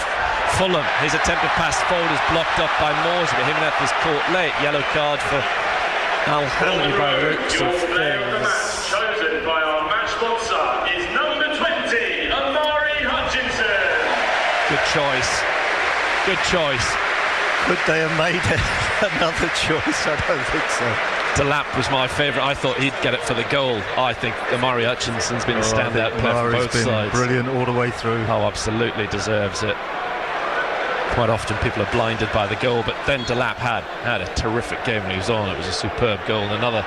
Fulham. His attempted pass forward is blocked up by Morsey, but Jimenez is caught late. Yellow card for Al-Hamidi by the looks of things. choice. Good choice. Could they have made another choice? I don't think so. Delap was my favourite. I thought he'd get it for the goal. I think Amari Hutchinson's been the standout player for both sides. Brilliant all the way through. Oh, absolutely deserves it. Quite often people are blinded by the goal, but then Delap had a terrific game when he was on. It was a superb goal and another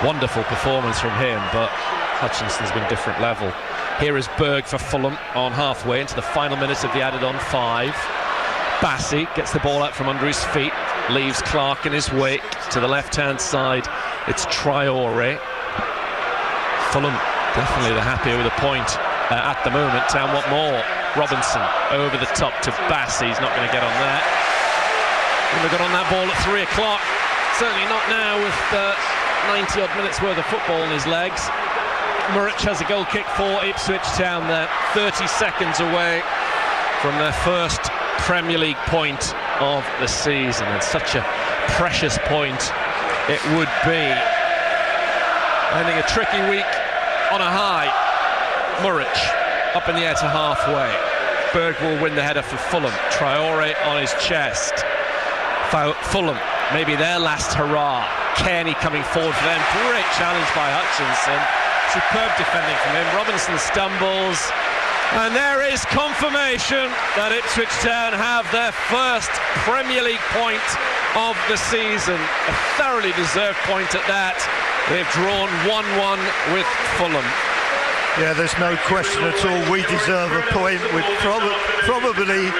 wonderful performance from him, but Hutchinson's been different level. Here is Berg for Fulham on halfway into the final minute of the added-on 5. Bassey gets the ball out from under his feet, leaves Clark in his wake. To the left-hand side, it's Traore. Fulham definitely the happier with a point at the moment. Town want more. Robinson over the top to Bassey. He's not going to get on that. Wouldn't have got on that ball at 3 o'clock. Certainly not now with 90-odd minutes worth of football in his legs. Muric has a goal kick for Ipswich Town there, 30 seconds away from their first Premier League point of the season, and such a precious point it would be. Ending a tricky week on a high. Muric up in the air to halfway. Berg will win the header for Fulham. Traore on his chest. Fulham, maybe their last hurrah. Kearney coming forward for them. Great challenge by Hutchinson. Superb defending from him. Robinson stumbles. And there is confirmation that Ipswich Town have their first Premier League point of the season. A thoroughly deserved point at that. They've drawn 1-1 with Fulham. Yeah, there's no question at all. We deserve a point. With probably,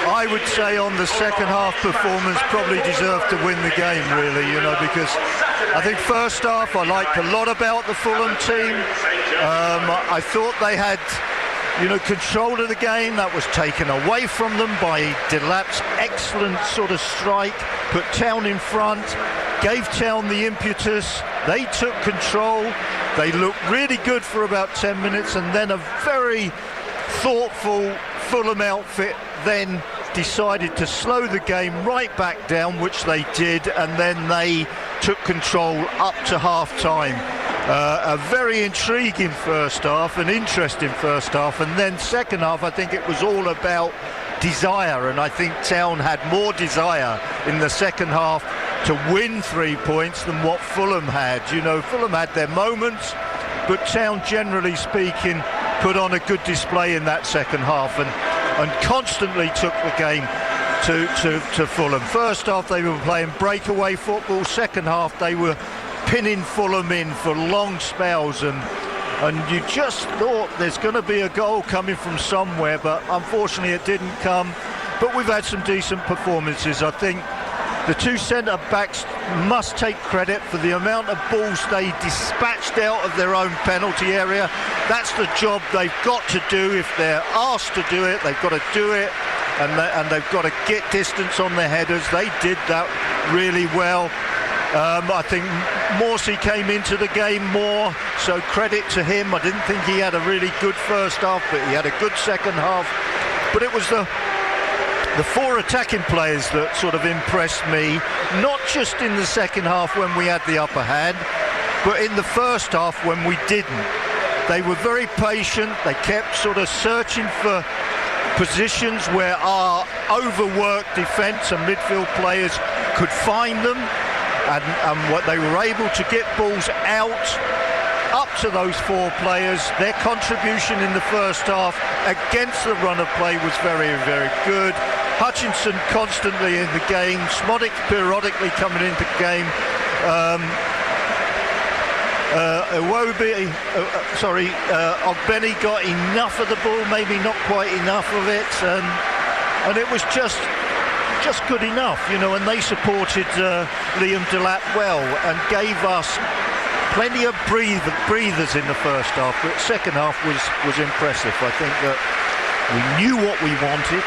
I would say on the second half performance, probably deserved to win the game, really, because I think first half I liked a lot about the Fulham team. I thought they had control of the game. That was taken away from them by Delap's excellent sort of strike, put Town in front, gave Town the impetus. They took control. They looked really good for about 10 minutes, and then a very thoughtful Fulham outfit then decided to slow the game right back down, which they did, and then they took control up to half-time. A very intriguing first half, an interesting first half, and then second half I think it was all about desire, and I think Town had more desire in the second half to win 3 points than what Fulham had. Fulham had their moments, but Town, generally speaking, put on a good display in that second half and constantly took the game to Fulham. First half they were playing breakaway football, second half they were pinning Fulham in for long spells, and you just thought there's going to be a goal coming from somewhere, but unfortunately it didn't come. But we've had some decent performances. I think the two centre-backs must take credit for the amount of balls they dispatched out of their own penalty area. That's the job they've got to do. If they're asked to do it, they've got to do it, and they've got to get distance on their headers. They did that really well. I think Morsey came into the game more, so credit to him. I didn't think he had a really good first half, but he had a good second half. But it was the 4 attacking players that sort of impressed me, not just in the second half when we had the upper hand, but in the first half when we didn't. They were very patient. They kept sort of searching for positions where our overworked defence and midfield players could find them, and what they were able to get balls out up to those 4 players. Their contribution in the first half against the run of play was very, very good. Hutchinson constantly in the game, Smodic periodically coming into the game. Ogbeni got enough of the ball, maybe not quite enough of it, and it was just good enough, and they supported Liam Delap well and gave us plenty of breathers in the first half, but second half was impressive. I think that we knew what we wanted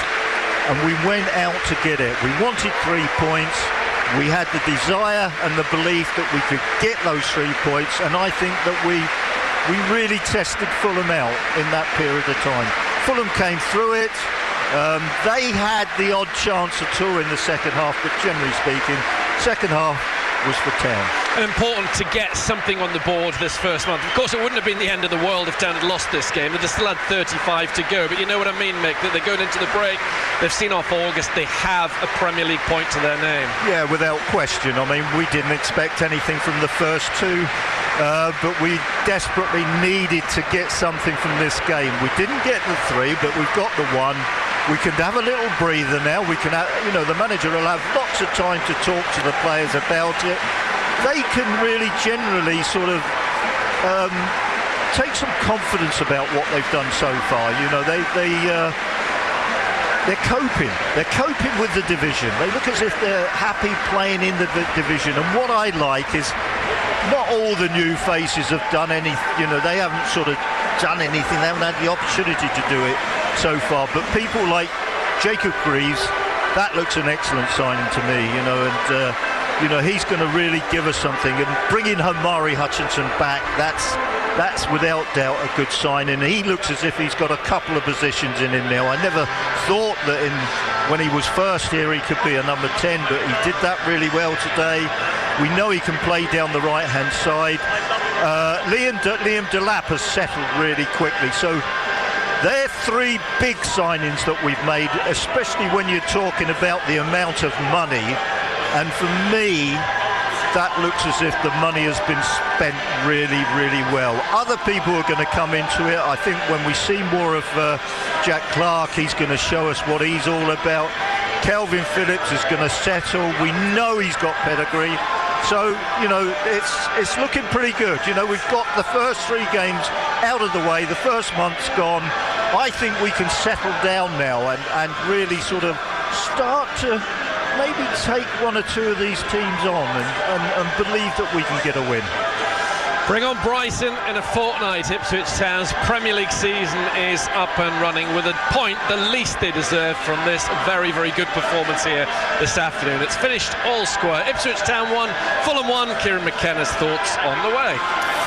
and we went out to get it. We wanted 3 points. We had the desire and the belief that we could get those 3 points, and I think that we really tested Fulham out in that period of time. Fulham came through it. They had the odd chance or two in the second half, but generally speaking, second half was for Town. And important to get something on the board this first month. Of course, it wouldn't have been the end of the world if Town had lost this game. They'd still had 35 to go. But you know what I mean, Mick, that they're going into the break. They've seen off August. They have a Premier League point to their name. Yeah, without question. I mean, we didn't expect anything from the first two. But we desperately needed to get something from this game. We didn't get the 3, but we've got the 1. We can have a little breather now. We can have, the manager will have lots of time to talk to the players about it. They can really generally sort of take some confidence about what they've done so far. They're coping. They're coping with the division. They look as if they're happy playing in the division. And what I like is not all the new faces have done any. They haven't sort of done anything. They haven't had the opportunity to do it so far. But people like Jacob Greaves, that looks an excellent signing to me. He's going to really give us something. And bringing Hamari Hutchinson back, that's without doubt a good signing. He looks as if he's got a couple of positions in him now. I never thought that when he was first here he could be a number 10, but he did that really well today. We know he can play down the right-hand side. Liam Delap has settled really quickly. So they're 3 big signings that we've made, especially when you're talking about the amount of money. And for me, that looks as if the money has been spent really, really well. Other people are going to come into it. I think when we see more of Jack Clark, he's going to show us what he's all about. Kelvin Phillips is going to settle. We know he's got pedigree. So, it's looking pretty good. We've got the first 3 games out of the way. The first month's gone. I think we can settle down now and really sort of start to maybe take 1 or 2 of these teams on and believe that we can get a win. Bring on Brighton in a fortnight. Ipswich Town's Premier League season is up and running with a point, the least they deserve from this very, very good performance here this afternoon. It's finished all square. Ipswich Town 1, Fulham 1. Kieran McKenna's thoughts on the way.